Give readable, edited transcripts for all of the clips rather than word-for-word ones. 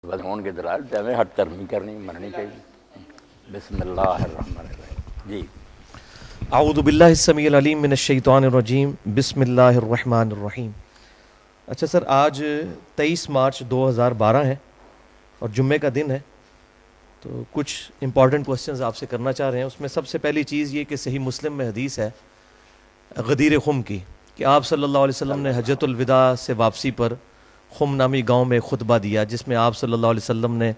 بدعون کے دلائل سے ہمیں ہٹ کرنی کرنی مننی چاہیے. بسم اللہ الرحمن الرحیم. جی اعوذ باللہ السمیع العلیم من الشیطان الرجیم. بسم اللہ الرحمن الرحیم. اچھا سر، آج 23 مارچ 2012 ہے اور جمعے کا دن ہے، تو کچھ امپورٹنٹ کوسچنز آپ سے کرنا چاہ رہے ہیں. اس میں سب سے پہلی چیز یہ کہ صحیح مسلم میں حدیث ہے غدیر خم کی کہ آپ صلی اللہ علیہ وسلم نے حجۃ الوداع سے واپسی پر خم نامی گاؤں میں خطبہ دیا، جس میں آپ صلی اللہ علیہ وسلم نے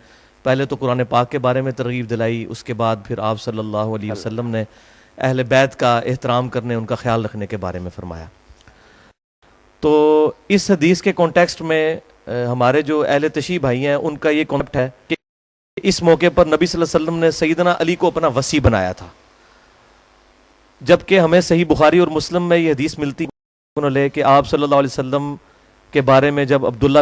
پہلے تو قرآن پاک کے بارے میں ترغیب دلائی، اس کے بعد پھر آپ صلی اللہ علیہ وسلم نے اہل بیت کا احترام کرنے، ان کا خیال رکھنے کے بارے میں فرمایا. تو اس حدیث کے کانٹیکسٹ میں ہمارے جو اہل تشیع بھائی ہیں ان کا یہ کانسیپٹ ہے کہ اس موقع پر نبی صلی اللہ علیہ وسلم نے سیدنا علی کو اپنا وصی بنایا تھا، جبکہ ہمیں صحیح بخاری اور مسلم میں یہ حدیث ملتی ہے کہ آپ صلی اللہ علیہ وسلم کے بارے میں جب عبداللہ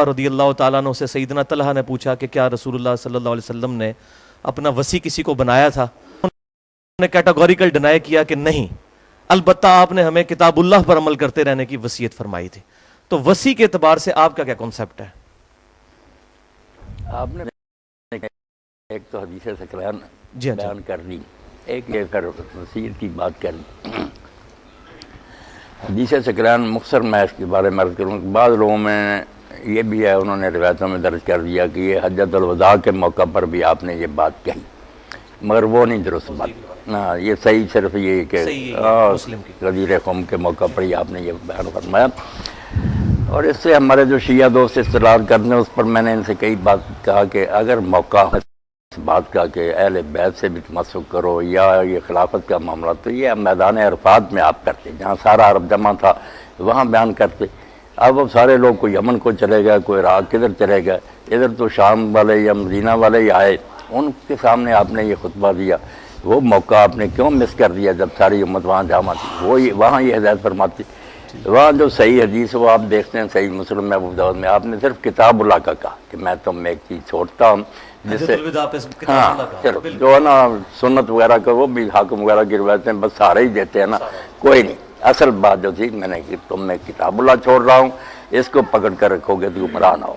رضی اللہ تعالیٰ عنہ سے سیدنا طلحہ نے پوچھا کہ کیا رسول اللہ صلی اللہ علیہ وسلم نے اپنا وصی کسی کو بنایا تھا، انہوں نے کیٹاگوریکل ڈینائی کیا کہ نہیں، البتہ آپ نے ہمیں کتاب اللہ پر عمل کرتے رہنے کی وصیت فرمائی تھی. تو وصی کے اعتبار سے آپ کا کیا کنسپٹ ہے؟ آپ نے ایک تو حدیث سکران جی ہاں بیان کر دی، ایک یہ پھر وصیت کی بات کر دی. حدیث سکران مختصر میں اس کے بارے میں عرض کروں. بعض لوگوں میں یہ بھی ہے، انہوں نے روایتوں میں درج کر دیا کہ یہ حجۃ الوداع کے موقع پر بھی آپ نے یہ بات کہی، مگر وہ نہیں درست بات. ہاں، یہ صحیح صرف یہ کہ غدیر قوم کے موقع پر ہی آپ نے یہ بیان فرمایا. اور اس سے ہمارے جو شیعہ دوست استدلال کرتے ہیں، اس پر میں نے ان سے کئی بات کہا کہ اگر موقع ہے اس بات کا کہ اہل بیت سے بھی تمسک کرو یا یہ خلافت کا معاملہ، تو یہ میدان عرفات میں آپ کرتے، جہاں سارا عرب جمع تھا وہاں بیان کرتے. اب وہ سارے لوگ کوئی یمن کو چلے گئے، کوئی عراق کدھر چلے گئے، ادھر تو شام والے یا مدینہ والے ہی آئے، ان کے سامنے آپ نے یہ خطبہ دیا. وہ موقع آپ نے کیوں مس کر دیا جب ساری امت وہاں جمع تھی؟ وہ وہاں یہ ہدایت فرماتی. وہاں جو صحیح حدیث وہ آپ دیکھتے ہیں صحیح مسلم میں ابو داؤد میں آپ نے صرف کتاب اللہ کا کہا کہ میں تم میں ایک چیز چھوڑتا ہوں، جس سے ہاں صرف جو ہے نا سنت وغیرہ کا وہ بھی حاکم وغیرہ کی روایتیں بس سارے ہی دیتے ہیں نا، کوئی نہیں. اصل بات جو تھی میں نے کہ تم میں کتاب اللہ چھوڑ رہا ہوں، اس کو پکڑ کر رکھو گے تو گمراہ نہ ہو.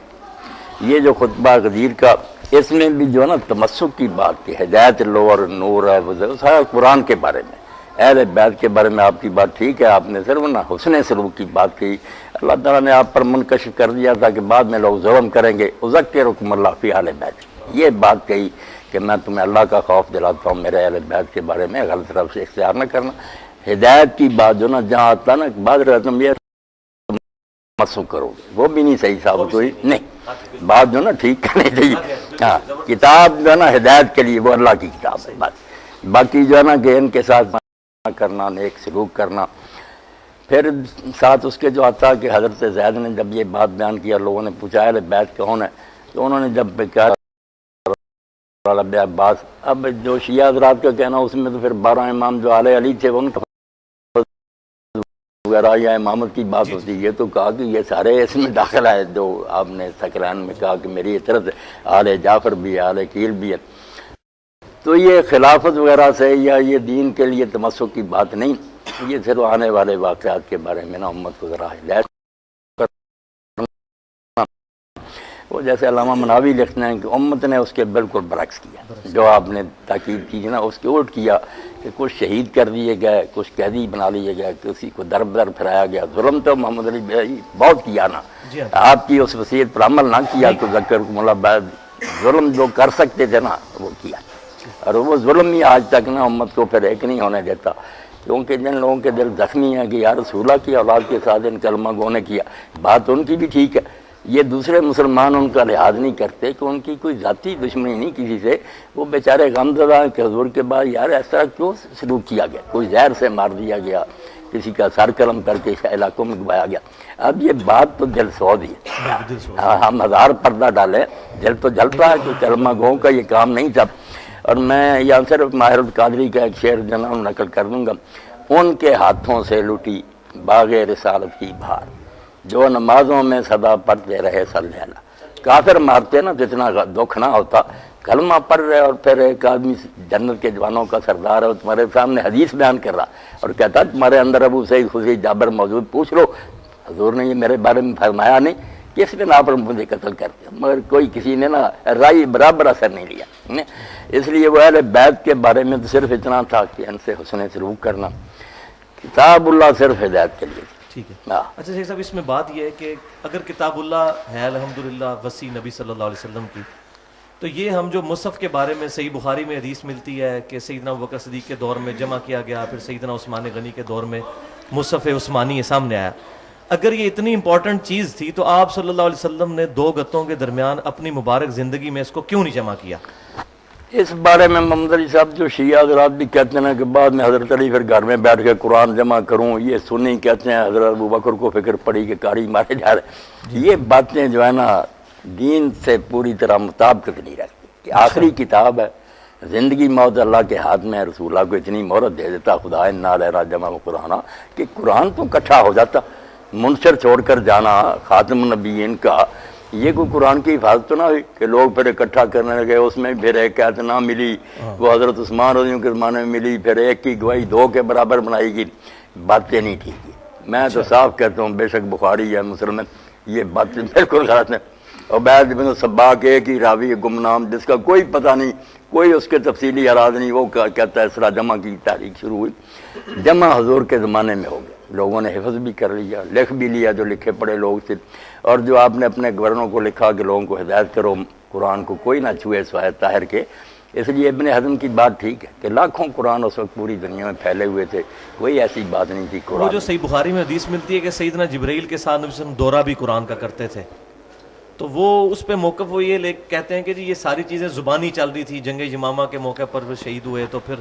یہ جو خطبہ غدیر کا، اس میں بھی جو ہے نا تمسک کی بات کی، ہدایت لو اور نور ہے، وہ سارا قرآن کے بارے میں، اہل بیت کے بارے میں آپ کی بات ٹھیک ہے، آپ نے صرف نا حسن سلوک کی بات کی. اللہ تعالیٰ نے آپ پر منکشف کر دیا تھا کہ بعد میں لوگ ظلم کریں گے، اذکرکم اللہ فی اہل بیت، یہ بات کہی کہ میں تمہیں اللہ کا خوف دلاتا ہوں، میرے اہل بیت کے بارے میں غلط طرف سے اختیار نہ کرنا. ہدایت کی بات جو نا جہاں آتا نا بعض رہتا یہ تمسک کرو گے، وہ بھی نہیں صحیح ثابت ہوئی. نہیں، بات جو نا ٹھیک کرنی چاہیے. ہاں، کتاب جو ہے نا ہدایت کے لیے وہ اللہ کی کتاب ہے بات. باقی جو ہے نا کہ ان کے ساتھ کرنا، نیک سلوک کرنا. پھر ساتھ اس کے جو آتا کہ حضرت زید نے جب یہ بات بیان کیا، لوگوں نے پوچھا اہل بیت کون ہے، تو انہوں نے جب کہا عباس. اب جو شیعہ حضرات کا کہنا اس میں تو پھر 12 امام جو آل علی تھے ان کا وغیرہ یا امامت کی بات ہوتی. یہ تو کہا کہ یہ سارے اس میں داخل ہے جو آپ نے سکران میں کہا کہ میری اطرت آل جعفر بھی ہے، آل عقیل بھی ہے. تو یہ خلافت وغیرہ سے یا یہ دین کے لیے تمسک کی بات نہیں، یہ صرف آنے والے واقعات کے بارے میں نا امت کو ذرا ہدایت. وہ جیسے علامہ مناوی لکھتے ہیں کہ امت نے اس کے بالکل برعکس کیا، جو آپ نے تاکید کی نا اس کے الٹ کیا کہ کچھ شہید کر دیے گئے، کچھ قیدی بنا لیے گئے، کسی کو در بدر پھرایا گیا. ظلم تو محمد علی بھائی بہت کیا نا، آپ کی اس وصیت پر عمل نہ کیا تو ذکرکم اللہ بعد ظلم جو کر سکتے تھے نا وہ کیا. اور وہ ظلم ہی آج تک نا امت کو پھر ایک نہیں ہونے دیتا، کیونکہ جن لوگوں کے دل زخمی ہیں کہ یا رسول اللہ کی اولاد کے ساتھ ان کلمہ گو نے کیا، بات ان کی بھی ٹھیک ہے. یہ دوسرے مسلمان ان کا لحاظ نہیں کرتے کہ ان کی کوئی ذاتی دشمنی نہیں کسی سے، وہ بیچارے غمزدہ ہیں کہ حضور کے بعد یار اس طرح کیوں سلوک کیا گیا، کوئی زہر سے مار دیا گیا، کسی کا سر قلم کر کے علاقوں میں گوایا گیا. اب یہ بات تو دل سود ہی ہے. ہم ہزار پردہ ڈالیں، دل تو جلتا ہے کہ کلمہ گو کا یہ کام نہیں تھا. اور میں یہاں صرف ماہر القادری کا ایک شعر جناب نقل کر دوں گا. ان کے ہاتھوں سے لٹی باغ رسالت کی بہار، جو نمازوں میں صدا پڑھتے رہے صلی اللہ. کافر مارتے نا جتنا دکھ نہ ہوتا، کلمہ پڑھ رہے اور پھر ایک آدمی جنت کے جوانوں کا سردار ہے تمہارے سامنے حدیث بیان کر رہا اور کہتا تمہارے اندر ابو سعید خدری جابر موجود، پوچھ لو حضور نے یہ میرے بارے میں فرمایا نہیں کس نے آپ مجھے قتل کر دیا، مگر کوئی کسی نے نا رائے برابر اثر نہیں لیا۔ اس لیے وہ اہل بیت کے بارے میں تو صرف اتنا تھا کہ ان سے حسن سلوک کرنا، کتاب اللہ صرف ہدایت کے لیے تھی۔ ٹھیک ہے۔ ہاں۔ اچھا شیخ صاحب، اس میں بات یہ ہے کہ اگر کتاب اللہ ہے الحمدللہ وسیع نبی صلی اللہ علیہ وسلم کی، تو یہ ہم جو مصحف کے بارے میں صحیح بخاری میں حدیث ملتی ہے کہ سیدنا ابوبکر صدیق کے دور میں جمع کیا گیا، پھر سیدنا عثمان غنی کے دور میں مصحف عثمانی سامنے آیا، اگر یہ اتنی امپورٹنٹ چیز تھی تو آپ صلی اللہ علیہ وسلم نے دو گتوں کے درمیان اپنی مبارک زندگی میں اس کو کیوں نہیں جمع کیا؟ اس بارے میں محمد علی صاحب جو شیعہ حضرات بھی کہتے ہیں کہ بعد میں حضرت علی پھر گھر میں بیٹھ کے قرآن جمع کروں، یہ سنی کہتے ہیں حضرت ابوبکر کو فکر پڑی کہ کاری مارے جا رہے، یہ باتیں جو ہے نا دین سے پوری طرح مطابقت نہیں رکھتی کہ آخری کتاب ہے، زندگی موت اللہ کے ہاتھ میں ہے، رسول اللہ کو اتنی مہرت دے دیتا خدا انا لنا جمع قرآن کہ قرآن تو اکٹھا ہو جاتا، منشر چھوڑ کر جانا خاتم النبیین کا، یہ کوئی قرآن کی حفاظت تو نہ ہوئی کہ لوگ پھر اکٹھا کرنے لگے، اس میں پھر ایک آیت نہ ملی، وہ حضرت عثمان رضی اللہ عنہ کے زمانے میں ملی، پھر ایک کی گواہی دو کے برابر بنائی گئی، باتیں نہیں ٹھیک ہے۔ میں تو صاف کہتا ہوں بے شک بخاری ہے مسلم ہے، یہ باتیں بالکل غلط ہیں۔ عبید بن سباق ایک ہی راوی گمنام جس کا کوئی پتہ نہیں، کوئی اس کے تفصیلی اراض نہیں، وہ کہتا ہے اس طرح جمع کی تاریخ شروع ہوئی، جمع حضور کے زمانے میں ہو گیا، لوگوں نے حفظ بھی کر لیا، لکھ بھی لیا جو لکھے پڑے لوگ تھے، اور جو آپ نے اپنے گورنروں کو لکھا کہ لوگوں کو ہدایت کرو قرآن کو کوئی نہ چھوئے سوائے طاہر کے۔ اس لیے ابن حزم کی بات ٹھیک ہے کہ لاکھوں قرآن اس وقت پوری دنیا میں پھیلے ہوئے تھے، کوئی ایسی بات نہیں تھی وہ قرآن جو صحیح بخاری میں حدیث ملتی ہے کہ سیدنا جبرائیل کے ساتھ نبی صلی اللہ علیہ وسلم دورہ بھی قرآن کا کرتے تھے، تو وہ اس پہ موقف وہ یہ کہتے ہیں کہ جی یہ ساری چیزیں زبانی چل رہی تھی، جنگ یمامہ کے موقع پر وہ شہید ہوئے تو پھر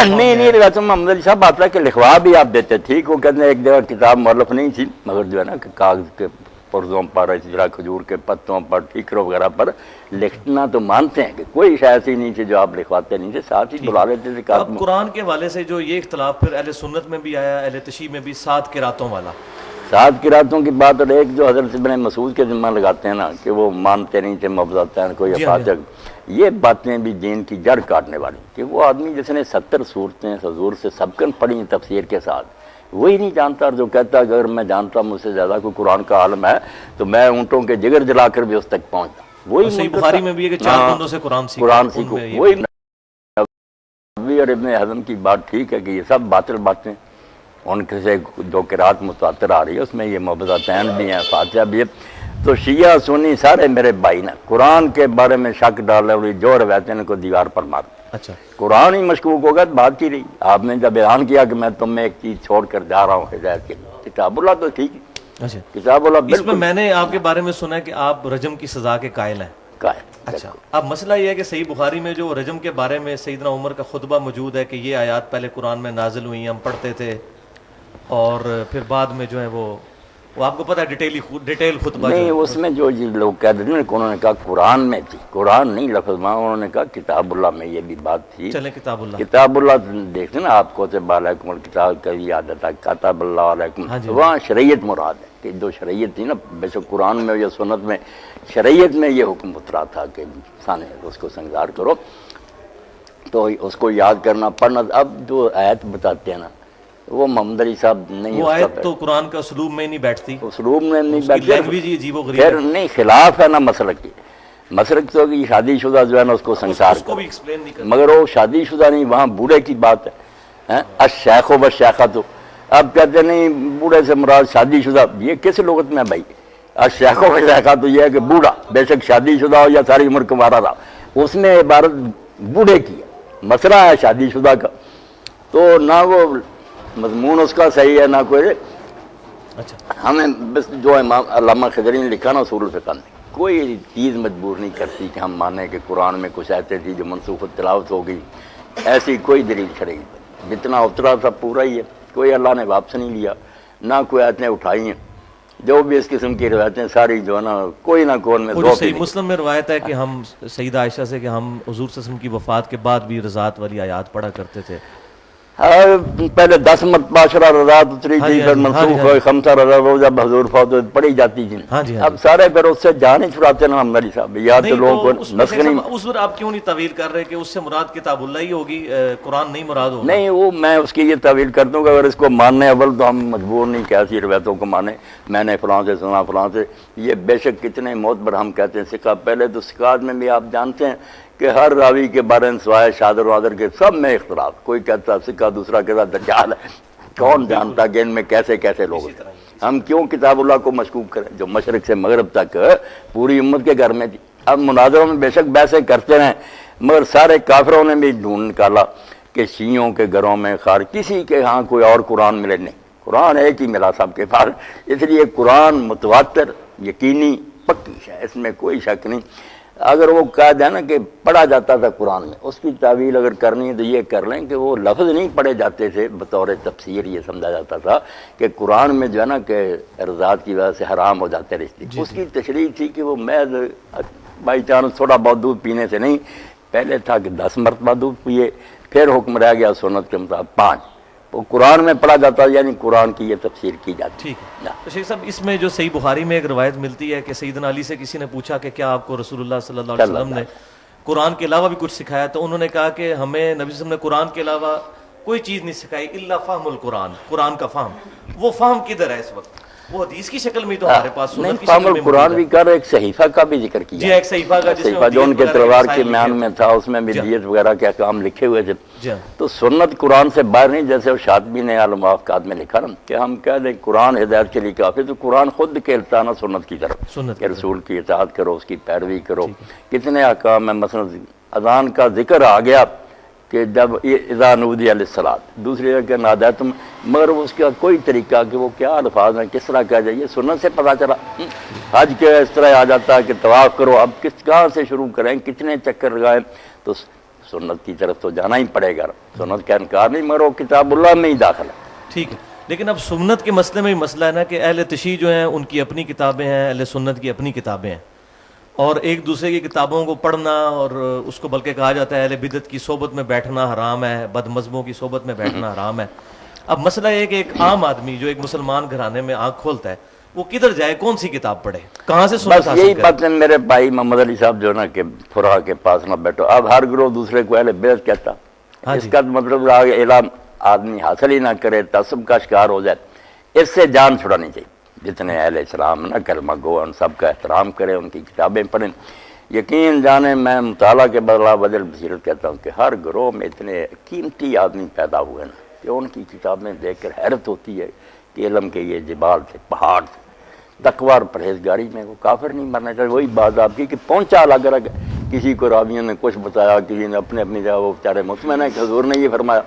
نہیں روایت محمد علی صاحب آتا ہے کہ لکھوا بھی آپ دیتے، ٹھیک، وہ کہتے ہیں ایک جگہ کتاب مؤلف نہیں تھی مگر جو ہے نا کہ کاغذ کے پرزوں پر، اس طرح کھجور کے پتوں پر، ٹھیکروں وغیرہ پر لکھنا تو مانتے ہیں کہ کوئی شے ایسی نہیں تھی جو آپ لکھواتے نہیں تھے، ساتھ ہی بلا لیتے تھے۔ اب قرآن کے حوالے سے جو یہ اختلاف پھر اہل سنت میں بھی آیا، اہل تشیع میں بھی، 7 قراتوں والا، 7 قراتوں کی بات، اور ایک جو حضرت ابن مسعود کے ذمہ لگاتے ہیں نا کہ وہ مانتے نہیں تھے مفضلتین کوئی افاظت، یہ باتیں بھی دین کی جڑ کاٹنے والی، کہ وہ آدمی جس نے 70 صورتیں حضور سے سبقن پڑھی تفسیر کے ساتھ، وہی نہیں جانتا، اور جو کہتا ہے اگر میں جانتا مجھ سے زیادہ کوئی قرآن کا عالم ہے تو میں اونٹوں کے جگر جلا کر بھی اس تک پہنچتا، وہی صحیح بخاری میں بھی ہے کہ 4 بندوں سے قرآن سیکھو، وہی نبوی اور ابن حزم کی بات ٹھیک ہے کہ یہ سب باطل باتیں، ان کے سے جو قرات متواتر آ رہی ہے اس میں یہ مبتدعین بھی ہیں، فاتحہ بھی ہے، تو شیعہ سنی سارے میرے بھائی نا قرآن کے بارے میں شک ڈال رہے، جو روایتیں ان کو دیوار پر مار، اچھا قرآن ہی مشکوک ہوگا تو بات کی رہی۔ آپ نے جب اعلان کیا کہ میں تم میں ایک چیز چھوڑ کر جا رہا ہوں ہدایت کے لیے، کتاب اللہ تو ٹھیک ہے، اچھا، کتاب اللہ اس میں بالکل میں نے آپ کے بارے میں سنا ہے کہ آپ رجم کی سزا کے قائل ہیں۔ قائل۔ اچھا، اب مسئلہ یہ ہے کہ صحیح بخاری میں جو رجم کے بارے میں سیدنا عمر کا خطبہ موجود ہے کہ یہ آیات پہلے قرآن میں نازل ہوئی، ہم پڑھتے تھے، اور پھر بعد میں جو ہے وہ آپ کو پتہ ہے ڈیٹیل خطبہ نہیں، اس میں جو لوگ کہہ دیتے ہیں کہ انہوں نے کہا قرآن میں تھی، قرآن نہیں لفظ میں، انہوں نے کہا کتاب اللہ میں یہ بھی بات تھی۔ چلیں کتاب اللہ، کتاب اللہ دیکھتے ہیں نا آپ کو کتب علیکم الکتاب کبھی یاد آتا کتاب اللہ علیکم، وہاں شریعت مراد ہے کہ جو شریعت تھی نا، بے شک قرآن میں یا سنت میں شریعت میں یہ حکم اترا تھا کہ انسان اس کو سنگار کرو، تو اس کو یاد کرنا پڑھنا۔ اب جو آیت بتاتے ہیں نا وہ محمد علی صاحب نہیں، وہ آیت تو قرآن کا اسلوب میں نہیں بیٹھتی، اسلوب میں نہیں لینگویج ہی عجیب و غریب پھر نہیں، خلاف ہے نا مسلک کی، مسلک تو کہ شادی شدہ جو ہے نا اس کو سنسار اس کو بھی ایکسپلین نہیں کرتا، مگر وہ شادی شدہ نہیں، وہاں بوڑھے کی بات ہے، الشیخ و بشیخہ، تو اب کہتے نہیں بوڑھے سے مراد شادی شدہ، یہ کس لغت میں بھائی؟ الشیخ و بشیخہ تو یہ ہے کہ بوڑھا، بے شک شادی شدہ ہو یا ساری عمر کمارا رہا، اس نے عبارت بوڑھے کی ہے، مسئلہ ہے شادی شدہ کا، تو نہ وہ مضمون اس کا صحیح ہے نہ کوئی۔ اچھا، ہمیں بس جو امام علامہ خضری نے لکھا نا اصول الفقہ میں، کوئی چیز مجبور نہیں کرتی کہ ہم مانیں کہ قرآن میں کچھ آیتیں تھی جو منسوخ تلاوت ہو گئی، ایسی کوئی دلیل شرعی جتنا اترا تھا پورا ہی ہے، کوئی اللہ نے واپس نہیں لیا، نہ کوئی آیتیں اٹھائی ہیں، جو بھی اس قسم کی روایتیں ساری جو ہے نا کوئی نہ کوئی میں وہ صحیح مسلم میں روایت ہے کہ ہم سیدہ عائشہ سے کہ ہم حضور صلی اللہ علیہ وسلم کی وفات کے بعد بھی رضاعت والی آیات پڑھا کرتے تھے، پہلے 10 مرتبہ 10 رضاعت اتری ہاں تھی، جی، پھر ہاں جی، منسوخ ہوئے 5 رضاعت وہ جب حضور فوت ہوئے پڑھی جاتی تھی. ہاں جی، ہاں اب سارے پھر اس سے جان ہی چھڑاتے نا ہماری صاحب، یا تو نہیں لوگوں کو تو اس میں نسخ نہیں. اس پر آپ کیوں نہیں تعویل کر رہے کہ اس سے مراد کتاب اللہ ہی ہوگی، قرآن نہیں مراد ہوگا؟ نہیں، وہ میں اس کی یہ تعویل کرتا ہوں کہ اگر اس کو ماننے اول تو ہم مجبور نہیں کہ ایسی روایتوں کو مانے، میں نے فلاں سے سنا فلاں سے. یہ بے شک کتنے معتبر ہم کہتے ہیں سکہ. پہلے تو سکات میں بھی آپ جانتے ہیں کہ ہر راوی کے بارے میں سوائے شادر وادر کے سب میں اختلاف. کوئی کہتا سکہ، دوسرا کہتا دجال ہے. کون جانتا کہ ان میں کیسے کیسے لوگ ہیں. ہم کیوں کتاب اللہ کو مشکوک کریں جو مشرق سے مغرب تک پوری امت کے گھر میں تھی. اب مناظروں میں بے شک بحثیں کرتے رہیں، مگر سارے کافروں نے بھی ڈھونڈ نکالا کہ شیعوں کے گھروں میں خار کسی کے ہاں کوئی اور قرآن ملے نہیں، قرآن ایک ہی ملا سب کے پاس. اس لیے قرآن متواتر یقینی پکی ہے، اس میں کوئی شک نہیں. اگر وہ کہا جائے نا کہ پڑھا جاتا تھا قرآن میں، اس کی تعویل اگر کرنی ہے تو یہ کر لیں کہ وہ لفظ نہیں پڑھے جاتے تھے، بطور تفسیر یہ سمجھا جاتا تھا کہ قرآن میں جو ہے نا کہ رضاعت کی وجہ سے حرام ہو جاتے رشتے. اس کی تشریح تھی کہ وہ محض بائی چانس تھوڑا بہت دودھ پینے سے نہیں، پہلے تھا کہ 10 مرتبہ دودھ پیے، پھر حکم رہ گیا سنت کے مطابق 5. وہ قرآن میں پڑھا جاتا، یعنی قرآن کی یہ تفسیر کی جاتی. ٹھیک ہے. تو شیخ صاحب اس میں جو صحیح بخاری میں ایک روایت ملتی ہے کہ سیدنا علی سے کسی نے پوچھا کہ کیا آپ کو رسول اللہ صلی اللہ علیہ وسلم نے قرآن کے علاوہ بھی کچھ سکھایا؟ تو انہوں نے کہا کہ ہمیں نبی صلی اللہ علیہ وسلم نے قرآن کے علاوہ کوئی چیز نہیں سکھائی الا فہم القرآن، قرآن کا فہم. وہ فہم کدھر ہے اس وقت؟ وہ حدیث کی شکل میں تو ہمارے پاس نہیں. سنت کی فہم شکل میں القرآن بھی کر ایک صحیفہ کا بھی ذکر کیا. جی ایک صحیفہ کا جس میں صحیفہ جو ان کے دیت تلوار وغیرہ کے مسائل میان لکھے میں تھا، اس میں بھی دیت وغیرہ کے احکام لکھے ہوئے تھے. جی تو سنت قرآن سے باہر نہیں. جیسے وہ شاطبی نے الموافقات میں لکھا نا کہ ہم کہہ دیں قرآن ہدایت کے لیے کافی، تو قرآن خود کھیلتا نا سنت کی طرف سنت کہ رسول کی اطاعت کرو، اس کی پیروی کرو. کتنے احکام ہیں، مثلا اذان کا ذکر آ گیا کہ جب اذا نودی للصلاۃ، دوسری جگہ کہ نادیتم، مگر اس کا کوئی طریقہ کہ وہ کیا الفاظ ہیں، کس طرح کہا جائے، یہ سنت سے پتہ چلا. حج کے اس طرح آ جاتا ہے کہ طواف کرو، اب کہاں سے شروع کریں، کتنے چکر لگائیں، تو سنت کی طرف تو جانا ہی پڑے گا. سنت کا انکار نہیں، مگر وہ کتاب اللہ میں ہی داخل ہے. ٹھیک ہے. لیکن اب سنت کے مسئلے میں مسئلہ ہے نا کہ اہل تشیع جو ہیں ان کی اپنی کتابیں ہیں، اہل سنت کی اپنی کتابیں ہیں، اور ایک دوسرے کی کتابوں کو پڑھنا اور اس کو بلکہ کہا جاتا ہے اہل بدعت کی صحبت میں بیٹھنا حرام ہے، بد مذہبوں کی صحبت میں بیٹھنا حرام ہے. اب مسئلہ یہ ہے کہ ایک عام آدمی جو ایک مسلمان گھرانے میں آنکھ کھولتا ہے وہ کدھر جائے، کون سی کتاب پڑھے، کہاں سے سنت بس حاصل یہی کرے؟ بات ہے میرے بھائی محمد علی صاحب جو نا کہ فراہ کے پاس نہ بیٹھو. اب ہر گروہ دوسرے کو اہل بیعت کہتا، اس کا مطلب اعلان آدمی حاصل ہی نہ کرے، تعصب کا شکار ہو جائے. اس سے جان چھڑانی چاہیے. جتنے اہل اسلام نہ کلمہ گو ان سب کا احترام کرے، ان کی کتابیں پڑھیں. یقین جانے میں مطالعہ کے بدلہ بدل بصیرت کہتا ہوں کہ ہر گروہ میں اتنے قیمتی آدمی پیدا ہوئے نا کہ ان کی کتابیں دیکھ کر حیرت ہوتی ہے کہ علم کے یہ جبال تھے، پہاڑ تھے. تقوی اور پرہیزگاری میں وہ کافر نہیں مرنا چاہیے. وہی بات آپ کی کہ پہنچا الگ الگ، کسی کو راویوں نے کچھ بتایا، کسی نے اپنی جگہ، وہ بیچارے مطمئن ہے کہ حضور نے یہ فرمایا.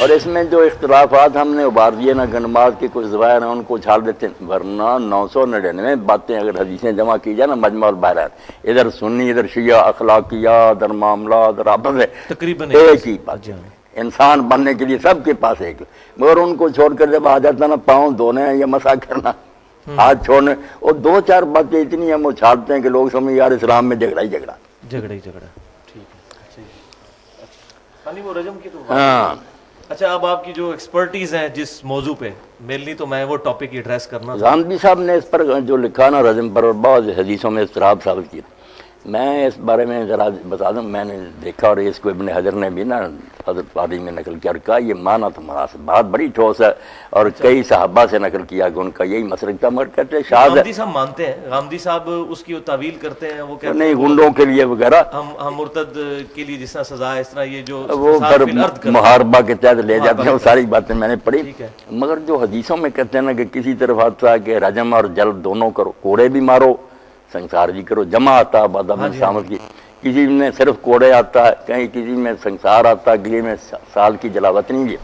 اور اس میں جو اختلافات ہم نے ابھار دیے نا، نماز کے کچھ ظواہر ہیں ان کو چھال دیتے ہیں، ورنہ 999 باتیں اگر حدیثیں جمع کی جائے نا مجمع البحرین، ادھر سنی، ادھر شیعہ، اخلاقیات، ادھر معاملات، ادھر آپس ہے، تقریباً ایک ہی بات. انسان بننے کے لیے سب کے پاس ایک، مگر ان کو چھوڑ کر جب آ جاتا نا پاؤں دھونے یا مسا کرنا، ہاتھ چھوڑنے، اور 2-4 باتیں اتنی ہم اچھالتے ہیں کہ لوگ سمجھ یار اسلام میں جھگڑا ہی جھگڑا. ٹھیک ہے. وہ رجم کی تو ہاں. اچھا، اب آپ کی جو ایکسپرٹیز ہیں جس موضوع پہ، مینلی تو میں وہ ٹاپک ایڈریس کرنا. غامدی صاحب نے اس پر جو لکھا نا رجم پر، اور بعض حدیثوں میں اضطراب ثابت کیا. میں اس بارے میں ذرا بتا دوں، میں نے دیکھا اور اس کو ابن حجر نے بھی نا حضرت پادری میں نقل کیا اور کہا یہ معنی تو مناسب، بات بڑی ٹھوس ہے، اور کئی صحابہ سے نقل کیا کہ ان کا یہی مسلک تھا. مگر کہتے ہیں شاذ ہے. غامدی صاحب مانتے ہیں، غامدی صاحب اس کی تعویل کرتے ہیں، وہ کہتے نہیں ہیں گنڈوں کے لیے وغیرہ، ہم مرتد کے لیے جس طرح سزا ہے اس طرح یہ جو وہ فساد پھر فی الارض کرتے ہیں. محاربہ کے تحت لے جاتے ہیں. وہ ساری باتیں میں نے پڑھی. ٹھیک ہے. مگر جو حدیثوں میں کہتے ہیں نا کہ کسی طرف آتا ہے کہ رجم اور جلد دونوں کرو، کوڑے بھی مارو، سنسار بھی کرو، جمع آتا ہے بادام سامت کی. کسی میں صرف کوڑے آتا ہے، کہیں کسی میں سنسار آتا ہے، کسی میں سال کی جلاوت نہیں ہے.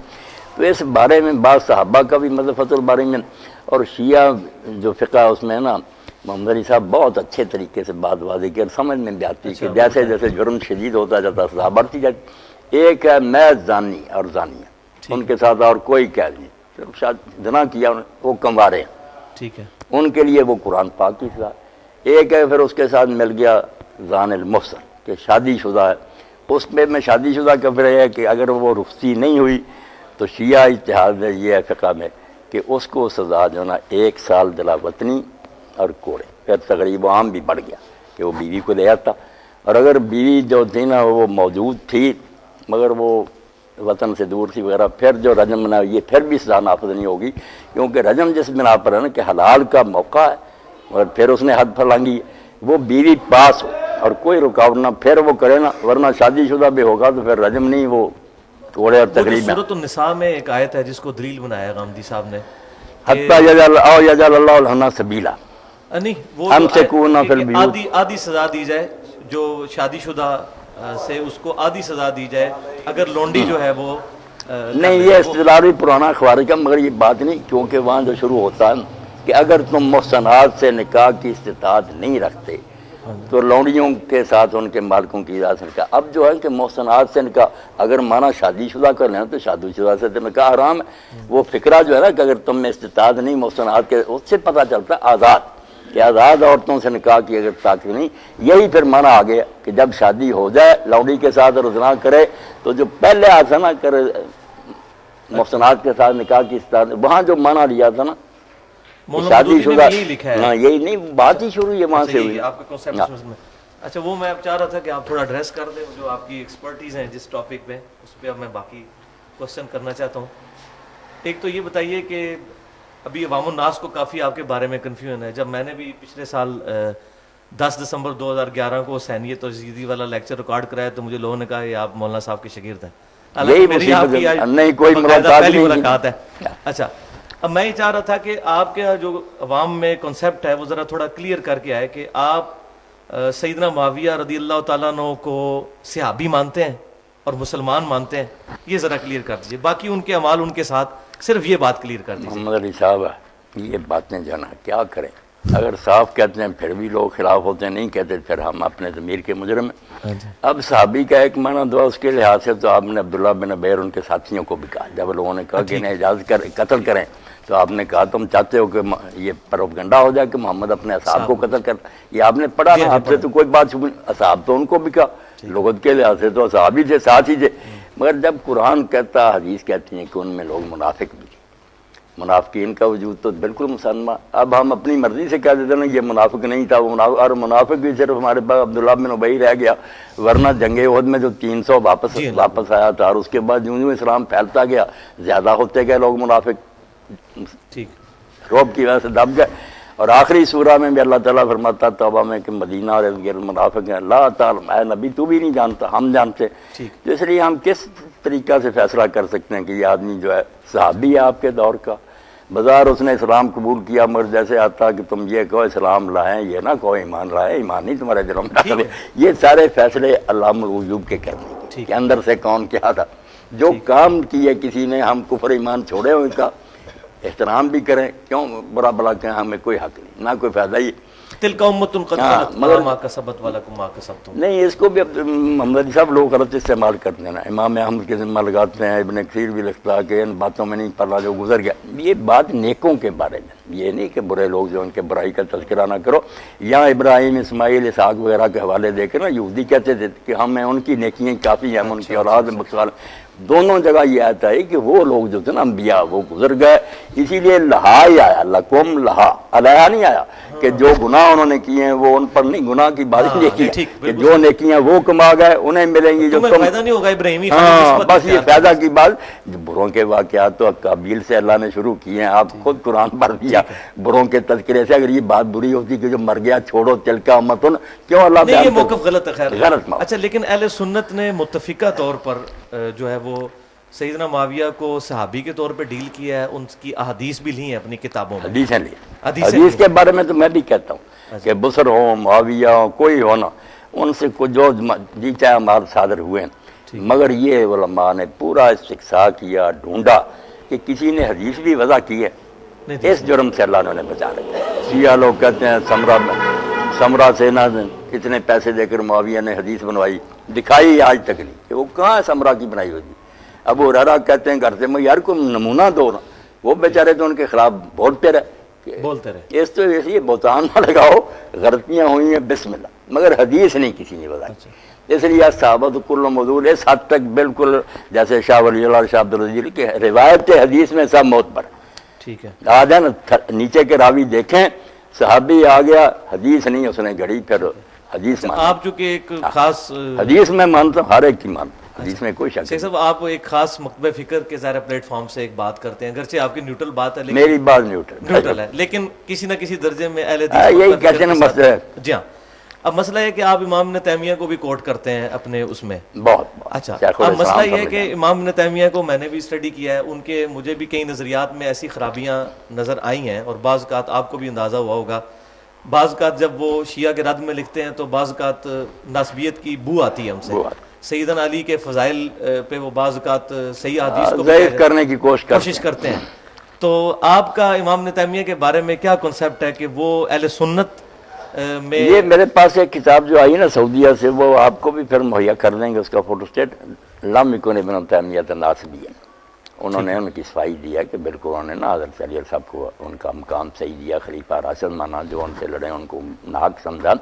تو اس بارے میں بعض صحابہ کا بھی مطلب فتح الباری میں، اور شیعہ جو فقہ ہے اس میں نا محمد علی صاحب بہت اچھے طریقے سے بات واضح کی اور سمجھ میں بھی آتی کہ جیسے جیسے جرم شدید ہوتا جاتا سزا بڑھتی جاتی. ایک ہے محض زانی اور زانیہ، ان کے ساتھ اور کوئی قید نہیں، صرف شاید زنا کیا وہ کموارے ہیں، ٹھیک ہے، ان کے لیے وہ قرآن پاک کی سزا. ایک ہے پھر اس کے ساتھ مل گیا زان المحسن کہ شادی شدہ ہے، اس میں شادی شدہ کا پھر ہے کہ اگر وہ رخصتی نہیں ہوئی تو شیعہ اتحاد میں یہ ہے فقہ میں کہ اس کو سزا جو نا 1 سال دلا وطنی اور کوڑے. پھر تقریب عام بھی بڑھ گیا کہ وہ بیوی کو لے آتا، اور اگر بیوی جو تھی نا وہ موجود تھی مگر وہ وطن سے دور تھی وغیرہ، پھر جو رجم بنا یہ پھر بھی سزا نافذ نہیں ہوگی، کیونکہ رجم جس بنا پر ہے نا کہ حلال کا موقع ہے اور پھر اس نے حد پھلانگی ہے، وہ بیوی پاس ہو اور کوئی رکاوٹ نہ، پھر وہ کرے نا، ورنہ شادی شدہ بھی ہوگا تو پھر رجم نہیں، وہ توڑے اور تقریب میں. سورۃ النساء میں ایک آیت ہے جس کو دلیل بنایا غامدی صاحب نے، حتیٰ یجعل اللہ لہن سبیلا، نہیں وہ ہم سے کونا فی البیوت، آدھی سزا دی جائے جو شادی شدہ سے اس کو آدھی سزا دی جائے اگر لونڈی جو ہے وہ نہیں یہ استدلال بھی پرانا خوارج کا، مگر یہ بات نہیں، کیونکہ وہاں جو شروع ہوتا ہے کہ اگر تم محسنات سے نکاح کی استطاعت نہیں رکھتے تو لونڈیوں کے ساتھ ان کے مالکوں کی اجازت سے نکاح. اب جو ہے کہ محسنات سے نکاح اگر مانا شادی شدہ کر لیں تو شادی شدہ سے تو نکاح حرام ہے. وہ فکرہ جو ہے نا کہ اگر تم میں استطاعت نہیں محسنات کے، اس سے پتہ چلتا ہے آزاد کہ آزاد عورتوں سے نکاح کی اگر طاقت نہیں. یہی پھر مانا آ گیا کہ جب شادی ہو جائے لونڈی کے ساتھ اور زنا کرے تو جو پہلے آتا نا کرے محسنات کے ساتھ نکاح کی استطاعت، وہاں جو مانا لیا تھا نا شادی شدہ، ہاں یہی نہیں بات ہی شروع یہ وہاں سے ہوئی. آپ کا کنسیپٹ میں اچھا وہ میں اب چاہ رہا تھا کہ آپ تھوڑا ایڈریس کر دیں جو آپ کی ایکسپرٹیز ہیں جس ٹاپک پہ، اس پہ اب میں باقی کوسچن کرنا چاہتا ہوں. ایک تو یہ بتائیے کہ ابھی عوام الناس کو کافی آپ کے بارے میں کنفیوژن ہے. جب میں نے بھی پچھلے سال 10 دسمبر 2011 کو حسینیت اور یزیدی والا لیکچر ریکارڈ کرایا تو مجھے لوگوں نے کہا یہ آپ مولانا صاحب کے شاگرد ہیں. نہیں کوئی پہلی ملاقات ہے. اچھا اب میں یہ چاہ رہا تھا کہ آپ کے جو عوام میں کنسیپٹ ہے وہ ذرا تھوڑا کلیئر کر کے آئے کہ آپ سیدنا معاویہ رضی اللہ تعالیٰ عنہ کو صحابی مانتے ہیں اور مسلمان مانتے ہیں، یہ ذرا کلیئر کر دیجیے. باقی ان کے اعمال ان کے ساتھ صرف یہ بات کلیئر کر دیجیے. محمد علی صاحب یہ باتیں جانا کیا کریں، اگر صاف کہتے ہیں پھر بھی لوگ خلاف ہوتے ہیں، نہیں کہتے پھر ہم اپنے ضمیر کے مجرم ہیں. اب صحابی کا ایک معنی دعا اس کے لحاظ سے تو آپ نے عبداللہ بن عبیر ان کے ساتھیوں کو بھی کہا، جب لوگوں نے کہا کہ انہیں اجازت قتل کریں تو آپ نے کہا تم چاہتے ہو کہ یہ پروپیگنڈا ہو جائے کہ محمد اپنے اصحاب کو قتل کر، یہ آپ نے پڑھا نا، آپ سے تو کوئی بات چھپی. اصحاب تو ان کو بھی کہا، لغت کے لحاظ سے تو صحابی تھے، ساتھ ہی تھے. مگر جب قرآن کہتا، حدیث کہتی ہیں کہ ان میں لوگ منافق بھی، منافقین کا وجود تو بالکل مسلمہ. اب ہم اپنی مرضی سے کہہ دیتے نا یہ منافق نہیں تھا، وہ منافق، اور منافق بھی صرف ہمارے پاس عبداللہ بن ابی رہ گیا، ورنہ جنگ احد میں جو 300 واپس آیا تھا، اور اس کے بعد یوں اسلام پھیلتا گیا، زیادہ ہوتے گئے لوگ منافق، روب کی وجہ سے دب گئے. اور آخری سورہ میں بھی اللہ تعالیٰ فرماتا توبہ میں کہ مدینہ اور منافق ہیں، اللہ تعالیٰ اے نبی تو بھی نہیں جانتا، ہم جانتے. تو اس لیے ہم کس طریقہ سے فیصلہ کر سکتے ہیں کہ یہ آدمی جو ہے صحابی ہے آپ کے دور کا، بظاہر اس نے اسلام قبول کیا، مگر جیسے آتا کہ تم یہ کہو اسلام لائیں، یہ نہ کہو ایمان لائیں، ایمان نہیں تمہارے دلوں میں داخل ہے. یہ سارے فیصلے علامہ الغیوب کے کرنے کے اندر سے کون کیا تھا، جو کام کیے کسی نے، ہم کفر ایمان چھوڑے ان کا احترام بھی کریں، کیوں برا بلا کہیں، ہمیں کوئی حق نہیں، نہ کوئی فائدہ. ہی تلک امۃ قد خلت لها ما کسبت ولکم ما کسبتم. نہیں اس کو بھی محمد علی صاحب لوگ غلط استعمال کرتے ہیں نا، امام احمد کے ذمہ لگاتے ہیں، ابن کثیر بھی لکھتا ہے کہ ان باتوں میں نہیں پڑھا جو گزر گیا. یہ بات نیکوں کے بارے میں، یہ نہیں کہ برے لوگ جو ان کے برائی کا تذکرہ نہ کرو. یہاں ابراہیم، اسماعیل، اسحاق وغیرہ کے حوالے دے کے نا یہودی کہتے تھے کہ ہمیں ان کی نیکیاں کافی ہیں، ہم ان کی اولاد مقصال. دونوں جگہ یہ آتا ہے کہ وہ لوگ جو تھے نا انبیاء وہ گزر گئے، اسی لیے لہا ہی آیا، لکم لہا، علیہ نہیں آیا کہ جو گناہ انہوں نے کیے ہیں وہ ان پر نہیں، گناہ کی بات نہیں کی کہ جو نیکیاں وہ کما گئے انہیں ملیں گی جو تم. فائدہ نہیں ہوگا ابراہیمی، ہاں بس یہ فائدہ کی بات. بروں کے واقعات تو قابیل سے اللہ نے شروع کیے ہیں، آپ خود قرآن پڑھ دیا بروں کے تذکرے سے. اگر یہ بات بری ہوتی کہ جو مر گیا چھوڑو تلکا امتن، کیوں اللہ یہ موقف غلط ہے. خیر غلط. اچھا لیکن اہل سنت نے متفقہ طور پر جو ہے وہ سیدنا معاویہ کو صحابی کے طور پہ ڈیل کیا ہے، ان کی احادیث بھی لی ہیں اپنی کتابوں میں. حدیثیں لی، حدیث کے بارے میں تو میں بھی کہتا ہوں کہ بصر ہو، معاویہ ہو، کوئی ہونا، ان سے جو جی چاہے ہمارے صادر ہوئے ہیں. مگر یہ علماء نے پورا استقصاء کیا، ڈھونڈا کہ کسی نے حدیث بھی وضع کی ہے، اس جرم سے اللہ نے بچا رکھا. شیعہ لوگ کہتے ہیں سمرا سے نہ اتنے پیسے دے کر معاویہ نے حدیث بنوائی، دکھائی آج تک نہیں کہ وہ کہاں ہے سمرا کی بنائی ہوئی. ابو ہریرہ کہتے ہیں گھر سے میں یار کوئی نمونہ دو نا، وہ بیچارے تو ان کے خلاف بولتے رہے. اس تو یہ بہتان نہ لگاؤ، غلطیاں ہوئی ہیں بسم اللہ، مگر حدیث نہیں کسی نے بتائی. اس لیے صحابہ تو کل موضوع اس حد تک بالکل جیسے شاہ ولی اللہ شاہ عبدالعزیز کے روایت حدیث میں سب معتبر. ٹھیک ہے. آ جائیں نیچے کے راوی دیکھیں صحابی آ گیا حدیث نہیں اس نے گھڑی پھر حدیث مان. آپ چونکہ ایک خاص حدیث میں مانتا ہوں ہر ایک کی مانتا ہوں, حدیث میں کوئی شک شیخ صاحب آپ ایک خاص مکتبہ فکر کے ظاہر پلیٹ فارم سے ایک بات کرتے ہیں, اگرچہ آپ کی نیوٹرل بات ہے نہیں. میری بات نیوٹرل ہے لیکن کسی نہ کسی درجے میں اہل یہی کہتے ہیں مسئلہ ہے. جی ہاں. اب مسئلہ ہے کہ آپ امام ابن تیمیہ کو بھی کوٹ کرتے ہیں اپنے اس میں. بہت. اچھا, اب مسئلہ یہ ہے کہ امام ابن تیمیہ کو میں نے بھی اسٹڈی کیا ہے, ان کے مجھے بھی کئی نظریات میں ایسی خرابیاں نظر آئی ہیں, اور بعض اوقات آپ کو بھی اندازہ ہوا ہوگا, بعض اوقات جب وہ شیعہ کے رد میں لکھتے ہیں تو بعض اوقات ناسبیت کی بو آتی ہے ہم سے. سیدنا علی کے فضائل پہ وہ بعض اوقات صحیح حدیث کو ضعیف کرنے کی کوشش کرتے ہیں. تو آپ کا امام ابن تیمیہ کے بارے میں کیا کنسیپٹ ہے کہ وہ اہل سنت میں؟ یہ میرے پاس ایک کتاب جو آئی نا سعودیہ سے, وہ آپ کو بھی پھر مہیا کر دیں گے, اس کا فوٹو اسٹیٹ. لم یکن ابن تیمیہ ناسبیا, انہوں نے ان کی صفائی دیا کہ بالکل انہوں نے نا حضرت علی صاحب کو ان کا مقام صحیح دیا, خلیفہ راشد مانا, جو ان سے لڑے ان کو ناحق سمجھا.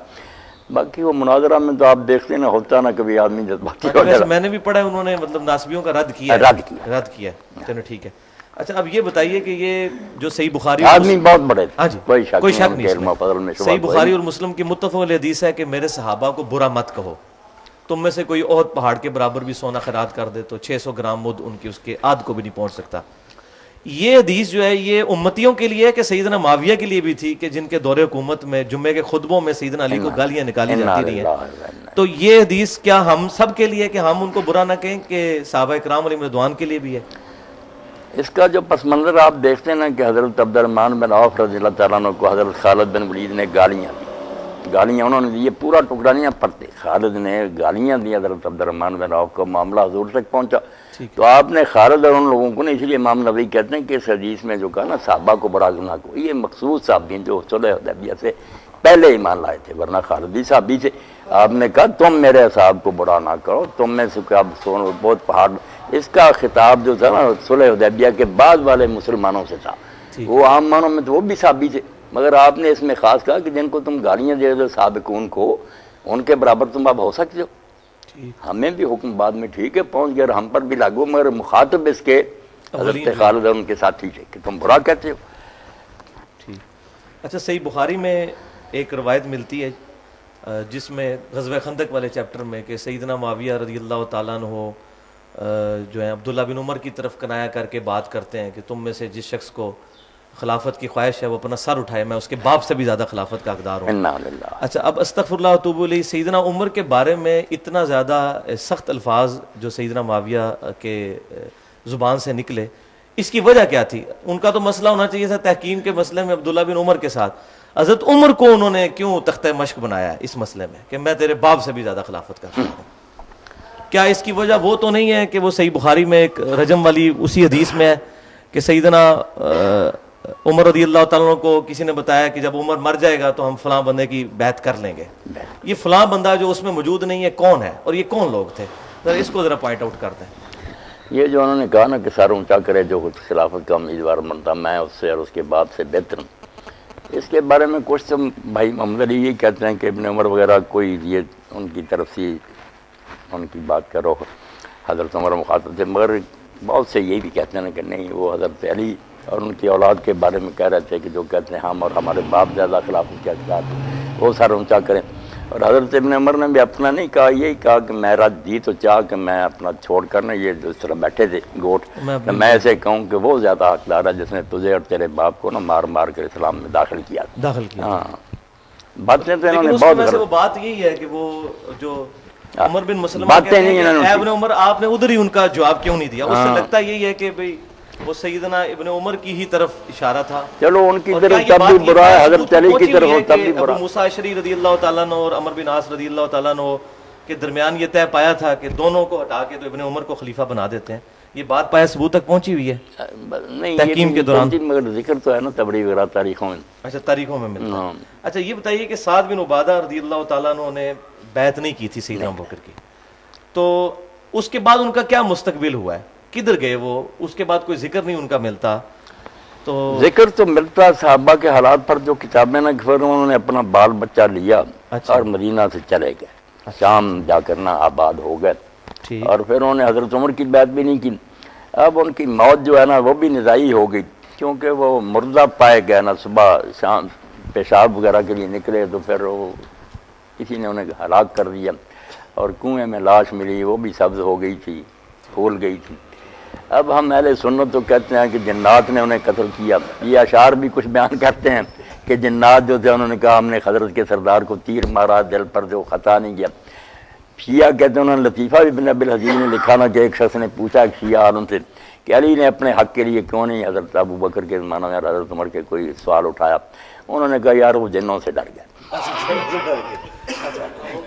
باقی وہ مناظرہ میں تو آپ دیکھتے نا ہوتا نا کبھی آدمی جذباتی ہو جاتا. میں نے بھی پڑھا انہوں نے مطلب ناسبیوں کا رد کیا. چلو ٹھیک ہے. اچھا اب یہ بتائیے کہ یہ جو صحیح بخاری آدمی بہت بڑے تھے, ہاں جی کوئی شک نہیں, صحیح بخاری اور مسلم کی متفق حدیث ہے کہ میرے صحابہ کو برا مت کہو, تم میں سے کوئی احد پہاڑ کے برابر بھی سونا خیرات کر دے تو 600 گرام مد ان کی اس کے آدھ کو بھی نہیں پہنچ سکتا. یہ حدیث جو ہے یہ امتیوں کے لیے کہ سیدنا معاویہ کے لیے بھی تھی کہ جن کے دور حکومت میں جمعے کے خطبوں میں سیدنا علی کو گالیاں نکالی جاتی رہی ہیں. تو یہ حدیث کیا ہم سب کے لیے کہ ہم ان کو برا نہ کہیں کہ صحابہ کرام علیہم رضوان کے لیے بھی ہے؟ اس کا جو پس منظر آپ دیکھتے ہیں نا کہ حضرت عبد الرحمن بن عوف رضی اللہ تعالیٰ عنہ کو حضرت خالد بن ولید نے گالیاں دی, گالیاں انہوں نے دی, یہ پورا ٹکڑا نہیں پڑھتے. خالد نے گالیاں دی حضرت عبد الرحمن بن عوف کو, معاملہ حضور تک پہنچا. تو آپ نے خالد اور ان لوگوں کو نا, اس لیے امام نبوی کہتے ہیں کہ اس حدیث میں جو کہا نا صحابہ کو بڑا گناہ کو, یہ مخصوص صحابی جو صلح حدیبیہ سے پہلے ایمان لائے تھے, ورنہ خالد بھی صحابی تھے. آپ نے کہا تم میرے اصحاب کو برا نہ کرو, تم میں سے اب سون بہت پہاڑ. اس کا خطاب جو تھا نا صلح حدیبیہ کے بعد والے مسلمانوں سے تھا, وہ عام مانوں میں تو وہ بھی صحابی تھے, مگر آپ نے اس میں خاص کہا کہ جن کو تم گالیاں دے دو سابقون کو, ان کے برابر تم اب ہو سکتے ہو. ہمیں بھی حکم بعد میں ٹھیک ہے پہنچ گیا, ہم پر بھی لاگو, مگر مخاطب اس کے حضرت خالد اور ان کے ساتھی تھے کہ تم برا کہتے ہو. اچھا, صحیح بخاری میں ایک روایت ملتی ہے جس میں غزوہ خندق والے چیپٹر میں کہ سیدنا معاویہ رضی اللہ تعالیٰ عنہ جو ہیں عبداللہ بن عمر کی طرف کنایا کر کے بات کرتے ہیں کہ تم میں سے جس شخص کو خلافت کی خواہش ہے وہ اپنا سر اٹھائے, میں اس کے باپ سے بھی زیادہ خلافت کا حقدار ہوں. اچھا, اب استغفر اللہ واتوب الیہ, سیدنا عمر کے بارے میں اتنا زیادہ سخت الفاظ جو سیدنا معاویہ کے زبان سے نکلے, اس کی وجہ کیا تھی؟ ان کا تو مسئلہ ہونا چاہیے تھا تحکیم کے مسئلے میں عبداللہ بن عمر کے ساتھ, حضرت عمر کو انہوں نے کیوں تختہ مشق بنایا ہے اس مسئلے میں کہ میں تیرے باپ سے بھی زیادہ خلافت کا حقدار ہوں؟ کیا اس کی وجہ وہ تو نہیں ہے کہ وہ صحیح بخاری میں ایک رجم والی اسی حدیث میں ہے کہ سیدنا عمر رضی اللہ تعالیٰ کو کسی نے بتایا کہ جب عمر مر جائے گا تو ہم فلاں بندے کی بیعت کر لیں گے. یہ فلاں بندہ جو اس میں موجود نہیں ہے کون ہے اور یہ کون لوگ تھے؟ ذرا اس کو ذرا پوائنٹ آؤٹ کر دیں. یہ جو انہوں نے کہا نا کہ سر اونچا کرے جو خلافت کا امیدوار بنتا, میں اس سے اور اس کے بعد سے بہتر ہوں, اس کے بارے میں کچھ تو بھائی محمد علی یہ کہتے ہیں کہ ابن عمر وغیرہ کوئی یہ ان کی طرف سے ان کی بات کرو, حضرت عمر مخاطب تھے, مگر بہت سے یہ بھی کہتے ہیں کہ نہیں وہ حضرت علی اور ان کی اولاد کے بارے میں کہہ رہے تھے کہ جو کہتے ہیں ہم اور ہمارے باپ زیادہ خلافت کے حقدار وہ سر اونچا کریں. اور حضرت ابن عمر نے بھی اپنا نہیں کہا, یہی کہا کہ میرا جی تو چاہ کہ میں اپنا چھوڑ کر نا یہ جو اس طرح بیٹھے تھے گوٹ, میں ایسے کہوں کہ وہ زیادہ حقدار ہے جس نے تجھے اور تیرے باپ کو نا مار مار کر اسلام میں داخل کیا. ہاں, باتیں تو انہوں نے بہت وہ بات یہی ہے کہ وہ جو عمر بن مسلمہ کہتے ہیں کہ ابن عمر آپ نے ادھر ہی ان کا جواب کیوں نہیں دیا؟ اس سے لگتا یہی ہے کہ بھئی وہ سیدنا ابن عمر کی ہی طرف اشارہ تھا. چلو ان کی طرف تب بھی برا ہے, حضرت علی کی طرف ہو تب بھی برا. ابو موسیٰ اشعری رضی اللہ تعالیٰ عنہ اور عمر بن عاص رضی اللہ تعالیٰ عنہ کے درمیان یہ طے پایا تھا کہ دونوں کو ہٹا کے تو ابن عمر کو خلیفہ بنا دیتے ہیں. یہ بات پایا ثبوت تک پہنچی ہوئی ہے تحکیم کے دوران, مگر ذکر تو ہے نا تبری وغیرہ تاریخوں میں. اچھا, تاریخوں میں ملتا ہے. اچھا یہ بتائیے کہ سعد بن عبادہ رضی اللہ تعالیٰ عنہ نے بیعت نہیں کی تھی سیدنا ابو بکر کی, تو اس کے بعد ان کا کیا مستقبل ہوا ہے؟ کدھر گئے وہ؟ اس کے بعد کوئی ذکر نہیں ان کا ملتا. تو ذکر تو ملتا صحابہ کے حالات پر جو کتابیں نہ، پھر انہوں نے اپنا بال بچہ لیا اچھا۔ اور مدینہ سے چلے گئے، شام جا کر نہ آباد ہو گئے، ٹھیک، اور پھر انہوں نے حضرت عمر کی بیعت بھی نہیں کی۔ اب ان کی موت جو ہے نا وہ بھی نزاعی ہو گئی، کیونکہ وہ مردہ پائے گئے نا، صبح شام پیشاب وغیرہ کے لیے نکلے تو پھر وہ کسی نے انہیں ہلاک کر دیا، اور کنویں میں لاش ملی، وہ بھی سبز ہو گئی تھی، پھول گئی تھی۔ اب ہم اہل سنت تو کہتے ہیں کہ جنات نے انہیں قتل کیا، یہ اشعار بھی کچھ بیان کرتے ہیں کہ جنات جو تھے انہوں نے کہا ہم نے حضرت کے سردار کو تیر مارا، دل پر جو خطا نہیں کیا۔ شیعہ کہتے ہیں، انہوں نے لطیفہ ابن ابی الحزین نے لکھا نا کہ ایک شخص نے پوچھا ایک شیعہ عالم سے کہ علی نے اپنے حق کے لیے کیوں نہیں حضرت ابو بکر کے زمانہ میں حضرت عمر کے کوئی سوال اٹھایا؟ انہوں نے کہا یار وہ جنوں سے ڈر گئے۔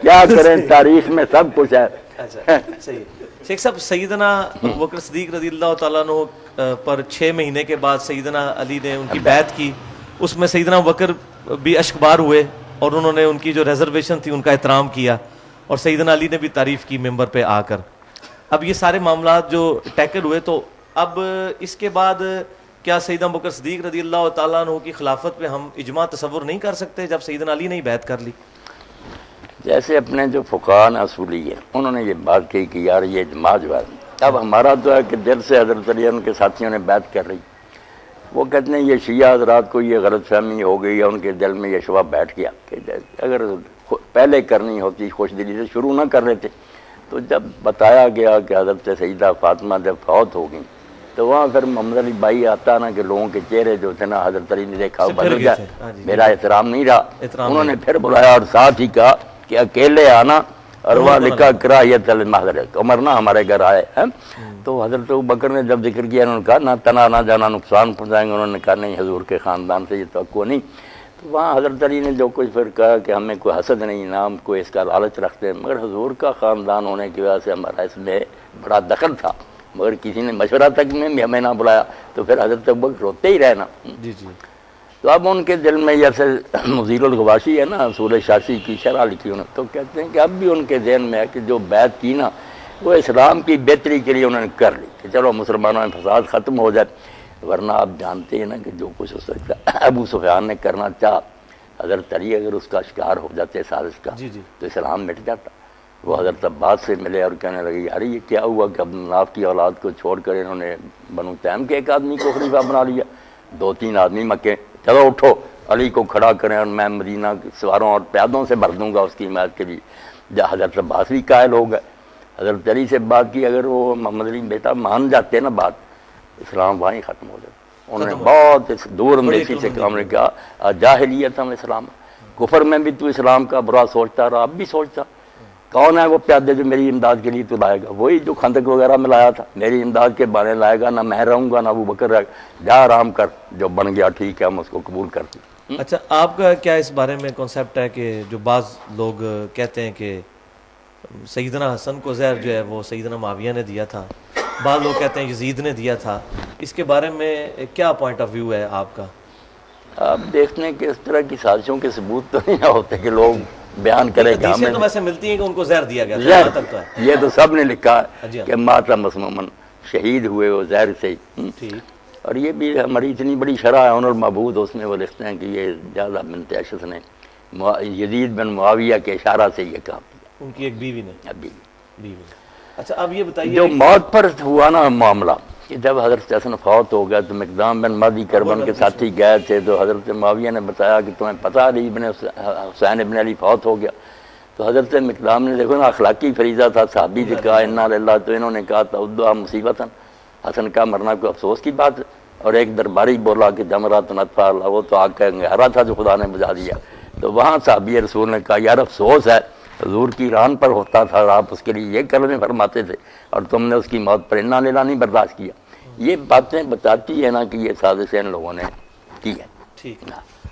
کیا کریں، تاریخ میں سب کچھ ہے۔ اچھا صحیح ہے۔ شیخ صاحب، سیدنا ابو بکر صدیق رضی اللہ تعالیٰ عنہ پر 6 مہینے کے بعد سیدنا علی نے ان کی بیعت کی، اس میں سیدنا ابو بکر بھی اشکبار ہوئے اور انہوں نے ان کی جو ریزرویشن تھی ان کا احترام کیا، اور سیدنا علی نے بھی تعریف کی ممبر پہ آ کر۔ اب یہ سارے معاملات جو ٹیکل ہوئے، تو اب اس کے بعد کیا سیدنا ابو بکر صدیق رضی اللہ تعالیٰ عنہ کی خلافت پہ ہم اجماع تصور نہیں کر سکتے جب سیدنا علی نے ہی بیعت کر لی؟ جیسے اپنے جو فقہاء اصولی ہیں انہوں نے یہ بات کہی کہ یار یہ اجماع جو ہے، اب ہمارا تو ہے کہ دل سے حضرت علی ان کے ساتھیوں نے بیعت کر رہی، وہ کہتے ہیں یہ شیعہ حضرات کو یہ غلط فہمی ہو گئی ہے، ان کے دل میں یہ شبہ بیٹھ گیا کہ اگر پہلے کرنی ہوتی خوش دلی سے شروع نہ کر رہے تھے، تو جب بتایا گیا کہ حضرت سیدہ فاطمہ جب فوت ہو گئیں تو وہاں پھر محمد علی بھائی آتا نا کہ لوگوں کے چہرے جو تھے نا حضرت علی نے دیکھا وہ بدل گیا، میرا احترام نہیں رہا، انہوں نے پھر بلایا اور ساتھ ہی کہا کہ اکیلے آنا، اور وہاں لکھا کراہیت المحضرت، عمر نہ ہمارے گھر آئے ہیں۔ تو حضرت ابوبکر نے جب ذکر کیا انہوں نے کہا نہ تنا نہ جانا نقصان پہنچائیں گے، انہوں نے کہا نہیں حضور کے خاندان سے یہ توقع نہیں۔ تو وہاں حضرت علی نے جو کچھ پھر کہا کہ ہمیں کوئی حسد نہیں، نام کوئی اس کا لالچ رکھتے ہیں، مگر حضور کا خاندان ہونے کی وجہ سے ہمارا اس میں بڑا دخل تھا، مگر کسی نے مشورہ تک میں بھی ہمیں نہ بلایا، تو پھر حضرت ابوبکر روتے ہی رہنا۔ جی جی۔ تو اب ان کے دل میں جیسے مزیر الغواشی ہے نا، اصول شاشی کی شرح لکھی انہوں نے، تو کہتے ہیں کہ اب بھی ان کے ذہن میں ہے کہ جو بیعت کی نا وہ اسلام کی بہتری کے لیے انہوں نے کر لی کہ چلو مسلمانوں میں فساد ختم ہو جائے، ورنہ آپ جانتے ہیں نا کہ جو کچھ ہو سکتا ابو سفیان نے کرنا چاہا، حضرت علی اگر اس کا شکار ہو جاتے سازش کا تو اسلام مٹ جاتا۔ وہ حضرت عباس سے ملے اور کہنے لگے یار یہ کیا ہوا کہ عبد مناف کی اولاد کو چھوڑ کر انہوں نے بنو تیم کے ایک آدمی کو خلیفہ بنا لیا، 2-3 آدمی مکے، چلو اٹھو علی کو کھڑا کریں اور میں مدینہ سواروں اور پیادوں سے بھر دوں گا اس کی حمایت کے لیے۔ جب حضرت عباس بھی قائل ہو گئے، حضرت علی سے بات کی، اگر وہ محمد علی بیٹا مان جاتے نا بات، اسلام وہیں ختم ہو جاتا۔ انہوں نے بہت دور اندیشی سے کام نے کہا جاہلیت ہم اسلام، کفر میں بھی تو اسلام کا برا سوچتا رہا، اب بھی سوچتا۔ کون ہے وہ پیادے جو میری امداد کے لیے تو لائے گا؟ وہی جو خندق وغیرہ میں لایا تھا، میری امداد کے بہانے لائے گا، نہ میں رہوں گا نہ ابو بکر رہے گا، جا آرام کر، جو بن گیا ٹھیک ہے ہم اس کو قبول کرتے ہیں۔ اچھا، آپ کا کیا اس بارے میں کنسیپٹ ہے کہ جو بعض لوگ کہتے ہیں کہ سیدنا حسن کو زہر جو ہے وہ سیدنا معاویہ نے دیا تھا، بعض لوگ کہتے ہیں یزید نے دیا تھا، اس کے بارے میں کیا پوائنٹ آف ویو ہے آپ کا؟ آپ دیکھتے ہیں کہ اس طرح کی سازشوں کے ثبوت تو نہیں ہوتے کہ لوگ بیان کریں کہ ہمیں تو ویسے ملتی ہیں کہ ان کو زہر دیا گیا زہر، تک تو ہے، یہ تو سب نے لکھا جی ہے ہاں۔ کہ ماتا مسمومن شہید ہوئے وہ زہر سے ہی۔ ٹھیک، اور یہ بھی ہماری اتنی بڑی شرح ہے انور محبود، اس میں وہ لکھتے ہیں کہ یہ جعدہ بنت اشعث نے یزید بن معاویہ کے اشارہ سے یہ کام کیا، ان کی ایک بیوی نے، ابھی بیوی نے۔ اچھا اب یہ بتائیے جو موت پر ہوا نا معاملہ کہ جب حضرت حسن فوت ہو گیا تو مقدام بن مہدی کربن کے ساتھی گئے تھے، تو حضرت معاویہ نے بتایا کہ تمہیں پتہ علی ابن حسین ابن علی فوت ہو گیا، تو حضرت مقدام نے دیکھو نا اخلاقی فریضہ تھا، صحابی سے کہا انا للہ، تو انہوں نے کہا تعدھا مصیبتاً، حسن کا مرنا کوئی افسوس کی بات ہے، اور ایک درباری بولا کہ جمرات نطفہ اللہ، وہ تو آگ کا انگارہ تھا جو خدا نے بجھا دیا، تو وہاں صحابی رسول نے کہا یار افسوس ہے حضور کی ران پر ہوتا تھا اور آپ اس کے لیے یہ کلمے فرماتے تھے اور تم نے اس کی موت پر انا للہ نہیں برداشت کیا۔ یہ باتیں بتاتی ہے نا کہ یہ سازش ان لوگوں نے کی ہے۔ ٹھیک۔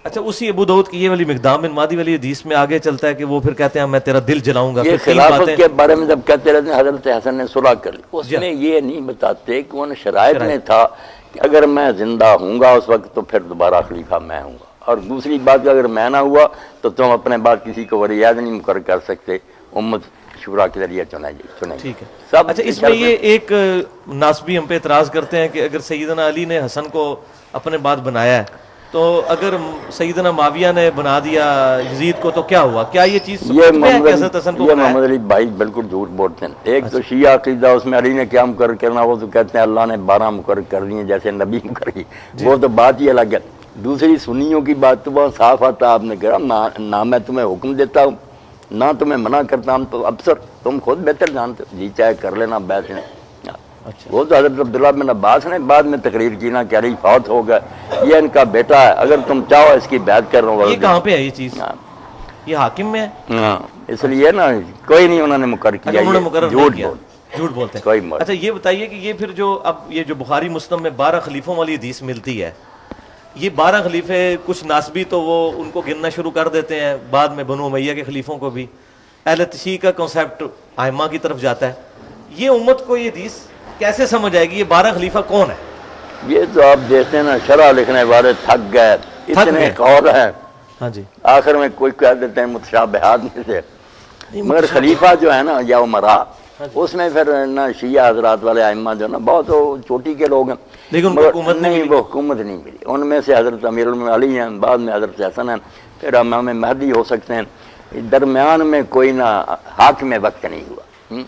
اچھا، اسی ابو داؤد کی یہ والی مقدام بن مہدی والی حدیث میں آگے چلتا ہے کہ وہ پھر کہتے ہیں میں تیرا دل جلاؤں گا، یہ پھر تین خلافت باتیں کے بارے میں جب کہتے رہتے ہیں حضرت حسن نے صلح کر لی، اس میں یہ نہیں بتاتے کہ ان شرائط میں تھا کہ اگر میں زندہ ہوں گا اس وقت تو پھر دوبارہ خلیفہ میں ہوں گا، اور دوسری بات کہ اگر میں نہ ہوا تو تم اپنے بعد کسی کو ولی عہد نہیں مقرر کر سکتے، امت شورا کے ذریعے چنے گے. ٹھیک ہے. سب اچھا اس میں یہ ایک ناسبی ہم پہ اعتراض کرتے ہیں کہ اگر سیدنا علی نے حسن کو اپنے بعد بنایا ہے تو اگر سیدنا معاویہ نے بنا دیا یزید کو تو کیا ہوا؟ کیا یہ چیز یہ محمد علی بھائی بالکل جھوٹ بولتے ہیں. ایک تو شیعہ عقیدہ اس میں علی نے کیا مقرر کرنا, وہ تو کہتے ہیں اللہ نے 12 مقرر کر دیے جیسے نبی مقرر کی, وہ تو بات ہی الگ ہے. دوسری سنیوں کی بات تو بہت صاف آتا, آپ نے کہا نہ میں تمہیں حکم دیتا ہوں نہ تمہیں منع کرتا ہوں, تو افسر تم خود بہتر جانتے ہو, جی چاہے کر لینا بیعت نے. وہ تو حضرت عبداللہ بن عباس نے بعد میں تقریر کی نا کہ علی فوت ہو گئے, یہ ان کا بیٹا ہے, اگر تم چاہو اس کی بیعت کر رہا ہوں. یہ کہاں پہ ہے یہ چیز؟ یہ حاکم میں ہے. ہاں اس لیے نا کوئی نہیں انہوں نے مقرر کیا, جھوٹ بولتے ہیں. کوئی مقرر. اچھا یہ بتائیے کہ یہ پھر جو اب یہ جو بخاری مسلم میں 12 خلیفوں والی حدیث ملتی ہے, یہ 12 خلیفے کچھ ناسبی تو وہ ان کو گننا شروع کر دیتے ہیں, بعد میں بنو امیہ کے خلیفوں کو بھی. اہل تشیع کا کنسیپٹ ائمہ کی طرف جاتا ہے. یہ امت کو یہ حدیث کیسے سمجھ آئے گی یہ 12 خلیفہ کون ہے؟ یہ تو آپ دیکھتے ہیں نا شرح لکھنے والے تھک گئے, اتنے قول ہیں. ہاں جی. آخر میں کوئی کہہ دیتے ہیں متشابہات میں سے, مگر خلیفہ جو ہے نا یا عمرا, اس میں پھر نا شیعہ حضرات والے ائمہ جو نا بہت چوٹی کے لوگ ہیں, لیکن حکومت نہیں, وہ حکومت نہیں ملی. ان میں سے حضرت امیر المومنین علی ہیں, بعد میں حضرت حسن ہیں, پھر امام مہدی ہو سکتے ہیں. درمیان میں کوئی نہ حاکم وقت نہیں ہوا.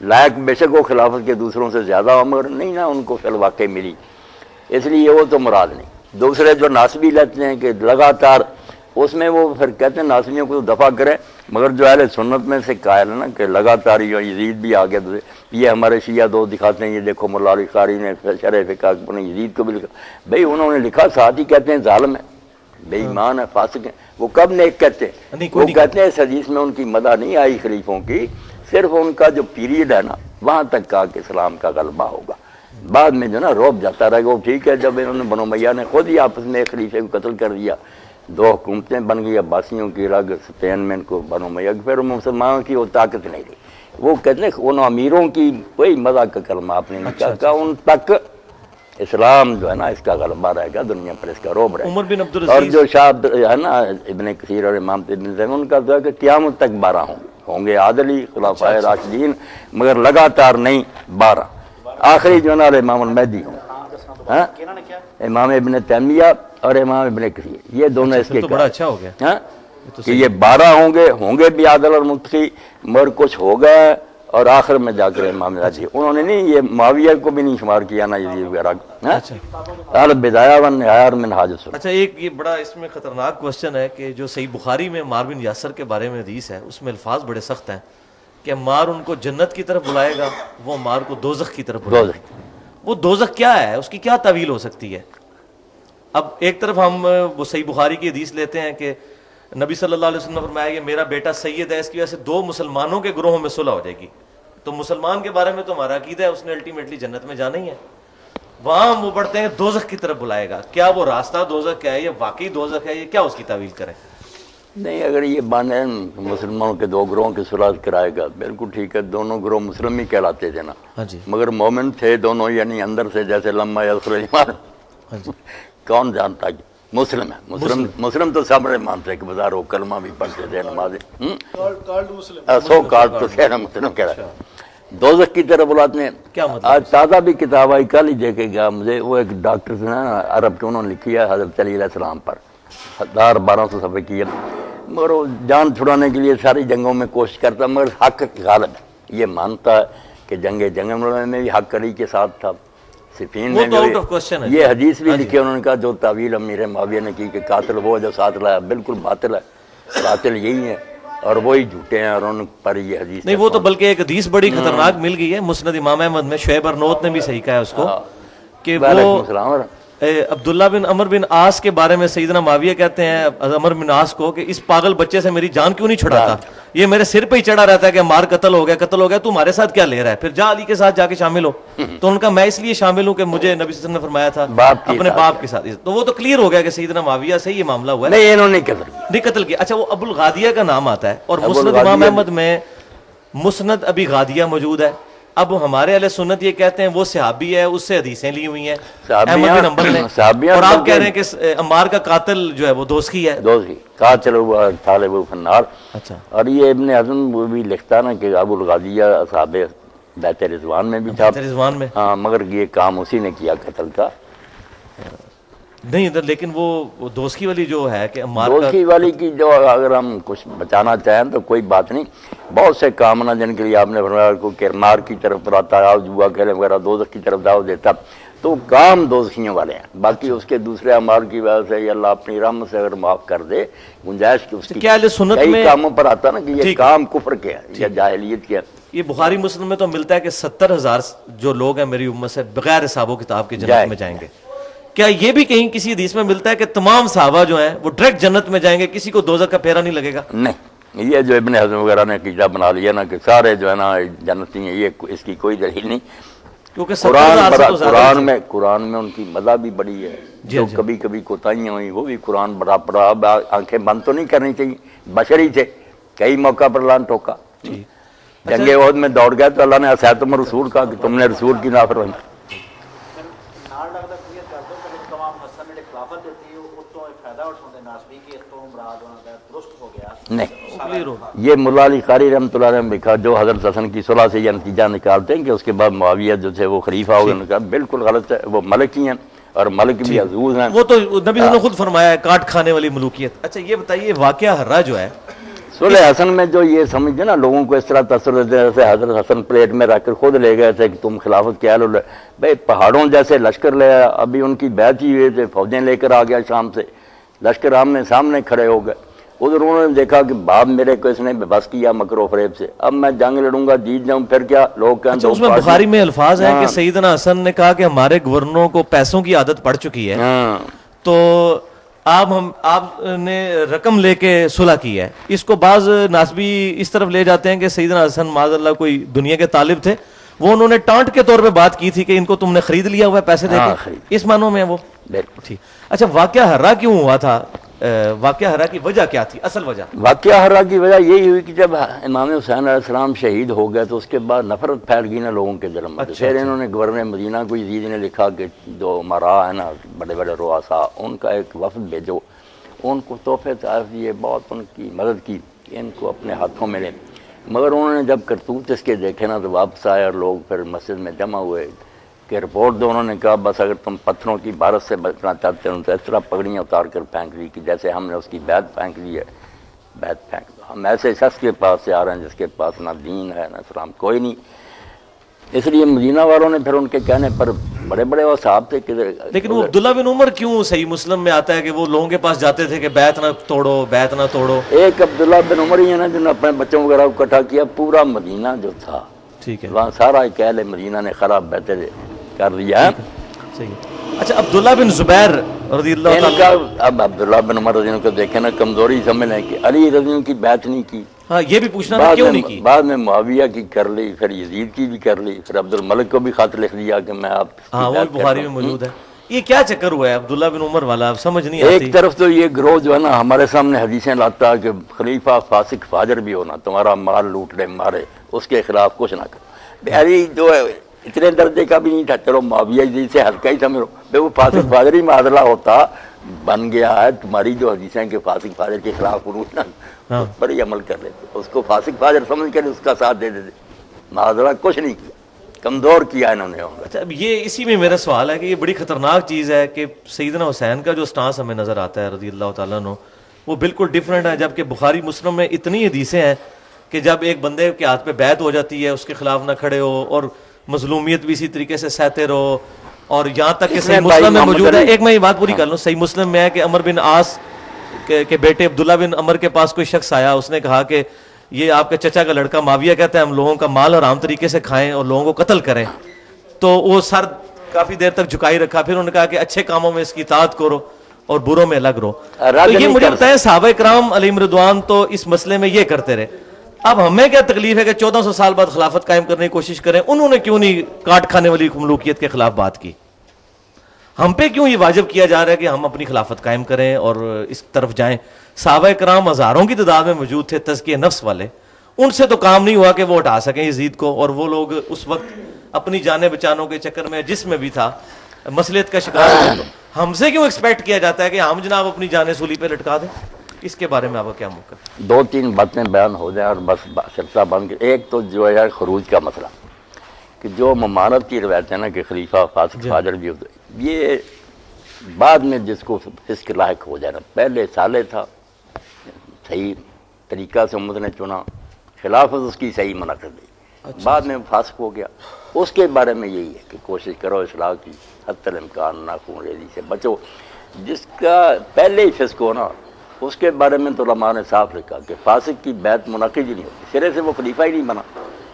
لائق بے شک وہ خلافت کے دوسروں سے زیادہ عمر نہیں نا ان کو فی الواقع ملی, اس لیے وہ تو مراد نہیں. دوسرے جو ناسبی لیتے ہیں کہ لگاتار, اس میں وہ پھر کہتے ہیں ناسبیوں کو دفع کریں, مگر جو اہل سنت میں سے قائل ہے نا کہ لگاتار یزید بھی آگے, یہ ہمارے شیعہ دو دکھاتے ہیں, یہ دیکھو مولا علی قاری نے شرح فقہ نے یزید کو بھی لکھا. بھئی انہوں نے لکھا, ساتھ ہی کہتے ہیں ظالم ہے, بے ایمان ہے, فاسق ہے. وہ کب نیک کہتے ہیں؟ وہ کہتے ہیں اس حدیث میں ان کی مدح نہیں آئی خلیفوں کی, صرف ان کا جو پیریڈ ہے نا وہاں تک کہا کہ اسلام کا غلبہ ہوگا, بعد میں جو نا روب جاتا رہے گا. وہ ٹھیک ہے, جب انہوں نے بنو امیہ نے خود ہی آپس میں ایک خلیفے کو قتل کر دیا, 2 حکومتیں بن گئی, عباسیوں کی الگ, اسپین میں ان کو بنو امیہ, پھر مسلمانوں کی وہ طاقت نہیں رہی. وہ کہتے ہیں ان امیروں کی کوئی مدح کا کلمہ آپ نے نہیں کہا, ان تک اسلام جو ہے نا اس کا غلبہ رہے گا, دنیا پر اس کا روب رہے گا. عمر بن عبد اور جو شاہ ہے نا ابن کثیر اور امام ابن زین, ان کا جو ہے کہ قیامت تک 12 ہوں گے عادلی خلفائے راشدین, مگر لگاتار نہیں 12. آخری جو ہے نا امام المہدی ہوں, امام ابن تیمیہ اور امام ابن کثیر, یہ دونوں اس کے تو بڑا اچھا ہو گیا کہ یہ 12 ہوں گے بھی عادل اور متقی, مگر کچھ ہو گئے اور آخر میں جا کر امام مہدی. انہوں نے نہیں یہ معاویہ کو بھی نہیں شمار کیا نا یزید وغیرہ. البدایہ والنہایہ اور منہاج السنہ. اچھا ایک یہ بڑا اس میں خطرناک کوسچن ہے کہ جو صحیح بخاری میں عمار بن یاسر کے بارے میں حدیث ہے, اس میں الفاظ بڑے سخت ہیں کہ عمار ان کو جنت کی طرف بلائے گا, وہ عمار کو دوزخ کی طرف بلائے گا. وہ دوزخ کیا ہے, اس کی کیا تعویل ہو سکتی ہے؟ اب ایک طرف ہم وہ صحیح بخاری کی حدیث لیتے ہیں کہ نبی صلی اللہ علیہ وسلم نے فرمایا کہ میرا بیٹا سید ہے, اس کی وجہ سے 2 مسلمانوں کے گروہوں میں صلح ہو جائے گی. تو مسلمان کے بارے میں تو ہمارا عقیدہ ہے اس نے الٹیمیٹلی جنت میں جانا ہی ہے. وہاں وہ پڑھتے ہیں دوزخ کی طرف بلائے گا. کیا وہ راستہ دوزخ کا ہے, یہ واقعی دوزخ ہے, یہ کیا اس کی تعویل کریں؟ نہیں, اگر یہ بانے مسلمانوں کے 2 گروہوں کی صلح کرائے گا, بالکل ٹھیک ہے, دونوں گروہ مسلم ہی کہلاتے تھے نا, مگر مومن تھے دونوں, یعنی اندر سے جیسے لما یدخل الایمان, کون جانتا کہ مسلم ہے. مسلم تو سب مانتے ہیں کہ بازار وہ کلمہ بھی پڑھتے تھے, نمازیں, سو کارڈ تو کہنا مسلم کہہ رہا ہے. دوزخ کی طرف بلاتے ہیں. آج تازہ بھی کتاب آئی, کل ہی دیکھے گا مجھے, وہ ایک ڈاکٹر سے نا عرب کے, انہوں نے لکھی ہے حضرت علی علیہ السلام پر 1200 صفحے کی ہے, مگر وہ جان چھڑانے کے لیے ساری جنگوں میں کوشش کرتا, مگر حق غالب ہے. یہ مانتا ہے کہ جنگ میں بھی حق علی کے ساتھ تھا, صفین میں بھی. یہ حدیث بھی لکھی انہوں نے کہا جو تعویل امیر معاویہ نے کی کہ قاتل وہ جو ساتھ لایا, بالکل باطل ہے, قاتل یہی ہے اور وہی جھوٹے ہیں, اور ان پر یہ حدیث نہیں. وہ تو بلکہ ایک حدیث بڑی خطرناک مل گئی ہے مسند امام احمد میں, شعیب ارنوت نے بھی صحیح کہا ہے اس کو, کہ وہ عبداللہ بن عمر بن عاص کے بارے میں سیدنا معاویہ کہتے ہیں عمر بن عاص کو کہ اس پاگل بچے سے میری جان کیوں نہیں چھڑاتا, یہ میرے سر پہ ہی چڑھا رہتا ہے کہ مار قتل ہو گیا, تو ہمارے ساتھ کیا لے رہا ہے, پھر جا علی کے ساتھ جا کے شامل ہو. تو ان کا میں اس لیے شامل ہوں کہ مجھے نبی صلی اللہ علیہ وسلم نے فرمایا تھا اپنے باپ کے ساتھ. تو وہ تو کلیئر ہو گیا کہ سیدنا معاویہ سے یہ معاملہ ہوا ہے. نہیں, انہوں نے نہیں قتل کیا. اچھا, وہ ابو الغادیہ کا نام آتا ہے, اور مسند امام احمد میں مسند ابی غادیہ موجود ہے, اب ہمارے اہل سنت یہ کہتے ہیں وہ صحابی ہے، اس سے حدیثیں لی ہوئی ہیں صحابیاں- احمد بن حنبل نے، صحابیاں اور آپ بلکہ- کہہ رہے ہیں کہ عمار کا قاتل جو ہے وہ دوستی ہے. دوسری قاتل ہوا طالب فنار. اچھا اور یہ ابن حزم وہ بھی لکھتا نا کہ ابو الغالیہ اصحاب بیت رضوان میں بھی تھا. رضوان میں ہاں مگر یہ کام اسی نے کیا قتل کا. نہیں لیکن وہ دوستی والی جو ہے کہ عمار کا دوستی والی کی جو اگر ہم کچھ بچانا چاہیں تو کوئی بات نہیں. بہت سے کام نا جن کے لیے آپ نے فرمایا کو کرمار کی طرف بلاتا ہے، جوا کھیلے وغیرہ دوزخ کی طرف دعوت دیتا، تو کام دوزخیوں والے ہیں. باقی اس کے دوسرے اعمال کی وجہ سے یہ اللہ اپنی رحمت سے اگر معاف کر دے گنجائش کی اس کی کیا اہل سنت کئی میں کاموں پر آتا نا کہ یہ ٹھیک کام کفر کے ہے یا جاہلیت کے ہے. یہ بخاری مسلم میں تو ملتا ہے کہ 70,000 جو لوگ ہیں میری امت سے بغیر حساب و کتاب کے جنت میں جائیں گے. کیا یہ بھی کہیں کسی حدیث میں ملتا ہے کہ تمام صحابہ جو ہیں وہ ڈائریکٹ جنت میں جائیں گے، کسی کو دوزخ کا پھیرا نہیں لگے گا؟ نہیں، یہ جو ابن حزم وغیرہ نے عقیدہ بنا لیا نا کہ سارے جو ہے نا جنتی ہیں، یہ اس کی کوئی دلیل نہیں. کیونکہ 70,000 سے تو زیادہ قرآن میں ان کی مزہ بھی بڑی ہے. جو کبھی کبھی کوتاہیاں ہوئی وہ بھی قرآن بڑا پڑا. اب آنکھیں بند تو نہیں کرنی چاہیے، بشری تھے، کئی موقع پر اللہ نے ٹوکا. جنگ احد میں دوڑ گئے تو اللہ نے اساتم رسول کہا کہ تم نے رسول کی نافرمانی. نہیں، یہ ملا علی قاری رحمۃ اللہ نے لکھا جو حضرت حسن کی صلح سے یہ نتیجہ نکالتے ہیں کہ اس کے بعد معاویہ جو تھے وہ خلیفہ ہو گئے. بالکل غلط ہے، وہ ملک ہی ہیں اور ملک بھی عزوز ہیں. وہ تو نبی نے خود فرمایا ہے کاٹ کھانے والی ملوکیت. اچھا یہ بتائیے واقعہ ہررا جو ہے صلح حسن میں جو یہ سمجھتے نا لوگوں کو اس طرح تاثر دیتے ہیں جیسے حضرت حسن پلیٹ میں رکھ کر خود لے گئے تھے کہ تم خلافت کے اہل ہو. بھائی پہاڑوں جیسے لشکر لے آیا، ابھی ان کی بیعت ہی ہوئے تھے، فوجیں لے کر آ گیا شام سے، لشکر آمنے سامنے کھڑے ہو گئے. ادھر انہوں نے دیکھا کہ باپ میرے کو اس نے بس کیا مکر و فریب سے، اب میں جنگ لڑوں گا جیت جاؤں پھر کیا. لوگ کہیں اچھا اس میں بخاری میں الفاظ ہیں کہ سیدنا حسن نے کہا کہ ہمارے گورنروں کو پیسوں کی عادت پڑ چکی ہے، تو آپ نے رقم لے کے صلح کی ہے. اس کو بعض ناسبی اس طرف لے جاتے ہیں کہ سیدنا حسن معاذ اللہ کوئی دنیا کے طالب تھے، وہ انہوں نے ٹانٹ کے طور پہ بات کی تھی کہ ان کو تم نے خرید لیا ہوا ہے پیسے دے کے، اس معنوں میں وہ ٹھیک. اچھا واقعہ ہررا کیوں ہوا تھا؟ واقعہ ہررا کی وجہ کیا تھی؟ اصل وجہ واقعہ ہررا کی وجہ یہی ہوئی کہ جب امام حسین علیہ السلام شہید ہو گئے تو اس کے بعد نفرت پھیل گئی نا لوگوں کے دل میں. پھر انہوں نے گورنر مدینہ کو یزید نے لکھا کہ جو امراء ہیں نا بڑے بڑے رؤساء، ان کا ایک وفد بھیجو، ان کو تحفے تحائف دیے، بہت ان کی مدد کی کہ ان کو اپنے ہاتھوں میں لیں. مگر انہوں نے جب کرتوت اس کے دیکھے نا تو واپس آئے اور لوگ پھر مسجد میں جمع ہوئے کہ رپورٹ دو. انہوں نے کہا بس اگر تم پتھروں کی بارش سے بچنا چاہتے ہو تو اس طرح پگڑیاں اتار کر پھینک لی کہ جیسے ہم نے اس کی بیعت پھینک لی ہے. بیعت پھینک دو. ہم ایسے شخص کے پاس سے آ رہے ہیں جس کے پاس نہ دین ہے نہ اسلام کوئی نہیں. اس لیے مدینہ والوں نے پھر ان کے کہنے پر بڑے بڑے وہ صاحب تھے کہ لیکن وہ عبداللہ بن عمر کیوں صحیح مسلم میں آتا ہے کہ وہ لوگوں کے پاس جاتے تھے کہ بیعت نہ توڑو بیعت نہ توڑو. ایک عبداللہ بن عمر ہی ہے نا جنہوں نے اپنے بچوں وغیرہ کو اکٹھا کیا. پورا مدینہ جو تھا ٹھیک ہے وہاں سارا ایک اہل مدینہ نے خراب بیعتیں کر لیا. اچھا عبداللہ بن زبیر رضی اللہ تعالیٰ اب عبداللہ بن عمر رضی اللہ کو دیکھیں نا کمزوری سمجھ لیں کہ علی رضی اللہ کی بیعت نہیں کی. ہاں یہ بھی پوچھنا تھا کیوں نہیں کی. بعد میں معاویہ کی کر لی، پھر یزید کی بھی کر لی، پھر عبد الملک کو بھی خط لکھ دیا کہ میں آپ. ہاں وہ بخاری میں موجود ہے. یہ کیا چکر ہوا ہے عبداللہ بن عمر والا؟ سمجھ نہیں آتی. ایک طرف تو یہ گروہ جو ہے نا ہمارے سامنے حدیثیں لاتا ہے کہ خلیفہ فاسق فاجر بھی ہونا، تمہارا مال لوٹ لے مارے، اس کے خلاف کچھ نہ کرو. علی جو ہے اتنے درجے کا بھی نہیں تھا، چلو معاویہ جی سے ہلکا ہی سمجھو. وہ فاسق فاجر ہی معادلہ ہوتا بن گیا ہے. تمہاری جو حدیثیں کہ فاسق فاجر کے خلاف عروج نا اس پر ہی عمل کر لیتے، اس کو فاسق فاجر سمجھ کر اس کا ساتھ دے دیتے. معادلہ کچھ نہیں کیا، کمزور کیا انہوں نے. اچھا اب یہ اسی میں میرا سوال ہے کہ یہ بڑی خطرناک چیز ہے کہ سیدنا حسین کا جو سٹانس ہمیں نظر آتا ہے رضی اللہ تعالیٰ عنہ وہ بالکل ڈیفرنٹ ہے، جبکہ بخاری مسلم میں اتنی حدیثیں ہیں کہ جب ایک بندے کے ہاتھ پہ بیعت ہو جاتی ہے اس کے خلاف نہ کھڑے ہو اور مظلومیت بھی اسی طریقے سے سہتے رہو. اور یہاں تک کہ صحیح مسلم میں موجود ہے، ایک میں یہ بات پوری کر لوں، صحیح مسلم میں ہے کہ عمر بن عاص کے بیٹے عبداللہ بن عمر کے پاس کوئی شخص آیا، اس نے کہا کہ یہ آپ کے چچا کا لڑکا معاویہ کہتا ہے ہم لوگوں کا مال حرام طریقے سے کھائیں اور لوگوں کو قتل کریں. تو وہ سر کافی دیر تک جھکائی رکھا، پھر انہوں نے کہا کہ اچھے کاموں میں اس کی اطاعت کرو اور بروں میں الگ رہو. تو یہ مجھے بتائیں صحابہ کرام علیہم رضوان تو اس مسئلے میں یہ کرتے رہے، اب ہمیں کیا تکلیف ہے کہ 1400 سال بعد خلافت قائم کرنے کی کوشش کریں؟ انہوں نے کیوں نہیں کاٹ کھانے والی ملوکیت کے خلاف بات کی؟ ہم پہ کیوں یہ واجب کیا جا رہا ہے کہ ہم اپنی خلافت قائم کریں اور اس طرف جائیں؟ صحابہ کرام ہزاروں کی تعداد میں موجود تھے تزکیہ نفس والے، ان سے تو کام نہیں ہوا کہ وہ ہٹا سکیں یزید کو، اور وہ لوگ اس وقت اپنی جانیں بچانوں کے چکر میں جس میں بھی تھا مصلیحت کا شکار ہوئے، تو ہم سے کیوں ایکسپیکٹ کیا جاتا ہے کہ ہم جناب اپنی جانیں سولی پہ لٹکا دیں؟ اس کے بارے میں آپ کا کیا موقف؟ 2-3 باتیں بیان ہو جائیں اور بس سلسلہ بن کے. ایک تو جو ہے خروج کا مسئلہ، کہ جو ممانت کی روایت ہے نا کہ خلیفہ فاسق فاجر بھی ہوتے، یہ بعد میں جس کو فسق لاحق ہو جائے نا، پہلے سالے تھا صحیح طریقہ سے امت نے چنا، خلافت اس کی صحیح منعقد دی، بعد میں فاسق ہو گیا. اس کے بارے میں یہی ہے کہ کوشش کرو اصلاح کی، حتی الامکان ناخون ریزی سے بچو. جس کا پہلے ہی فسق ہو نا، اس کے بارے میں تو علماء نے صاف لکھا کہ فاسق کی بیعت منعقد ہی نہیں ہوتی، سرے سے وہ خلیفہ ہی نہیں بنا.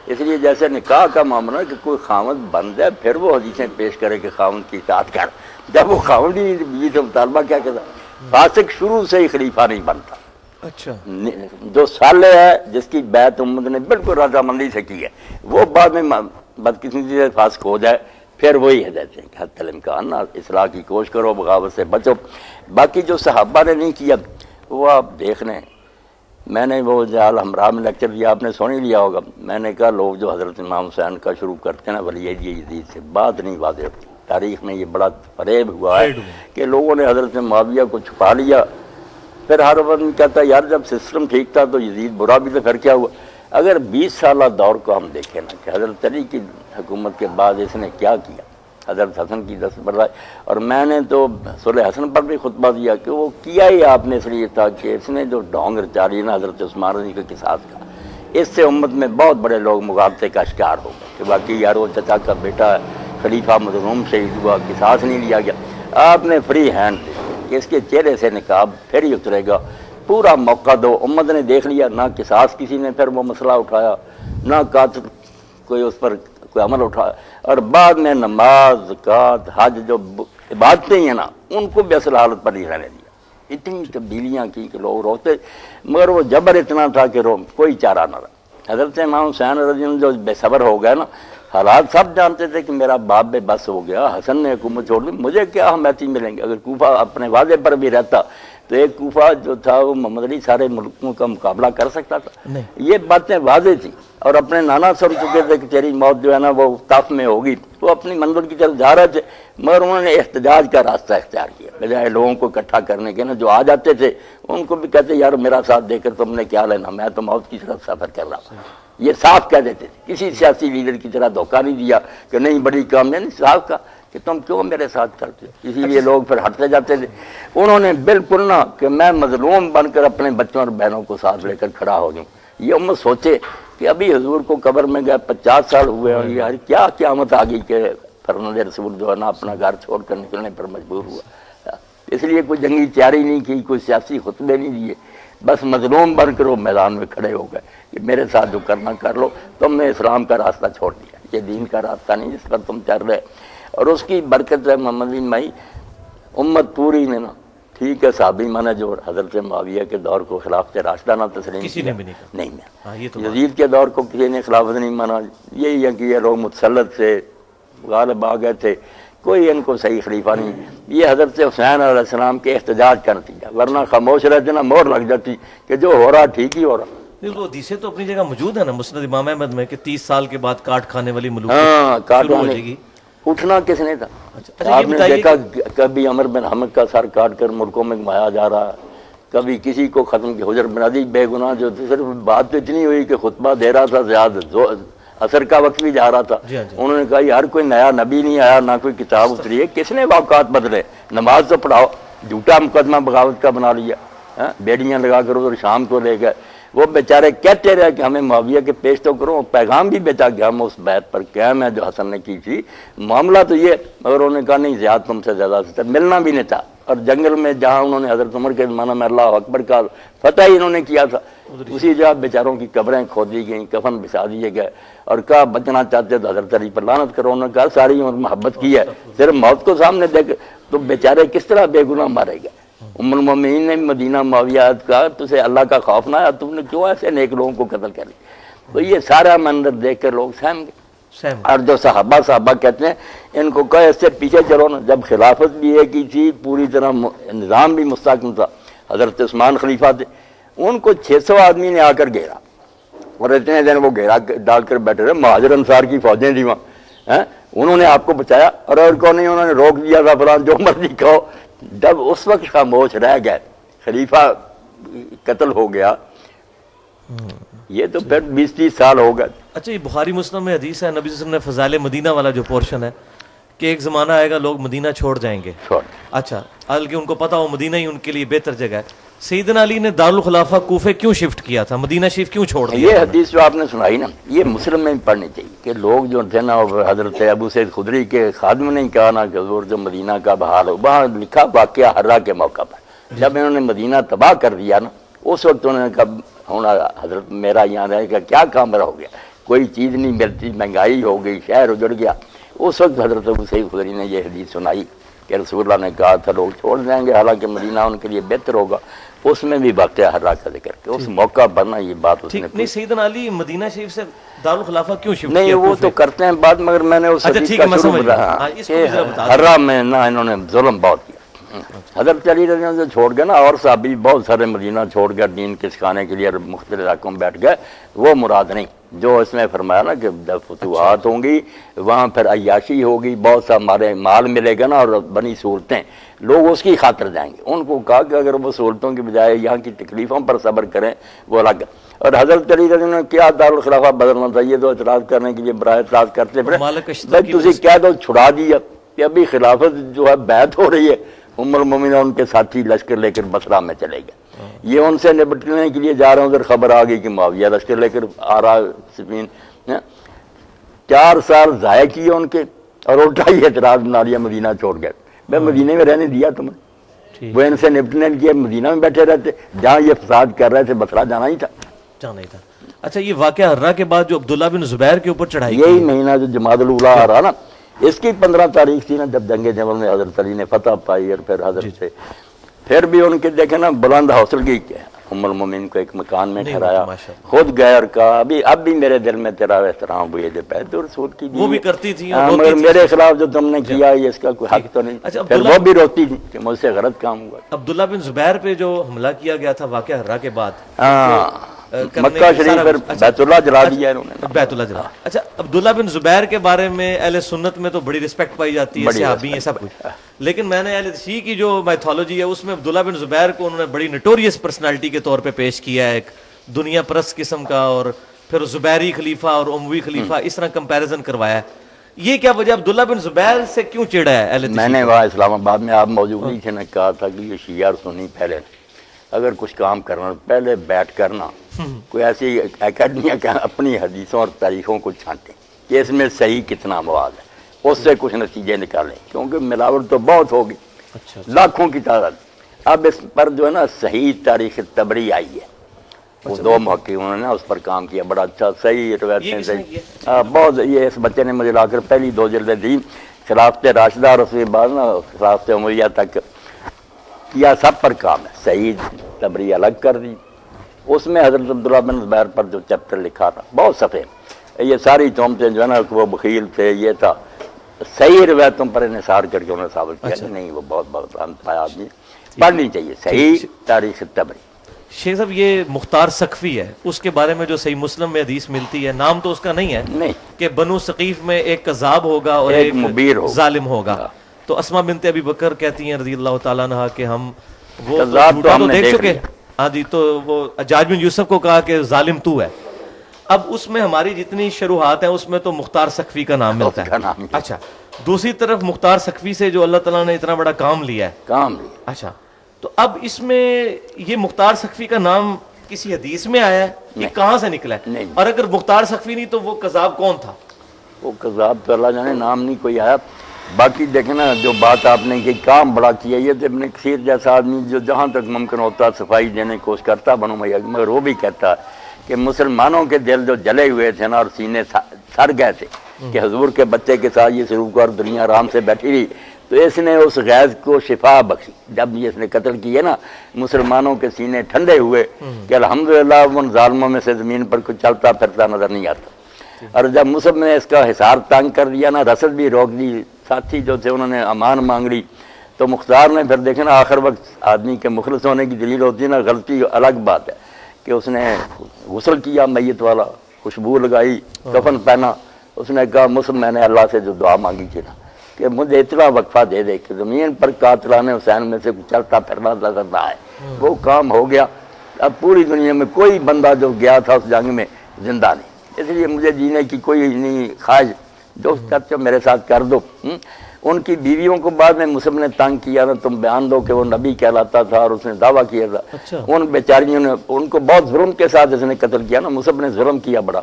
اس لیے جیسے نکاح کا معاملہ ہے کہ کوئی خاوند بن جائے پھر وہ حدیثیں پیش کرے کہ خاوند کی اطاعت کر، جب وہ خاوند ہی بیوی سے مطالبہ کیا کرتا، فاسق شروع سے ہی خلیفہ نہیں بنتا. اچھا، جو صالح ہے جس کی بیعت امت نے بالکل رضامندی سے کی ہے، وہ بعد میں بدقسمتی سے فاسق ہو جائے پھر وہی ہدایت ہے کہ حتی الامکان اصلاح کی کوشش کرو، بغاوت سے بچو. باقی جو صحابہ نے نہیں کیا وہ آپ دیکھ لیں. میں نے وہ جال ہمراہ میں لیکچر دیا، آپ نے سن ہی لیا ہوگا. میں نے کہا لوگ جو حضرت امام حسین کا شروع کرتے ہیں نا ولی یزید سے، بات نہیں واضح ہوتی. تاریخ میں یہ بڑا فریب ہوا ہے کہ لوگوں نے حضرت معاویہ کو چھپا لیا، پھر ہر وقت کہتا ہے یار جب سسٹم ٹھیک تھا تو یزید برا بھی تو پھر کیا ہوا. اگر 20 سالہ دور کو ہم دیکھیں نا کہ حضرت علی کی حکومت کے بعد اس نے کیا کیا، حضرت حسن کی دستبرداری، اور میں نے تو صلح حسن پر بھی خطبہ دیا کہ وہ کیا ہی آپ نے اس لیے تھا کہ اس نے جو ڈھونگ رچا لی نا حضرت عثمان رضی کے قصاص کا، اس سے امت میں بہت بڑے لوگ مغالطے کا شکار ہو گئے کہ باقی یار وہ چچا کا بیٹا خلیفہ مظلوم شہید ہوا، قصاص نہیں لیا گیا. آپ نے فری ہینڈ دے کہ اس کے چہرے سے نقاب پھر ہی اترے گا، پورا موقع دو. امت نے دیکھ لیا، نہ قصاص کسی نے پھر وہ مسئلہ اٹھایا، نہ قاتل کوئی اس پر کوئی عمل اٹھایا، اور بعد میں نماز، زکوٰۃ، حج جو عبادتیں ہیں نا ان کو بھی اصل حالت پر نہیں رہنے دیا. اتنی تبدیلیاں کی کہ لوگ روتے، مگر وہ جبر اتنا تھا کہ کوئی چارہ نہ رہا. حضرت امام حسین رضی اللہ عنہ جو بے صبر ہو گئے نا، حالات سب جانتے تھے کہ میرا باپ بے بس ہو گیا، حسن نے حکومت چھوڑ دی، مجھے کیا حمایتی ملیں گے. اگر کوفہ اپنے وعدے پر بھی رہتا تو ایک کوفہ جو تھا وہ محمد علی سارے ملکوں کا مقابلہ کر سکتا تھا. یہ باتیں واضح تھی، اور اپنے نانا سن چکے تھے کہ تیری موت جو ہے نا وہ طاف میں ہوگی. وہ اپنی منزل کی طرف جا رہے تھے، مگر انہوں نے احتجاج کا راستہ اختیار کیا بجائے لوگوں کو اکٹھا کرنے کے نا. جو آ جاتے تھے ان کو بھی کہتے یار میرا ساتھ دے کر تم نے کیا لینا، میں تو موت کی طرف سفر کر رہا ہوں. یہ صاف کہہ دیتے تھے، کسی سیاسی لیڈر کی طرح دھوکہ نہیں دیا کہ نہیں بڑی کامیابی، صاف کہا کہ تم کیوں میرے ساتھ کرتے ہو. اسی لیے لوگ پھر ہٹتے جاتے تھے. انہوں نے بالکل نہ کہ میں مظلوم بن کر اپنے بچوں اور بہنوں کو ساتھ لے کر کھڑا ہو جاؤں. یہ امت سوچے کہ ابھی حضور کو قبر میں گئے 50 سال ہوئے اور یار کیا قیامت آ گئی کہ فرزند رسول جو ہے نا اپنا گھر چھوڑ کر نکلنے پر مجبور ہوا. اس لیے کوئی جنگی تیاری نہیں کی، کوئی سیاسی خطبے نہیں دیے، بس مظلوم بن کر وہ میدان میں کھڑے ہو گئے کہ میرے ساتھ جو کرنا کر لو، تم نے اسلام کا راستہ چھوڑ دیا، یہ دین کا راستہ نہیں جس پر تم چل رہے. اور اس کی برکت ہے محمد بن مائی امت پوری نے نا ٹھیک ہے صحابی مانا جو حضرت معاویہ کے دور کو خلافت راشدہ نہ تسلیم کسی نے بھی نہیں مانا، یزید کے دور کو کسی نے خلافت نہیں مانا. یہی ہے کہ یہ لوگ متسلط سے غالب آ گئے تھے، کوئی ان کو صحیح خلیفہ نہیں. یہ حضرت حسین علیہ السلام کے احتجاج کا نتیجہ، ورنہ خاموش رہتے نا مور لگ جاتی کہ جو ہو رہا ٹھیک ہی ہو رہا. وہ حدیثیں تو اپنی جگہ موجود ہے نا مسند امام احمد میں کہ 30 سال کے بعد کاٹ کھانے والی ملوک کاٹ شروع ہو جائے گی. اٹھنا کس نے تھا؟ آپ نے دیکھا کبھی عمر بن حمد کا سر کاٹ کر ملکوں میں گھمایا جا رہا، کبھی کسی کو ختم کی. حجر بن عدی بے گناہ جو صرف بات تو اتنی ہوئی کہ خطبہ دے رہا تھا، زیادہ اثر کا وقت بھی جا رہا تھا. انہوں نے کہا یار کوئی نیا نبی نہیں آیا، نہ کوئی کتاب اتری ہے، کس نے واقعات بدلے، نماز تو پڑھاؤ. جھوٹا مقدمہ بغاوت کا بنا لیا، بیڑیاں لگا کر ادھر شام کو لے گئے. وہ بیچارے کہتے رہے کہ ہمیں معاویہ کے پیش تو کرو، پیغام بھی بیچا گیا ہم اس بیعت پر قائم ہے جو حسن نے کی تھی. معاملہ تو یہ، مگر انہوں نے کہا نہیں زیادہ تم سے زیادہ سے ملنا بھی نہیں تھا. اور جنگل میں جہاں انہوں نے حضرت عمر کے زمانہ میں اللہ اکبر کا فتح ہی انہوں نے کیا تھا، اسی جگہ بیچاروں کی قبریں کھود دی گئیں، کفن بچھا دیے گئے. اور کہا بچنا چاہتے تو حضرت علی پر لعنت کرو. انہوں نے کہا ساری عمر محبت کی ہے، صرف موت کو سامنے دیکھ تو بیچارے کس طرح بے گناہ مارے گئے. ام المومنین نے مدینہ معاویہ کا تجھے اللہ کا خوف نہ آیا، تم نے کیوں ایسے نیک لوگوں کو قتل کر لیا. تو یہ سارا منظر دیکھ کر لوگ سہم گئے. اور جو صحابہ کہتے ہیں ان کو کہا اس سے پیچھے چلو نا. جب خلافت بھی ایک ہی تھی، پوری طرح نظام بھی مستحکم تھا، حضرت عثمان خلیفہ تھے، ان کو 600 آدمی نے آ کر گھیرا. اور اتنے دن وہ گھیرا ڈال کر بیٹھے رہے، مہاجر انصار کی فوجیں تھیں وہاں، انہوں نے آپ کو بچایا، اور کو نہیں، انہوں نے روک دیا تھا فلان جو مرضی کہو۔ جب اس وقت خاموش رہ گئے، خلیفہ قتل ہو گیا، یہ تو پھر 20-30 سال ہو گئے۔ اچھا، یہ بخاری مسلم میں حدیث ہے، نبی صلی اللہ علیہ وسلم نے فضائل مدینہ والا جو پورشن ہے کہ ایک زمانہ آئے گا لوگ مدینہ چھوڑ جائیں گے، اچھا، حالانکہ ان کو پتا ہو مدینہ ہی ان کے لیے بہتر جگہ ہے۔ سیدنا علی نے دارالخلافہ کوفے کیوں شفٹ کیا تھا، مدینہ شریف کیوں چھوڑ دیا؟ یہ حدیث جو آپ نے سنائی نا، یہ مسلم میں پڑھنی چاہیے کہ لوگ جو تھے نا، حضرت ابو سعید خدری کے خادم نے کہا نا کہ حضور جو مدینہ کا بحال ہو، وہاں لکھا واقعہ حرہ کے موقع پر جب انہوں نے مدینہ تباہ کر دیا نا، اس وقت انہوں نے کہا ہونا حضرت میرا یہاں رہے گا کیا کام رہا ہو گیا، کوئی چیز نہیں ملتی، مہنگائی ہو گئی، شہر اجڑ گیا۔ اس وقت حضرت ابو سعید خدری نے یہ حدیث سنائی کہ رسول اللہ نے کہا تھا لوگ چھوڑ جائیں گے، حالانکہ مدینہ ان کے لیے بہتر ہوگا۔ اس میں بھی واقعہ حرہ کا ذکر کہ اس موقع پر نا یہ بات اس نے نہیں، سیدنا علی مدینہ شریف سے دارالخلافہ کیوں شفٹ نہیں، کیا؟ وہ تو کرتے ہیں بات، مگر میں نے اس حدیث کا شروع بتایا کہ حرہ میں نا انہوں نے ظلم بہت کیا۔ حضرت علی رضی اللہ عنہ چھوڑ گئے نا، اور صحابی بہت سارے مدینہ چھوڑ گئے دین کے سکھانے کے لیے، مختلف علاقوں میں بیٹھ گئے، وہ مراد نہیں جو اس میں فرمایا نا کہ جب فتوحات ہوں گی وہاں پھر عیاشی ہوگی، بہت سا ہمارے مال ملے گا نا اور بنی سہولتیں، لوگ اس کی خاطر جائیں گے۔ ان کو کہا کہ اگر وہ سہولتوں کی بجائے یہاں کی تکلیفوں پر صبر کریں وہ الگ۔ اور حضرت علی رضی اللہ عنہ کیا دارالخلافہ بدلنا چاہیے تو اعتراض کرنے کے لیے برائے اعتراض کرتے پھرے، بھائی تسی کہہ دو چھڑا دیا کہ ابھی خلافت جو ہے بیعت ہو رہی ہے، ام المومنین ان کے ساتھی لشکر لے کر بصرہ میں چلے گئے، یہ ان سے نپٹنے کے لیے جا رہے ہیں، ادھر خبر آ گئی کہ معاویہ لشکر لے کر آ رہا سفین، 4 سال ضائع کیے ان کے، اور الٹا ہی اعتراض بنا لیا، مدینہ چھوڑ گئے۔ میں مدینہ میں رہنے دیا تمہیں، وہ ان سے نپٹنے کے لیے مدینہ میں بیٹھے رہتے، جہاں یہ فساد کر رہے تھے بصرہ جانا ہی تھا، جانا ہی تھا۔ اچھا، یہ واقعہ حرہ کے بعد جو عبداللہ بن زبیر کے اوپر چڑھائی یہی مہینہ جو جمادی الاولیٰ آ رہا نا، اس کی 15 تاریخ تھی نا، جب جنگ جمل میں حضرت علی نے فتح پائی، اور پھر حضرت سے پھر بھی ان کے دیکھیں نا بلند حوصلگی کیا، ام المومنین کو ایک مکان میں ٹھہرایا، خود گئے اور کہا اب بھی میرے دل میں تیرا احترام ہوئی جو پہلے تو رسول کی وہ بھی کرتی تھی، مگر میرے خلاف جو تم نے کیا اس کا کوئی حق تو نہیں، پھر وہ بھی روتی تھی کہ مجھ سے غلط کام ہوا۔ عبداللہ بن زبیر پہ جو حملہ کیا گیا تھا واقعہ حرہ کے بعد، مکہ شریف پر بیت اللہ جلا دیا انہوں نے، بیت اللہ جلا۔ اچھا، عبداللہ بن زبیر کے بارے میں اہل سنت میں تو بڑی رسپیکٹ پائی جاتی ہے، صحابی ہیں سب کچھ، لیکن میں نے اہل شیعہ کی جو میتھولوجی ہے اس میں عبداللہ بن زبیر کو انہوں نے بڑی نٹوریس پرسنالٹی کے طور پہ پیش کیا ہے، ایک دنیا پرست قسم کا، اور پھر زبیری خلیفہ اور اموی خلیفہ اس طرح کمپیریزن کروایا ہے۔ یہ کیا وجہ عبداللہ بن زبیر سے کیوں چڑھا ہے اہل؟ میں نے وہاں اسلام آباد میں آپ موجود نہیں تھے، نے کہا تھا کہ یہ شیعہ اور سنی پہلے اگر کچھ کام کرنا پہلے بیٹھ کرنا کوئی ایسی اکیڈمیاں کہ اپنی حدیثوں اور تاریخوں کو چھانٹیں کہ اس میں صحیح کتنا مواد ہے، اس سے کچھ نتیجے نکالیں، کیونکہ ملاوٹ تو بہت ہوگی، لاکھوں کی تعداد۔ اب اس پر جو ہے نا صحیح تاریخ طبری آئی ہے، وہ 2 محققوں نے اس پر کام کیا، بڑا اچھا صحیح روایتیں صحیح بہت، یہ اس بچے نے مجھے لا کر پہلی 2 جلدیں دی، خلافت راشدہ اور اس کے بعد نا خلافت عمریہ تک کیا، سب پر کام ہے، صحیح طبری الگ کر دی، اس میں حضرت عبداللہ بن زبیر پر جو چیپٹر لکھا تھا بہت صفحے، یہ ساری تہمتیں جو ہے نا وہ بخیل تھے، یہ تھا، صحیح روایتوں پر انحصار کر کے انہوں نے ثابت کیا کہ نہیں وہ بہت پایا آدمی، پڑھنی چاہیے صحیح تاریخ طبری۔ شیخ صاحب، یہ مختار سقفی ہے، اس کے بارے میں جو صحیح مسلم میں حدیث ملتی ہے، نام تو اس کا نہیں ہے، نہیں کہ بنو ثقیف میں ایک کذاب ہوگا اور ایک مبیر ہوگا، ظالم ہوگا، تو اسماء بنت ابی بکر کہتی ہیں رضی اللہ تعالیٰ عنہ کہ ہم وہ تو دیکھ چکے، ہاں جی، تو وہ حجاج بن یوسف کو کہا کہ ظالم تو ہے۔ اب اس میں ہماری جتنی شروحات ہیں اس میں تو مختار سقفی کا نام ملتا ہے۔ اچھا، دوسری طرف مختار سقفی سے جو اللہ تعالیٰ نے اتنا بڑا کام لیا ہے، اچھا، تو اب اس میں یہ مختار سقفی کا نام کسی حدیث میں آیا ہے، یہ کہاں سے نکلا ہے؟ اور اگر مختار سقفی نہیں تو وہ قذاب کون تھا؟ وہ قذاب تو اللہ جانے، نام نہیں کوئی آیا۔ باقی دیکھنا جو بات آپ نے کہ کام بڑا کیا، یہ تو ابن کثیر جیسا آدمی جو جہاں تک ممکن ہوتا صفائی دینے کی کوشش کرتا بنو امیہ، مگر وہ بھی کہتا کہ مسلمانوں کے دل جو جلے ہوئے تھے نا اور سینے سڑ گئے تھے کہ حضور کے بچے کے ساتھ یہ سلوک اور دنیا آرام سے بیٹھی رہی، تو اس نے اس غیظ کو شفا بخشی، جب یہ اس نے قتل کیے نا مسلمانوں کے سینے ٹھنڈے ہوئے کہ الحمدللہ ان ظالموں میں سے زمین پر کچھ چلتا پھرتا نظر نہیں آتا۔ اور جب مصعب نے اس کا حصار تنگ کر دیا نا، رسد بھی روک دی، ساتھی جو تھے انہوں نے امان مانگ لی، تو مختار نے پھر دیکھنا آخر وقت آدمی کے مخلص ہونے کی دلیل ہوتی ہے نا، غلطی الگ بات ہے کہ اس نے غسل کیا میت والا, خوشبو لگائی, کفن پہنا. اس نے کہا مسلم میں نے اللہ سے جو دعا مانگی تھی نا کہ مجھے اتنا وقفہ دے دے کہ زمین پر قاتلان حسین میں سے چلتا پھرنا نظر نہ آئے. وہ کام ہو گیا. اب پوری دنیا میں کوئی بندہ جو گیا تھا اس جنگ میں زندہ نہیں, اس لیے مجھے جینے کی کوئی نہیں خواہش. جو کرتے ہو میرے ساتھ کر دو. ان کی بیویوں کو بعد میں مسلم نے تنگ کیا نا, تم بیان دو کہ وہ نبی کہلاتا تھا اور اس نے دعویٰ کیا تھا. ان بیچاریوں نے ان کو بہت ظلم کے ساتھ اس نے قتل کیا نا, مسلم نے ظلم کیا بڑا.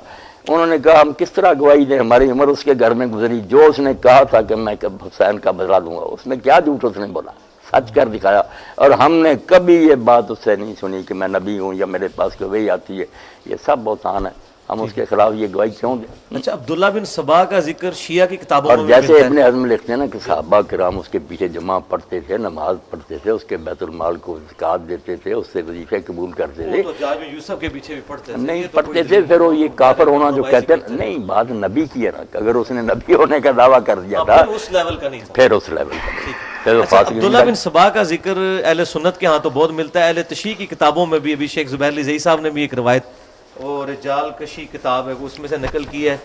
انہوں نے کہا ہم کس طرح گواہی دیں, ہماری عمر اس کے گھر میں گزری. جو اس نے کہا تھا کہ میں حسین کا بدلہ لوں گا, اس میں کیا جھوٹ اس نے بولا, سچ کر دکھایا. اور ہم نے کبھی یہ بات اس سے نہیں سنی کہ میں نبی ہوں یا میرے پاس گواہی آتی ہے. یہ سب بہتان ہے, ہم اس کے خلاف یہ گواہی کیوں دیں؟ اچھا, عبداللہ بن سبا کا ذکر شیعہ کی کتابوں اور میں جیسے ملتا ہے. ابن حزم لکھتے ہیں نا کہ صحابہ کرام اس کے پیچھے جمع پڑھتے تھے, نماز پڑھتے تھے, اس کے بیت المال کو زکوٰۃ دیتے تھے, اس سے وظیفے قبول کرتے تھے. وہ تو جاج میں یوسف کے پیچھے بھی پڑھتے تھے. نہیں پڑھتے تھے. پھر وہ یہ کافر ہونا جو کہتے ہیں نہیں, بات نبی کی ہے نا, کہ اگر اس نے نبی ہونے کا دعویٰ کر دیا تھا اس لیول کا نہیں تھا, پھر اس لیول کا نہیں. پھر وہ اچھا, فاسق عبداللہ بن سبا کا ذکر اہل سنت کے ہاں تو بہت ملتا ہے. اہل تشیع کی کتابوں میں بھی, ابھی شیخ زبیر علی زئی صاحب نے بھی ایک روایت, وہ رجال کشی کتاب ہے, اس میں سے نقل کی ہے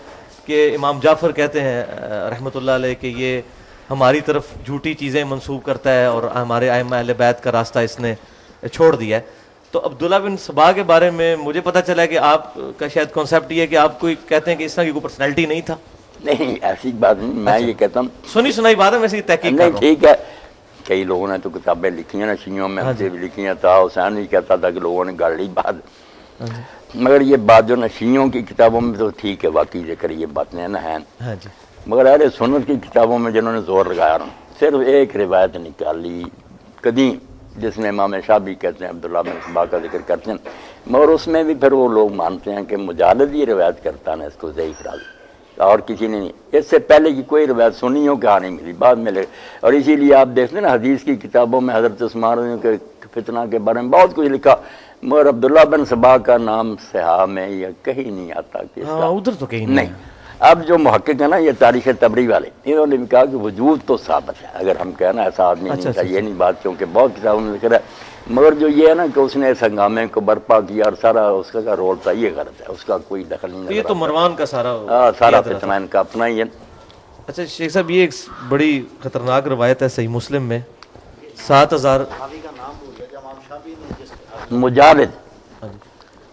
کہ امام جعفر کہتے ہیں رحمۃ اللہ علیہ کہ یہ ہماری طرف جھوٹی چیزیں منسوب کرتا ہے اور ہمارے ائمہ اہل بیت کا راستہ اس نے چھوڑ دیا ہے. تو عبداللہ بن سبا کے بارے میں مجھے پتہ چلا ہے کہ آپ کا شاید کانسیپٹ یہ ہے کہ آپ کوئی کہتے ہیں کہ اس طرح کی کوئی پرسنالٹی نہیں تھا. نہیں, ایسی بات نہیں. میں یہ کہتا ہوں سنی سنائی بات ہے, میں تحقیق کر رہا نہیں ہوں. ٹھیک ہے. کئی لوگوں نے تو کتابیں لکھی ہیں نا شیعوں میں, ہم سے بھی لکھی ہیں. تھا حسین بھی کہتا تھا کہ لوگوں نے گاڑ لی بات, مگر یہ بات جو نا شیعوں کی کتابوں میں تو ٹھیک ہے, واقعی ذکر یہ باتیں نا ہیں. مگر اہل سنت کی کتابوں میں جنہوں نے زور لگایا نا, صرف ایک روایت نکالی قدیم جس میں امام شافعی کہتے ہیں عبداللہ بن سبا کا ذکر کرتے ہیں, مگر اس میں بھی پھر وہ لوگ مانتے ہیں کہ مجالد یہ روایت کرتا نا, اس کو ضعیف راوی, اور کسی نے نہیں. اس سے پہلے کی کوئی روایت سنی ہو کہاں نہیں ملی, بعد میں لے. اور اسی لیے آپ دیکھتے ہیں نا حدیث کی کتابوں میں حضرت عثمان کے فتنہ کے بارے میں بہت کچھ لکھا, مگر عبداللہ بن سبا کا نام صحاح میں یا کہیں نہیں آتا. ادھر تو کہیں نہیں. اب جو محقق ہے نا یہ تاریخ تبری والے, انہوں نے بھی کہا کہ وجود تو ثابت ہے, اگر ہم کہنا ایسا آدمی نہیں تھا, یہ نہیں بات, کیونکہ بہت کتابوں میں ذکر ہے. مگر جو یہ ہے نا کہ اس نے اس ہنگامے کو برپا کیا اور سارا اس کا رول تھا, یہ غلط ہے, اس کا کوئی دخل نہیں. یہ تو مروان کا سارا فتنہ ان کا اپنا ہی ہے. اچھا شیخ صاحب, یہ ایک بڑی خطرناک روایت ہے صحیح مسلم میں, 7000 مجالد,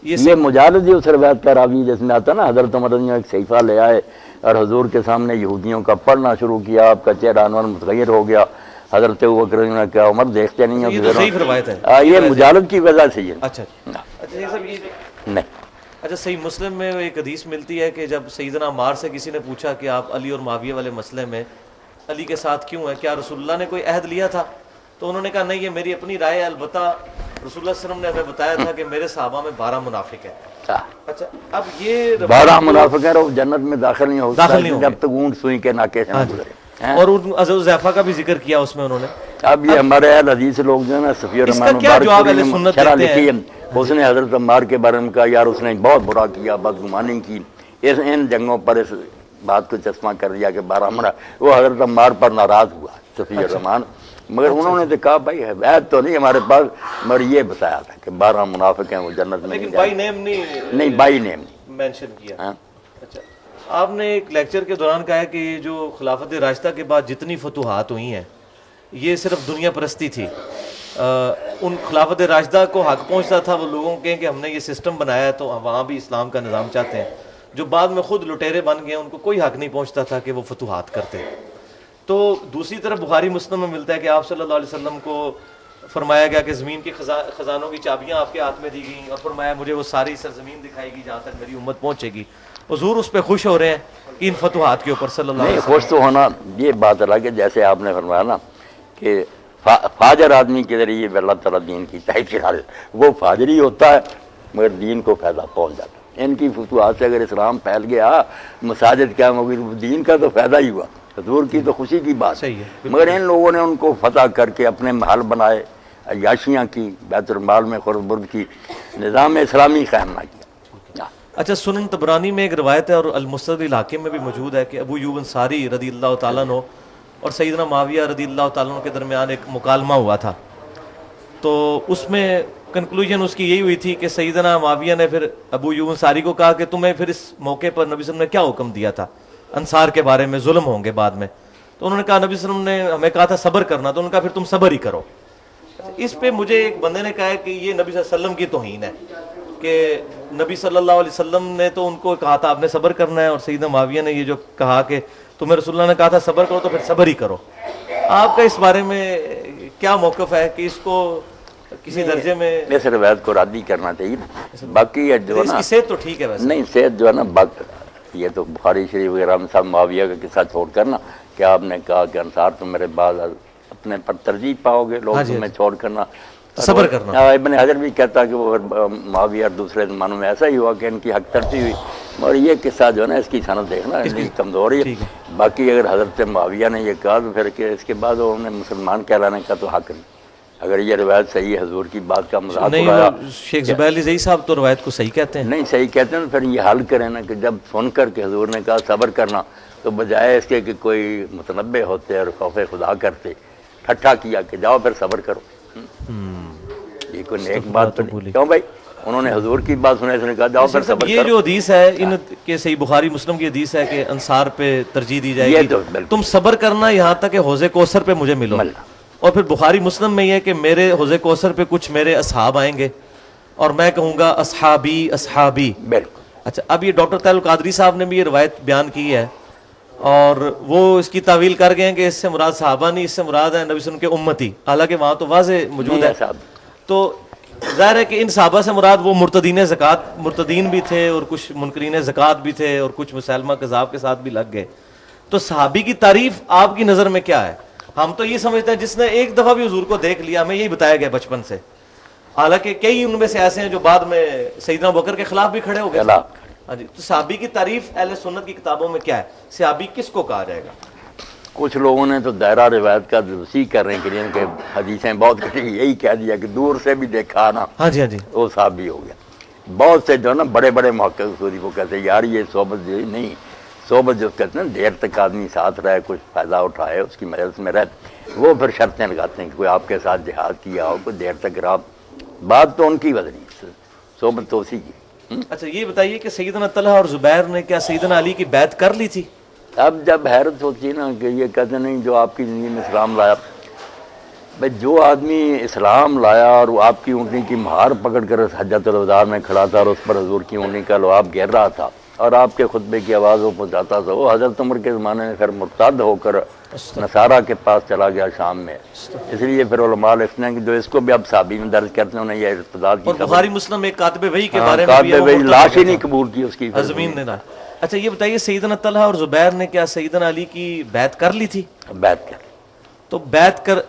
یہ مجالد ہی اس روایت کا راوی جس میں آتا نا حضرت عمر نے ایک صحیفہ لے آئے اور حضور کے سامنے یہودیوں کا پڑھنا شروع کیا, آپ کا چہرہ انور متغیر ہو گیا. حضرت ابوبکر نے کہا عمر دیکھتے نہیں ہو, یہ مجالد کی وجہ سے یہ. اچھا نہیں. اچھا, صحیح مسلم میں ایک حدیث ملتی ہے کہ جب سیدنا عمار سے کسی نے پوچھا کہ آپ علی اور معاویہ والے مسئلے میں علی کے ساتھ کیوں ہیں, کیا رسول اللہ نے کوئی عہد لیا تھا؟ تو انہوں نے کہا نہیں, یہ میری اپنی رائے ہے, البتہ رسول اللہ صلی اللہ علیہ وسلم نے ہمیں بتایا تھا کہ میرے صحابہ میں 12 منافق ہیں. اچھا, اب یہ 12 منافق ہیں, وہ جنت میں داخل نہیں ہو سکتے جب تک اونٹ سوئی کے ناکے سے نہ گزرے. اور حذیفہ کا بھی ذکر کیا اس میں انہوں نے. اب یہ ہمارے اہل حدیث لوگ جو ہے نا, صفی الرحمن مبارک شرح لکھی ہے, اس نے حضرت عمار کے بارے میں کہا یار اس نے بہت برا کیا, بدگمانی کی, ان جنگوں پر اس بات کو چشمہ کر دیا کہ 12 منافق. وہ حضرت عمار پر ناراض ہوا صفی الرحمن, مگر انہوں نے تو کہا بھائی عہد تو نہیں ہمارے پاس, مگر یہ بتایا تھا کہ 12 منافق ہیں وہ جنت میں نہیں بائی نیم نہیں بائی نیم نہیں مینشن کیا. اچھا, آپ نے ایک لیکچر کے دوران کہا ہے کہ یہ جو خلافت راشدہ کے بعد جتنی فتوحات ہوئی ہیں یہ صرف دنیا پرستی تھی. ان خلافت راشدہ کو حق پہنچتا تھا وہ لوگوں کے کہ ہم نے یہ سسٹم بنایا ہے تو وہاں بھی اسلام کا نظام چاہتے ہیں. جو بعد میں خود لٹیرے بن گئے ان کو کوئی حق نہیں پہنچتا تھا کہ وہ فتوحات کرتے. تو دوسری طرف بخاری مسلم میں ملتا ہے کہ آپ صلی اللہ علیہ وسلم کو فرمایا گیا کہ زمین کے خزانوں کی چابیاں آپ کے ہاتھ میں دی گئیں, اور فرمایا مجھے وہ ساری سرزمین دکھائے گی جہاں تک میری امت پہنچے گی. حضور اس پہ خوش ہو رہے ہیں کہ ان فتوحات کے اوپر صلی اللہ علیہ وسلم. خوش تو ہونا یہ بات الگ ہے, جیسے آپ نے فرمایا نا کہ فاجر آدمی کے ذریعے اللہ تعالیٰ دین کی تائید کرا دے, وہ فاجری ہوتا ہے مگر دین کو فائدہ پہنچ جاتا ہے. ان کی فتوحات سے اگر اسلام پھیل گیا, مساجد قائم ہو گئی, دین کا تو فائدہ ہی ہوا, حضور کی تو خوشی کی بات. مگر ان لوگوں نے ان کو فتح کر کے اپنے محل بنائے, عیاشیاں کی, بیت المال میں خرد برد کی, نظام اسلامی قائم نہ کیا. اچھا, سنن طبرانی میں ایک روایت ہے اور المستدرک الحاکم میں بھی موجود ہے کہ ابو ایوب انصاری رضی اللہ تعالیٰ عنہ اور سیدنا معاویہ رضی اللہ تعالیٰ عنہ کے درمیان ایک مکالمہ ہوا تھا. تو اس میں کنکلوژن اس کی یہی ہوئی تھی کہ سیدنا معاویہ نے پھر ابو ایوب انصاری کو کہا کہ تمہیں پھر اس موقع پر نبی صلی اللہ علیہ وسلم نے کیا حکم دیا تھا انصار کے بارے میں، ظلم ہوں گے بعد میں، تو انہوں نے کہا نبی صلی اللہ علیہ وسلم نے ہمیں کہا تھا صبر کرنا، تو انہوں نے کہا پھر تم صبر ہی کرو. اس پہ مجھے ایک بندے نے کہا ہے کہ یہ نبی صلی اللہ علیہ وسلم کی توہین ہے کہ نبی صلی اللہ علیہ وسلم نے تو ان کو کہا تھا آپ نے صبر کرنا ہے، اور سیدنا معاویہ نے یہ جو کہا کہ تمہیں رسول اللہ نے کہا تھا صبر کرو تو پھر صبر ہی کرو. آپ کا اس بارے میں کیا موقف ہے کہ اس کو کسی درجے میں اس روایت کو رد ہی کرنا چاہیے. باقی یہ جو ہے اس نا کی صحت تو ٹھیک ہے ویسے نہیں، صحت جو ہے نا یہ تو بخاری شریف وغیرہ میں صاحب معاویہ کا قصہ چھوڑ کر نا کہ آپ نے کہا کہ انصار تم میرے بعد اپنے پر ترجیح پاؤ گے، لوگ تمہیں چھوڑ کرنا صبر کرنا. ابن حجر بھی کہتا کہ وہ معاویہ اور دوسرے زمانوں میں ایسا ہی ہوا کہ ان کی حق ترسی ہوئی. اور یہ قصہ جو ہے نا اس کی سند دیکھنا کمزور ہے. باقی اگر حضرت معاویہ نے یہ کہا تو پھر کہ اس کے بعد انہیں مسلمان کہلانے کا تو حق نہیں. اگر یہ روایت صحیح ہے حضور کی بات کا مذاق اڑایا. شیخ زبیر علی زئی صاحب تو روایت کو صحیح کہتے ہیں. نہیں صحیح کہتے ہیں تو پھر یہ حل کریں نا کہ جب سن کر کے حضور نے کہا صبر کرنا تو بجائے اس کے کہ کوئی متنبع ہوتے اور خوف خدا کرتے، ٹھٹھا کیا کہ جاؤ پھر صبر کرو. یہ کوئی نیک بات تو نہیں. کیوں بھائی انہوں نے حضور کی بات سنا، اس نے کہا جاؤ پھر صبر کرو. یہ جو حدیث ہے ان کے صحیح بخاری مسلم کی حدیث ہے کہ انصار پہ ترجیح دی جائے گی، تم صبر کرنا یہاں تک کہ حوض کوثر پہ مجھے ملو. اور پھر بخاری مسلم میں یہ کہ میرے حوض کوثر پہ کچھ میرے اصحاب آئیں گے اور میں کہوں گا اصحابی اصحابی. بالکل. اچھا اب یہ ڈاکٹر طاہر القادری صاحب نے بھی یہ روایت بیان کی ہے اور وہ اس کی تعویل کر گئے ہیں کہ اس سے مراد صحابہ نہیں، اس سے مراد ہے نبی صلی اللہ علیہ وسلم کے امتی، حالانکہ وہاں تو واضح موجود ہے. تو ظاہر ہے کہ ان صحابہ سے مراد وہ مرتدین زکوٰۃ مرتدین بھی تھے اور کچھ منکرین زکوٰۃ بھی تھے اور کچھ مسلمہ کذاب کے ساتھ بھی لگ گئے. تو صحابی کی تعریف آپ کی نظر میں کیا ہے؟ ہم تو یہ سمجھتے ہیں جس نے ایک دفعہ بھی حضور کو دیکھ لیا، ہمیں یہی بتایا گیا بچپن سے، حالانکہ کئی ان میں سے ایسے ہیں جو بعد میں سیدنا ابوبکر کے خلاف بھی کھڑے ہو گئے. ہاں جی. تو صحابی کی تعریف اہل سنت کی کتابوں میں کیا ہے؟ صحابی کس کو کہا جائے گا؟ کچھ لوگوں نے تو دائرہ روایت کا وسیع کرنے کے لیے کہ حدیثیں بہت کٹی یہی کہہ دیا کہ دور سے بھی دیکھا نا ہاں جی ہاں جی وہ صحابی ہو گیا. بہت سے جو نا بڑے بڑے محقق سودی کو کہتے ہیں یار یہ صحبت جو نہیں، صحبت جو کہتے ہیں دیر تک آدمی ساتھ رہے، کچھ فائدہ اٹھائے، اس کی مجلس میں رہتے، وہ پھر شرطیں لگاتے ہیں کہ کوئی آپ کے ساتھ جہاد کیا ہو، کوئی دیر تک رہا. بات تو ان کی وزنی، صحبت تو اسی کی. اچھا یہ بتائیے کہ سیدنا طلحہ اور زبیر نے کیا سیدنا علی کی بیعت کر لی تھی؟ اب جب حیرت ہوتی ہے نا کہ یہ کہتے نہیں جو آپ کی زندگی میں اسلام لایا، بھائی جو آدمی اسلام لایا اور وہ آپ کی اونٹنی کی مہار پکڑ کر حجۃ الوداع میں کھڑا تھا اور اس پر حضور کی اونٹنی کا لعاب گر رہا تھا اور آپ کے خطبے کی آواز وہ پہنچاتا تھا، وہ حضرت عمر کے زمانے میں پھر مرتد ہو کر نصارہ کے پاس چلا گیا شام میں. اس لیے پھر علماء لکھتے ہیں کہ جو اس کو بھی اب صحابی میں درج کرتے ہیں انہیں یہ ارتداد کی اور بخاری مسلم ایک کاتب وحی کے بارے میں بھی وہی لاش ہی نہیں قبول کی اس کی زمین نے. اچھا یہ بتائیے سیدنا طلحہ اور زبیر نے کیا سیدنا علی کی بیعت کر لی تھی؟ بیعت کر. تو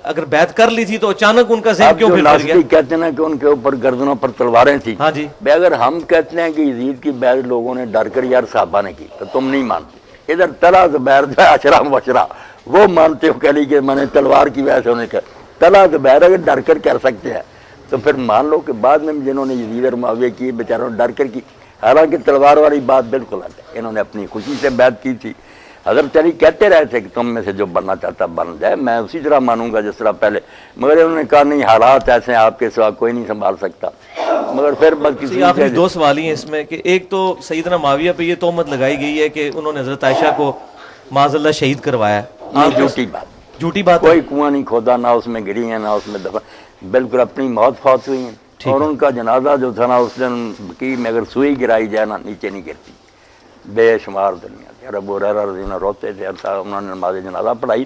اگر بیعت کر لی تھی تو اچانک ان کا ذہن کیوں پھر گیا؟ کہتے ہیں کہ ان کے اوپر گردنوں پر تلواریں تھیں. ہاں جی. اگر ہم کہتے ہیں کہ یزید کی بیعت لوگوں نے ڈر کر یار صحابہ نے کی تو تم نہیں مانتے. ادھر طلحہ زبیر جو ہے اشرا مبشرہ وہ مانتے ہو کہ کہ میں نے تلوار کی وجہ سے انہیں کہا. طلحہ زبیر اگر ڈر کر کر سکتے ہیں تو پھر مان لو کہ بعد میں جنہوں نے یزید اور معاویہ کی بیچاروں نے ڈر کر کی. حالانکہ تلوار والی بات بالکل الگ ہے، انہوں نے اپنی خوشی سے بیعت کی تھی. حضرت علی کہتے رہے تھے کہ تم میں سے جو بننا چاہتا بن جائے، میں اسی طرح مانوں گا جس طرح پہلے، مگر انہوں نے کہا نہیں حالات ایسے ہیں آپ کے سوا کوئی نہیں سنبھال سکتا. مگر پھر بس کسی آپ نے دو سوال ہی ہیں اس میں کہ ایک تو سیدنا معاویہ پہ یہ تہمت لگائی گئی ہے کہ انہوں نے حضرت عائشہ کو معاذ اللہ شہید کروایا. جھوٹی بات، کوئی کنواں نہیں کھودا، نہ اس میں گری ہیں نہ اس میں دفن، بالکل اپنی موت فوت ہوئی ہیں. اور ان کا جنازہ جو تھا نا اس دن کی میں اگر سوئی گرائی جائے نا نیچے نہیں گرتی. بے شمار دنیا کے ابو ہریرہ رضی اللہ عنہ روتے تھے، انہوں نے نماز جنازہ پڑھائی.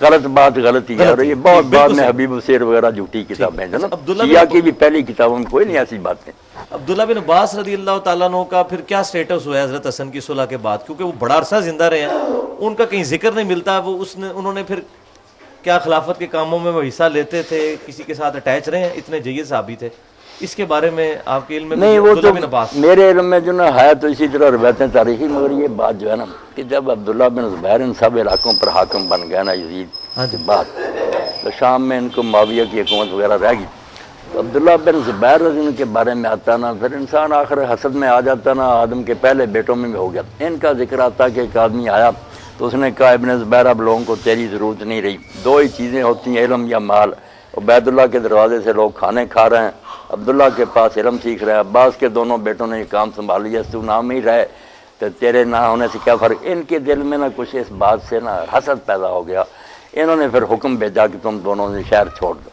غلط بات غلطی ہے، اور یہ بہت بعد میں حبیب السیر وغیرہ جھوٹی کتابیں ہیں. شیعہ کی بھی پہلی کتابوں میں کوئی نہیں ایسی باتیں. عبداللہ بن عباس رضی اللہ تعالیٰ عنہ کا پھر کیا سٹیٹس ہوا ہے حضرت حسن کی صلح کے بعد؟ کیونکہ وہ بڑا عرصہ زندہ رہے ہیں، ان کا کہیں ذکر نہیں ملتا. وہ انہوں نے پھر کیا خلافت کے کاموں میں وہ حصہ لیتے تھے، کسی کے ساتھ اٹیچ رہے ہیں؟ اتنے جید صحابی تھے. اس کے بارے میں آپ کے علم میں؟ نہیں وہ تو میرے علم میں جو نا ہے تو اسی طرح روایتیں تاریخی، مگر یہ بات جو ہے نا کہ جب عبداللہ بن زبیر ان سب علاقوں پر حاکم بن گیا نا یزید کے بعد، تو شام میں ان کو معاویہ کی حکومت وغیرہ رہ گئی. تو عبداللہ بن زبیر رضی اللہ کے بارے میں آتا نا، پھر انسان آخر حسد میں آ جاتا نا، آدم کے پہلے بیٹوں میں بھی ہو گیا. ان کا ذکر آتا کہ ایک آدمی آیا تو اس نے کہا ابن زبیر اب لوگوں کو تیری ضرورت نہیں رہی، دو ہی چیزیں ہوتی ہیں علم یا مال. عبید اللہ کے دروازے سے لوگ کھانے کھا رہے ہیں عبداللہ کے پاس علم سیکھ رہا ہے، عباس کے دونوں بیٹوں نے یہ کام سنبھال لیا، تو نام ہی رہے تو تیرے نہ ہونے سے کیا فرق۔ ان کے دل میں نہ کچھ اس بات سے نہ حسد پیدا ہو گیا، انہوں نے پھر حکم بھیجا کہ تم دونوں نے شہر چھوڑ دو۔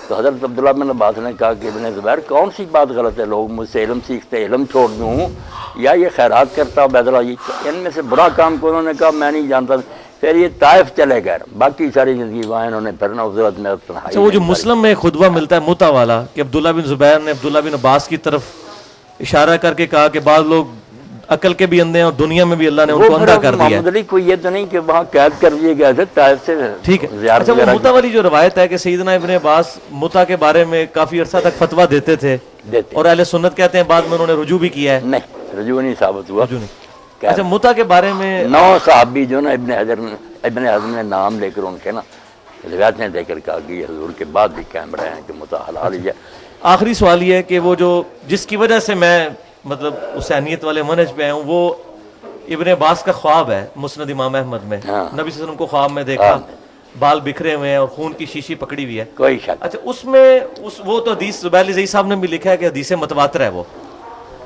تو حضرت عبداللہ بن عباس نے کہا کہ ابن زبیر کون سی بات غلط ہے، لوگ مجھ سے علم سیکھتے علم چھوڑ دوں یا یہ خیرات کرتا عبید اللہ، ان میں سے برا کام کو انہوں نے کہا میں نہیں جانتا۔ پھر یہ طائف چلے گئے، باقی ساری زندگی وہاں انہوں نے پھر حضرت میں تنہائی۔ اچھا وہ جو مسلم میں خطبہ ملتا ہے متا والا کہ عبداللہ بن زبیر نے عبداللہ بن عباس کی طرف اشارہ کر کے کہا کہ بعض لوگ عقل کے بھی اندھے ہیں اور دنیا میں بھی اللہ نے ان کو اندھا کر دیا ہے۔ محمد علی کو یہ تو نہیں کہ وہاں قید کر دیے گئے تھے طائف سے، ٹھیک ہے۔ زیارت اچھا وہ وغیرہ متا والی جو روایت ہے کہ سیدنا ابن عباس متا کے بارے میں کافی عرصہ تک فتویٰ دیتے تھے دیتے اور اہل سنت کہتے ہیں بعد میں انہوں نے رجوع بھی کیا ہے۔ نہیں، رجوع نہیں ثابت ہوا۔ رجوع نہیں۔ اچھا متا کے بارے میں 9 صحابی جو نا ابن حزم نے نام لے کر ان کے نا روایتیں دے کر کہا کہ یہ حضور کے بعد بھی قائم رہے ہیں کہ متا حلال ہی ہے۔ آخری سوال یہ ہے کہ وہ جو جس کی وجہ سے میں مطلب حسینیت والے منہج پہ آیا ہوں وہ ابن عباس کا خواب ہے مسند امام احمد میں، نبی صلی اللہ علیہ وسلم کو خواب میں دیکھا بال بکھرے ہوئے ہیں اور خون کی شیشی پکڑی ہوئی ہے۔ کوئی شک اچھا اس میں وہ تو حدیث زبیر علی زئی صاحب نے بھی لکھا ہے کہ حدیث متواتر ہے وہ،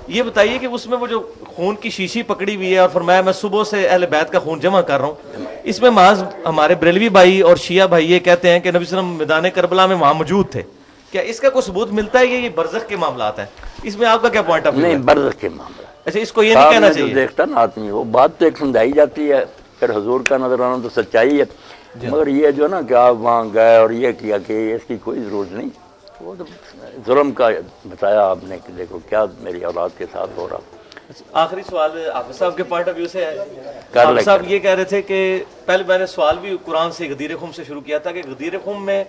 یہ بتائیے کہ اس میں وہ جو خون کی شیشی پکڑی ہوئی ہے اور فرمایا میں صبح سے اہل بیت کا خون جمع کر رہا ہوں، اس میں محض ہمارے بریلوی بھائی اور شیعہ بھائی یہ کہتے ہیں کہ نبی صلی اللہ علیہ وسلم میدان کربلا میں وہاں موجود تھے، کیا اس کا کوئی ثبوت ملتا ہے یہ برزخ کے معاملات ہیں؟ اس میں آپ کا کیا پوائنٹ آف ویو ہے؟ نہیں، برزخ کے معاملہ اچھا اس کو یہ نہیں کہنا چاہیے؟ جو دیکھتا نا آدمی وہ بات تو ایک سمجھائی جاتی ہے، پھر حضور کا نظر آنا تو سچائی ہے، مگر یہ جو نا کہ آپ وہاں گئے اور یہ کیا کہ اس کی کوئی ضرورت نہیں، وہ تو ظلم کا بتایا آپ نے کہ دیکھو کیا میری اولاد کے ساتھ ہو رہا۔ آخری سوال حافظ صاحب کے پوائنٹ آف ویو سے ہے، حافظ صاحب یہ کہہ رہے تھے کہ پہلے میں نے سوال بھی قرآن سے غدیر خم سے شروع کیا تھا کہ غدیر خم میں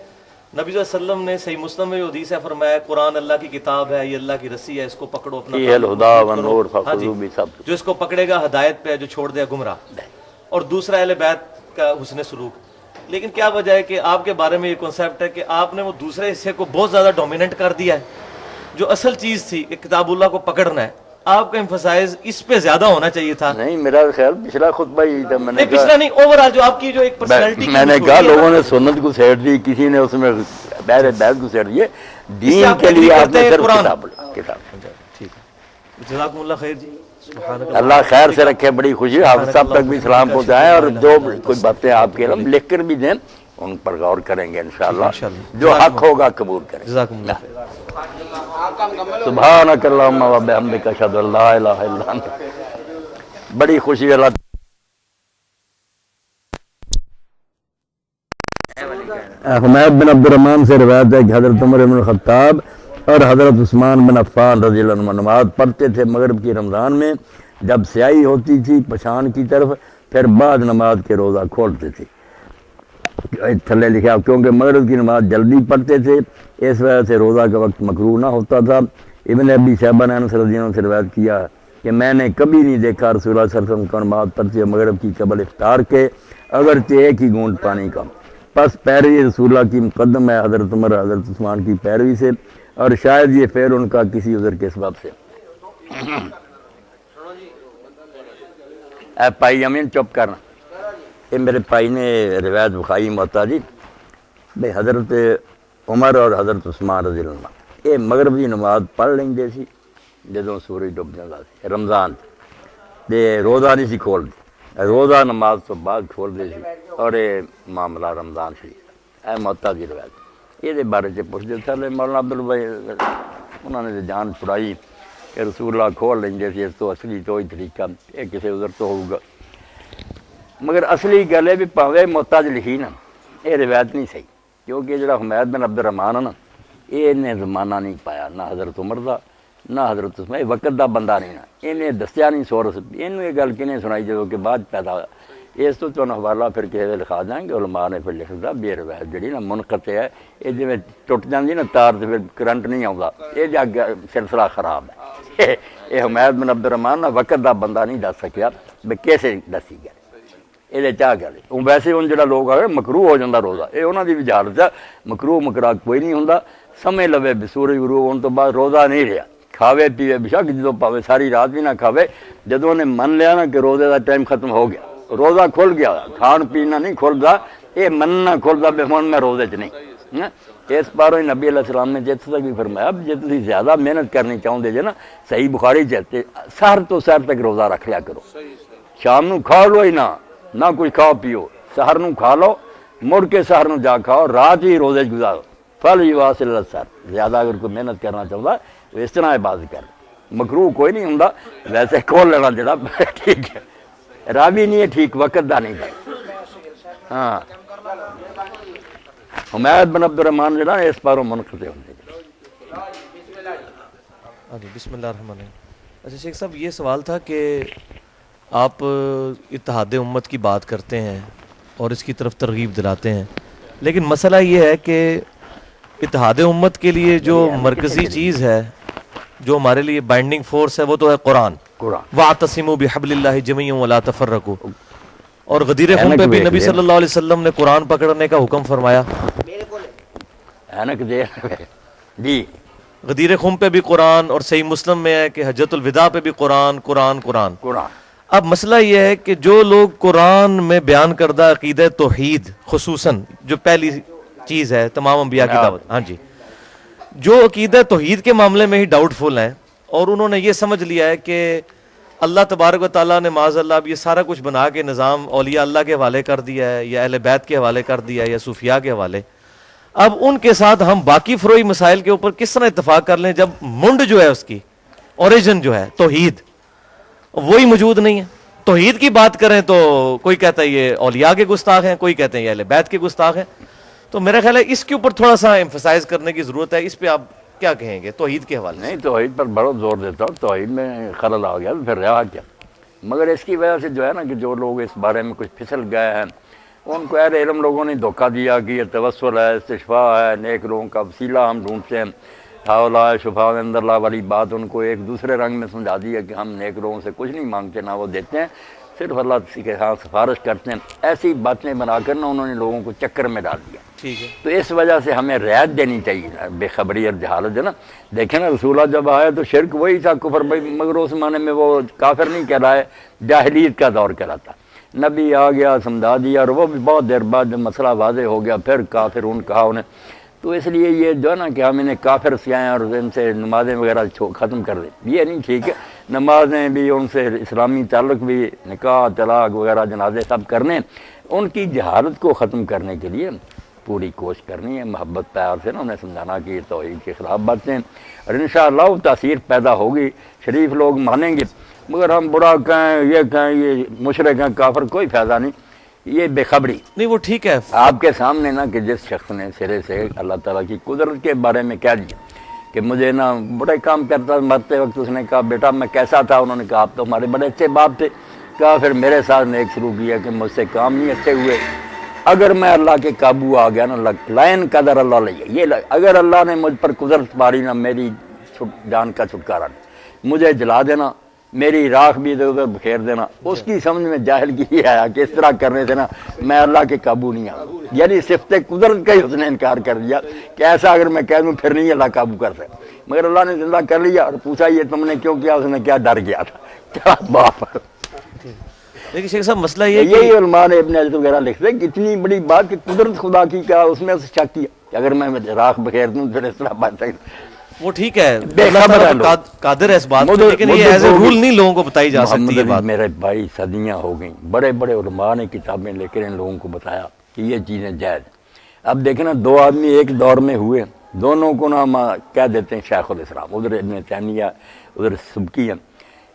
نبی صلی اللہ علیہ وسلم نے صحیح مسلم میں جو حدیث ہے فرمایا قرآن اللہ کی کتاب ہے، یہ اللہ کی رسی ہے، اس کو پکڑو اپنا جو اس کو پکڑے گا ہدایت پہ، جو چھوڑ دے گمراہ، اور دوسرا اہل بیت کا حسن سلوک۔ لیکن کیا وجہ ہے کہ آپ کے بارے میں یہ کنسیپٹ ہے کہ آپ نے وہ دوسرے حصے کو بہت زیادہ ڈومیننٹ کر دیا ہے، جو اصل چیز تھی کہ کتاب اللہ کو پکڑنا ہے، آپ کا ایمفسائز اس پہ زیادہ ہونا چاہیے تھا۔ نہیں، میرا خیال پچھلا خطبہ ہی تھا، میں نے پچھلا نہیں، اوورآل جو آپ کی جو ایک پرسنالٹی میں نے کہا لوگوں نے سنت کو سیٹ دی، کسی نے اس میں بہر بیت کو سیٹ دیے، دین کے لیے آپ نے صرف کتاب۔ ٹھیک ہے، جزاکم اللہ خیر جی، اللہ خیر سے رکھے، بڑی خوشی، حافظ صاحب تک بھی سلام پہنچائیں اور جو کوئی باتیں آپ کے علم لکھ کر بھی دیں ان پر غور کریں گے انشاءاللہ، جو حق ہوگا قبول کریں۔ جزاکم اللہ خیر۔ سبحانک اللہم و بحمدک اشہد ان لا الہ الا انت۔ بڑی خوشی اللہ حمید بن عبد الرحمن سے روایت ہے کہ حضرت عمر بن الخطاب اور حضرت عثمان بن عفان رضی اللہ عنہ نماز پڑھتے تھے مغرب کی رمضان میں، جب سیاہی ہوتی تھی پشان کی طرف، پھر بعد نماز کے روزہ کھولتے تھے۔ تھلے لکھا کیونکہ مغرب کی نماز جلدی پڑھتے تھے، اس وجہ سے روزہ کا وقت مکروہ نہ ہوتا تھا۔ ابن ابی شیبہ نے انس رضی اللہ عنہ سے روایت کیا کہ میں نے کبھی نہیں دیکھا رسول اللہ صلی اللہ علیہ وسلم کو نماز پڑھتے مغرب کی قبل افطار کے، اگرچہ ایک ہی گھونٹ پانی کا۔ پس پیروی رسول اللہ کی مقدم ہے حضرت عمر حضرت عثمان کی پیروی سے، اور شاید یہ فعل ان کا کسی عذر کے سبب سے۔ اے پائی امین چپ کرنا، یہ میرے پائی نے روایت بخاری موتا جی بھائی حضرت عمر اور حضرت عثمان رضی اللہ عنہ یہ مغرب کی نماز پڑھ لیں گے سی جدوں سورج ڈب جاتا سی رمضان تے روزہ نہیں سی کھول دی، روزہ نماز تو بعد کھول دے سی، اور یہ معاملہ رمضان شریف اے موتا جی روایت یہ بارے سے پوچھتے تھے مولانا عبدالبھائی انہوں نے جان چھڑائی کہ رسول اللہ کھول لیں گے سی، اس تو اصلی تو ہی طریقہ یہ کسی عذر تو ہوگا، مگر اصلی گل ہے بھی پاوے محتاج لکھی نا یہ روایت نہیں صحیح، کیونکہ جڑا حمید بن عبد الرحمان ہے نا یہ نے زمانہ نہیں پایا نہ حضرت عمر دا نہ حضرت عثمان، یہ وقت دا بندہ نہیں نا، انہیں دسیا نہیں سورس، انہوں یہ گل کنے سنائی جدوں کہ بعد پیدا ہوا، اس تو تمہیں حوالہ پھر کسی لکھا دیں گے، علماء نے پھر لکھ دا بے روایت جڑی نا منقطع ہے، یہ جی ٹوٹ جاندی نا تار تو پھر کرنٹ نہیں آتا، یہ جا سلسلہ خراب ہے۔ یہ حمید بن عبد الرحمان نا وقت دا بندہ نہیں دس سکیا بھی کیسے دسی گئے، یہ چاہ گل ہوں ویسے ہوں جا لوگ آئے مکروہ ہو جاتا روزہ، یہ انہوں کی بھی جہالت ہے، مکروہ مکرا کوئی نہیں ہوں، سمے لوے بھی سورج غروب ہونے تو بعد روزہ نہیں رہا، کھاوے پیوے بشک جدو پاوے ساری رات بھی نہ کھاوے، جدوں نے من لیا نا کہ روزے کا ٹائم ختم ہو گیا روزہ کھل گیا، کھان پینا نہیں کھلتا، یہ مننا کھلتا بھی ہوں میں روزے چ نہیں، اس باروں نبی علیہ السلام نے جیت تک بھی فرمایا اب جی تھی زیادہ محنت کرنی چاہتے جے نا صحیح بخاری چاہتے سحر تو سحر تک روزہ رکھ لیا کرو شام نو کھا لو ہی نہ کچھ کھاؤ پیو سحر نو کھا لو مڑ کے سحر نو جا کھاؤ رات ہی روزے گزارو پھل ہی واصل سر زیادہ اگر کوئی محنت کرنا چاہتا تو اس طرح عبادت کر مکروہ کوئی نہیں ہوں ویسے کھول لینا جڑا ٹھیک ہے راوی نہیں ہے ٹھیک وقت دا نہیں ہے ہاں حمید بن عبد الرحمان جڑا اس پاروں منقطع ہوندے ہاں جی بسم اللہ الرحمن الرحیم. اچھا شیخ صاحب یہ سوال تھا کہ آپ اتحاد امت کی بات کرتے ہیں اور اس کی طرف ترغیب دلاتے ہیں لیکن مسئلہ یہ ہے کہ اتحاد امت کے لیے جو مرکزی چیز ہے جو ہمارے لیے بائنڈنگ فورس ہے وہ تو ہے قرآن وَاعْتَصِمُوا بِحَبْلِ اللَّهِ جَمِيعًا وَلَا تَفَرَّقُوا اور غدیر خم پہ بھی نبی صلی اللہ علیہ وسلم نے قرآن پکڑنے کا حکم فرمایا جی غدیر خم پہ بھی قرآن اور صحیح مسلم میں ہے کہ حجۃ الوداع پہ بھی قرآن قرآن قرآن اب مسئلہ یہ ہے کہ جو لوگ قرآن میں بیان کردہ عقیدہ توحید خصوصاً جو پہلی چیز ہے تمام انبیاء کی دعوت ہاں جی جو عقیدہ توحید کے معاملے میں ہی ڈاؤٹ فل ہیں اور انہوں نے یہ سمجھ لیا ہے کہ اللہ تبارک و تعالیٰ نے معاذ اللہ اب یہ سارا کچھ بنا کے نظام اولیاء اللہ کے حوالے کر دیا ہے یا اہل بیت کے حوالے کر دیا ہے یا صوفیاء کے حوالے اب ان کے ساتھ ہم باقی فروعی مسائل کے اوپر کس طرح اتفاق کر لیں جب منڈ جو ہے اس کی اوریجن جو ہے توحید وہی موجود نہیں ہے توحید کی بات کریں تو کوئی کہتا ہے یہ اولیاء کے گستاخ ہیں کوئی کہتے ہیں یہ اہل بیت کے گستاخ ہیں تو میرا خیال ہے اس کے اوپر تھوڑا سا ایمفسائز کرنے کی ضرورت ہے اس پہ آپ کیا کہیں گے توحید کے حوالے نہیں توحید پر بڑا زور دیتا ہوں توحید میں خلل آ گیا تو پھر رہا کیا مگر اس کی وجہ سے جو ہے نا کہ جو لوگ اس بارے میں کچھ پھسل گئے ہیں ان کو اہل علم لوگوں نے دھوکہ دیا کہ یہ توسل ہے استشفاء ہے نیک لوگوں کا وسیلہ ہم ڈھونڈتے ہیں حوالہ شفاء عند اللہ والی بات ان کو ایک دوسرے رنگ میں سمجھا دیا کہ ہم نیک لوگوں سے کچھ نہیں مانگتے نہ وہ دیتے ہیں صرف اللہ کے ہاں سفارش کرتے ہیں ایسی باتیں بنا کر نا انہوں نے لوگوں کو چکر میں ڈال دیا ٹھیک ہے تو اس وجہ سے ہمیں رعایت دینی چاہیے بے خبری اور جہالت ہے نا دیکھیں نا رسولہ جب آئے تو شرک وہی تھا کفر مگر اس زمانے میں وہ کافر نہیں کہلائے جاہلیت کا دور کہلاتا نبی آ گیا سمجھا دیا اور وہ بھی بہت دیر بعد جب مسئلہ واضح ہو گیا پھر کافر کہا انہیں تو اس لیے یہ جو ہے نا کہ ہم انہیں کافر سیائیں اور ان سے نمازیں وغیرہ ختم کر دیں یہ نہیں ٹھیک ہے نمازیں بھی ان سے اسلامی تعلق بھی نکاح طلاق وغیرہ جنازے سب کرنے ان کی جہالت کو ختم کرنے کے لیے پوری کوشش کرنی ہے محبت پیار سے نا انہیں سمجھانا کہ یہ توحید کے خلاف باتیں اور انشاءاللہ وہ تاثیر پیدا ہوگی شریف لوگ مانیں گے مگر ہم برا کہیں یہ مشرک ہیں کافر کوئی فائدہ نہیں یہ بے خبری نہیں وہ ٹھیک ہے آپ کے سامنے نا کہ جس شخص نے سرے سے اللہ تعالیٰ کی قدرت کے بارے میں کہہ دیا کہ مجھے نا بڑے کام کرتا مرتے وقت اس نے کہا بیٹا میں کیسا تھا انہوں نے کہا آپ تو ہمارے بڑے اچھے باپ تھے کہا پھر میرے ساتھ نے ایک شروع کیا کہ مجھ سے کام نہیں اچھے ہوئے اگر میں اللہ کے قابو آ گیا نا لائن قدر اللہ لیا یہ اگر اللہ نے مجھ پر قدرت پاری نا میری جان کا چھٹکارا نہیں مجھے جلا دینا میری راکھ بھی ادھر ادھر بکھیر دینا اس کی سمجھ میں جاہل کی یہ آیا کہ اس طرح کرنے سے نا میں اللہ کے قابو نہیں آؤں یعنی صفت قدرت کا ہی اس نے انکار کر دیا کہ ایسا اگر میں کہہ دوں پھر نہیں اللہ قابو کر سکتا مگر اللہ نے زندہ کر لیا اور پوچھا یہ تم نے کیوں کیا اس نے کیا ڈر گیا تھا کیا باپ لیکن شیخ صاحب مسئلہ یہ یہی علماء نے ابن حجر وغیرہ لکھتے ہیں کہ اتنی بڑی بات کہ قدرت خدا کی کیا اس میں شک کیا کہ اگر میں راکھ بکھیر دوں پھر اس طرح بات سکتا وہ ٹھیک ہے بے خبر ہے قادر ہے اس بات پر لیکن یہ ایز اے رول نہیں لوگوں کو بتائی جا سکتی ہے بات میرے بھائی صدیاں ہو گئیں بڑے بڑے علماء نے کتابیں لے کر ان لوگوں کو بتایا کہ یہ چیزیں جائز اب دیکھیں نا دو آدمی ایک دور میں ہوئے دونوں کو نا ہم کہہ دیتے ہیں شیخ الاسلام ادھر ابن تیمیہ ادھر سبکی ہیں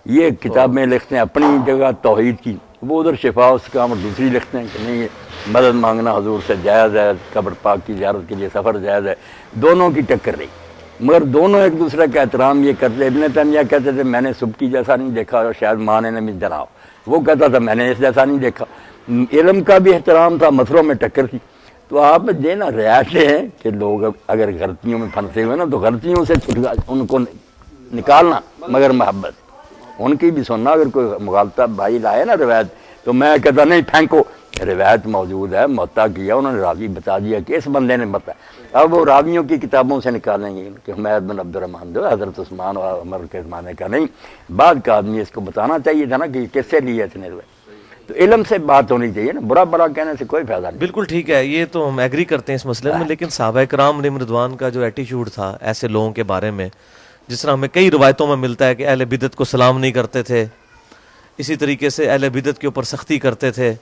یہ کتابیں لکھتے ہیں اپنی جگہ توحید کی وہ ادھر شفاء استقامت اور دوسری لکھتے ہیں کہ نہیں یہ مدد مانگنا حضور سے جائز ہے قبر پاک کی زیارت کے لیے سفر جائز ہے دونوں کی ٹکر رہی مگر دونوں ایک دوسرے کا احترام یہ کرتے ابن تیمیہ کہتے تھے میں نے سبکی جیسا نہیں دیکھا اور شاید ماں نے بھی جناؤ وہ کہتا تھا میں نے اس جیسا نہیں دیکھا علم کا بھی احترام تھا مسئلوں میں ٹکر تھی تو آپ دینا رعایتیں ہیں کہ لوگ اگر غلطیوں میں پھنسے ہوئے نا تو غلطیوں سے ان کو نکالنا مگر محبت ان کی بھی سننا اگر کوئی مغالطہ بھائی لائے نا روایت تو میں کہتا نہیں پھینکو روایت موجود ہے معطا کیا انہوں نے راوی بتا دیا کہ اس بندے نے بتایا اب وہ راویوں کی کتابوں سے نکالیں گے کہ حمید بن عبد الرحمان جو حضرت عثمان اور عمر کے زمانے کا نہیں بعد کا آدمی اس کو بتانا چاہیے تھا نا کہ کس سے لیے اتنے روایت تو علم سے بات ہونی چاہیے نا، برا برا کہنے سے کوئی فائدہ نہیں۔ بالکل ٹھیک ہے، یہ تو ہم ایگری کرتے ہیں اس مسئلے میں، لیکن صحابہ کرام علیہم رضوان کا جو ایٹیچیوڈ تھا ایسے لوگوں کے بارے میں، جس طرح ہمیں کئی روایتوں میں ملتا ہے کہ اہل بدعت کو سلام نہیں کرتے تھے، اسی طریقے سے اہل بدعت کے اوپر سختی کرتے تھے،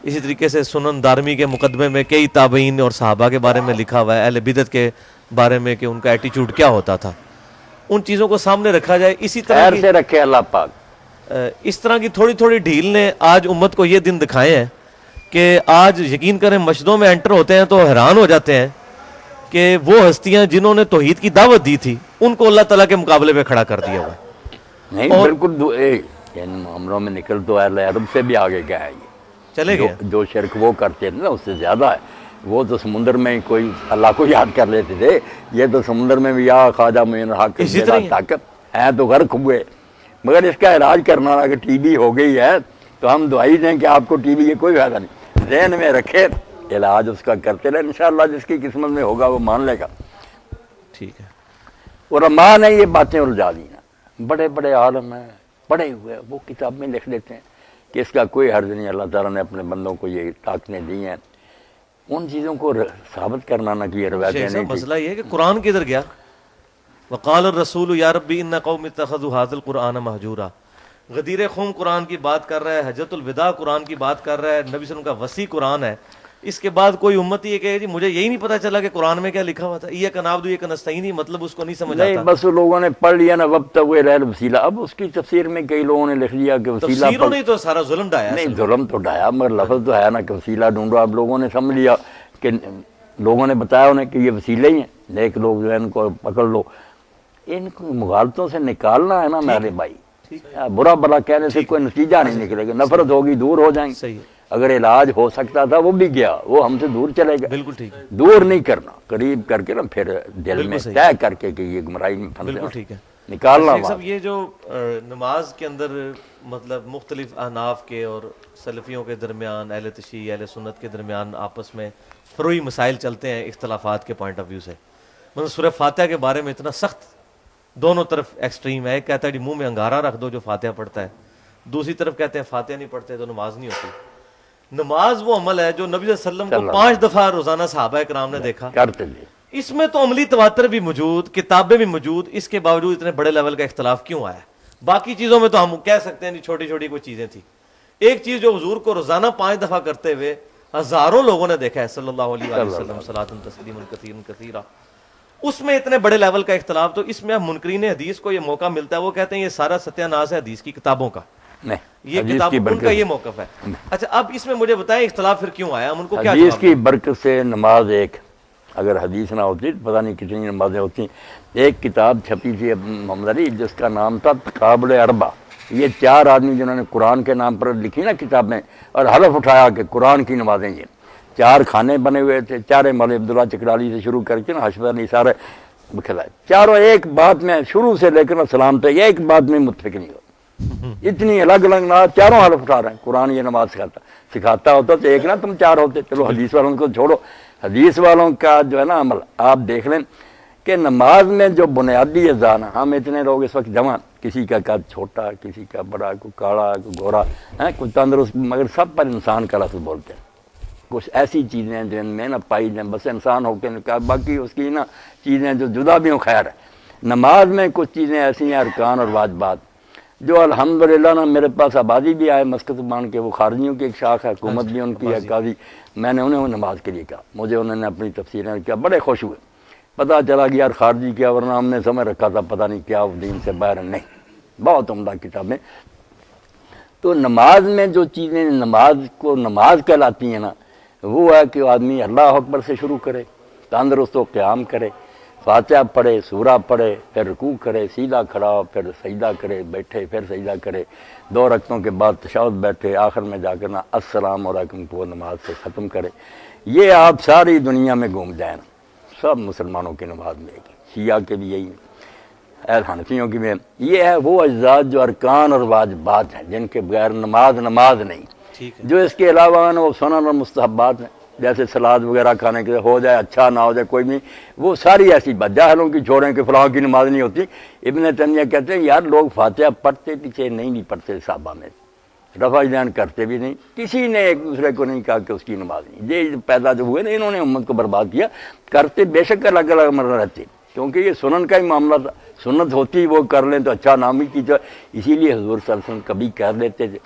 اسی طریقے سے سنن دارمی کے مقدمے میں کئی تابعین اور صحابہ کے بارے میں لکھا ہوا ہے اہل بدعت کے بارے میں کہ ان کا ایٹیچیوڈ کیا ہوتا تھا، ان چیزوں کو سامنے رکھا جائے۔ اسی طرح خیر سے رکھے اللہ پاک۔ اس طرح کی تھوڑی تھوڑی ڈھیل نے آج امت کو یہ دن دکھائے ہیں کہ آج یقین کریں مسجدوں میں انٹر ہوتے ہیں تو حیران ہو جاتے ہیں کہ وہ ہستیاں جنہوں نے توحید کی دعوت دی تھی ان کو اللہ تعالیٰ کے مقابلے پہ کھڑا کر دیا ہوا ہے۔ نہیں بالکل ان معاملوں میں نکل تو اہل عرب سے بھی آگے گیا ہے، یہ چلے گئے جو شرک وہ کرتے تھے نا اس سے زیادہ ہے۔ وہ تو سمندر میں کوئی اللہ کو یاد کر لیتے تھے، یہ تو سمندر میں بھی یا خواجہ معین الحق اسی طرح طاقت ہے تو غرق ہوئے، مگر اس کا علاج کرنا اگر ٹی بی ہو گئی ہے تو ہم دعائی دیں کہ آپ کو ٹی بی کی کوئی فائدہ نہیں، ذہن میں رکھے علاج اس کا کرتے رہے، انشاءاللہ جس کی قسمت میں ہوگا وہ مان لے گا۔ ٹھیک ہے، علماء نے یہ باتیں الجھا دی نا، بڑے بڑے عالم ہیں پڑھے ہوئے، وہ کتاب میں لکھ لیتے ہیں کہ اس کا کوئی حرج نہیں، اللہ تعالیٰ نے اپنے بندوں کو یہ طاقتیں دی ہیں، ان چیزوں کو ثابت کرنا نہ کہ یہ روایتیں نہیں تھیں۔ مسئلہ یہ ہے کہ قرآن کدھر گیا؟ وقال الرسول یا ربی ان قوم اتخذوا هذا القرآن مہجورا، غدیر خم قرآن کی بات کر رہا ہے، حجۃ الوداع قرآن کی بات کر رہا ہے، نبی صلی اللہ علیہ وسلم کا وسیع قرآن ہے، اس کے بعد کوئی امت یہ کہے جی مجھے یہی نہیں پتا چلا کہ قرآن میں کیا لکھا ہوا تھا، ایاک نعبد و ایاک نستعین، مطلب اس کو نہیں سمجھ نہیں آتا۔ بس وہ لوگوں نے پڑھ لیا نا وابتغوا الیہ الوسیلہ، اب اس کی تفسیر میں کئی لوگوں نے لکھ لیا کہ وسیلہ تفسیروں نے تو سارا ظلم ڈایا ہے۔ نہیں ظلم تو ڈایا مگر لفظ تو ہے نا کہ وسیلہ ڈھونڈو، اب لوگوں نے سمجھ لیا کہ لوگوں نے بتایا انہیں کہ یہ وسیلے ہی ہیں، نیک لوگ جو ہے ان کو پکڑ لو، ان کو مغالطوں سے نکالنا ہے نا میرے بھائی، برا بلا کہنے سے کوئی نتیجہ نہیں نکلے گا، نفرت ہوگی دور ہو جائیں گے۔ صحیح ہے، اگر علاج ہو سکتا تھا وہ بھی گیا، وہ ہم سے دور چلے گا، بالکل ٹھیک ہے، دور نہیں کرنا، قریب کر کے نا پھر دل میں صحیح۔ طے کر کے کہ یہ گمراہی میں بالکل پھنسے ٹھیک ہے۔ نکالنا شیخ وہاں۔ صاحب یہ جو نماز کے اندر مطلب مختلف احناف کے اور سلفیوں کے درمیان، اہل تشیع اہل سنت کے درمیان آپس میں فروعی مسائل چلتے ہیں اختلافات کے پوائنٹ آف ویو سے، مطلب سورہ فاتحہ کے بارے میں اتنا سخت دونوں طرف ایکسٹریم ہے، ایک کہتا ہے جی منہ میں انگارہ رکھ دو جو فاتحہ پڑھتا ہے، دوسری طرف کہتے ہیں فاتحہ نہیں پڑھتے تو نماز نہیں ہوتی۔ نماز وہ عمل ہے جو نبی صلی اللہ علیہ وسلم کو 5 دفعہ روزانہ صحابہ کرام نے دیکھا، کرتے لے اس میں تو عملی تواتر بھی موجود، کتابیں بھی موجود، اس کے باوجود اتنے بڑے لیول کا اختلاف کیوں آیا؟ باقی چیزوں میں تو ہم کہہ سکتے ہیں چھوٹی چھوٹی کوئی چیزیں تھیں، ایک چیز جو حضور کو روزانہ 5 دفعہ کرتے ہوئے ہزاروں لوگوں نے دیکھا ہے صلی اللہ علیہ وسلم صلاۃ تسلیما کثیرا کثیرا، اس میں اتنے بڑے لیول کا اختلاف، تو اس میں منکرین حدیث کو یہ موقع ملتا ہے، وہ کہتے ہیں یہ سارا ستیہ ناز ہے حدیث کی کتابوں کا، نہیں یہ کتاب ان کا یہ موقف ہے۔ اچھا اب اس میں مجھے بتائیں اختلاف پھر کیوں آیا، ہم ان کو کیا حدیث جواب کی برکت سے نماز ایک، اگر حدیث نہ ہوتی پتہ نہیں کتنی نمازیں ہوتی۔ ایک کتاب چھپی تھی محمد علی جس کا نام تھا تقابل اربع، یہ 4 آدمی جنہوں نے قرآن کے نام پر لکھی نا کتابیں اور حلف اٹھایا کہ قرآن کی نمازیں، یہ 4 خانے بنے ہوئے تھے، چارے مولوی عبداللہ چکرالی سے شروع کر کے نا حشمت علی سارے کھلائے، چاروں ایک بات میں شروع سے لے کر سلام تک ایک بات میں متفق نہیں ہو، اتنی الگ الگ نماز، چاروں حلف اٹھا رہے ہیں قرآن یہ نماز سکھاتا ہوتا تو ایک نہ تم 4 ہوتے، چلو حدیث والوں کو چھوڑو، حدیث والوں کا جو ہے نا عمل آپ دیکھ لیں کہ نماز میں جو بنیادی اذان، ہم اتنے لوگ اس وقت جمع، کسی کا قد چھوٹا، کسی کا بڑا، کوئی کاڑا، کوئی گورا، کوئی تندرست، مگر سب پر انسان کا لفظ بولتے ہیں، کچھ ایسی چیزیں ہیں جن میں نہ پائی جائیں، بس انسان ہو کے نکال، باقی اس کی نا چیزیں جو جدا بھی ہوں خیر ہے۔ نماز میں کچھ چیزیں ایسی ہیں ارکان اور واجبات جو الحمدللہ نا میرے پاس آبادی بھی آئے مسکت مان کے، وہ خارجیوں کی ایک شاخ ہے، حکومت بھی ان کی ہے قاضی، میں نے انہیں نماز کے لیے کہا، مجھے انہوں نے اپنی تفسیریں کیا، بڑے خوش ہوئے، پتہ چلا کہ یار خارجی کیا، ورنہ ہم نے سمجھ رکھا تھا پتہ نہیں کیا دین سے باہر، نہیں بہت عمدہ کتابیں۔ تو نماز میں جو چیزیں نماز کو نماز کہلاتی ہیں نا، وہ ہے کہ آدمی اللہ اکبر سے شروع کرے، تندرست و قیام کرے، فاتحہ پڑھے، سورہ پڑھے، پھر رکوع کرے، سیدھا کھڑا ہو، پھر سجدہ کرے، بیٹھے، پھر سجدہ کرے، 2 رکعتوں کے بعد تشہد بیٹھے، آخر میں جا کر نا السلام علیکم کو نماز سے ختم کرے۔ یہ آپ ساری دنیا میں گھوم جائیں نا، سب مسلمانوں کی نماز میں ایک، شیعہ کے بھی یہی ہے، حنفیوں کی بھی، یہ ہے وہ اجزاء جو ارکان اور واجبات ہیں جن کے بغیر نماز نہیں، جو اس کے علاوہ ہیں وہ سنن اور مستحبات ہیں، جیسے سلاد وغیرہ کھانے کے ہو جائے اچھا نہ ہو جائے کوئی نہیں، وہ ساری ایسی بات جاہلوں کی چھوڑیں کہ فلاں کی نماز نہیں ہوتی۔ ابن تیمیہ کہتے ہیں یار لوگ فاتحہ پڑھتے پیچھے نہیں پڑھتے صحابہ میں، رفع دین کرتے بھی نہیں، کسی نے ایک دوسرے کو نہیں کہا کہ اس کی نماز نہیں۔ یہ پیدا جو ہوئے نا انہوں نے امت کو برباد کیا، کرتے بے شک الگ الگ مرہ رہتے، کیونکہ یہ سنن کا ہی معاملہ تھا، سنت ہوتی وہ کر لیں تو اچھا نام ہی کی تو، اسی لیے حضور صلی اللہ علیہ وسلم کبھی کہہ دیتے تھے،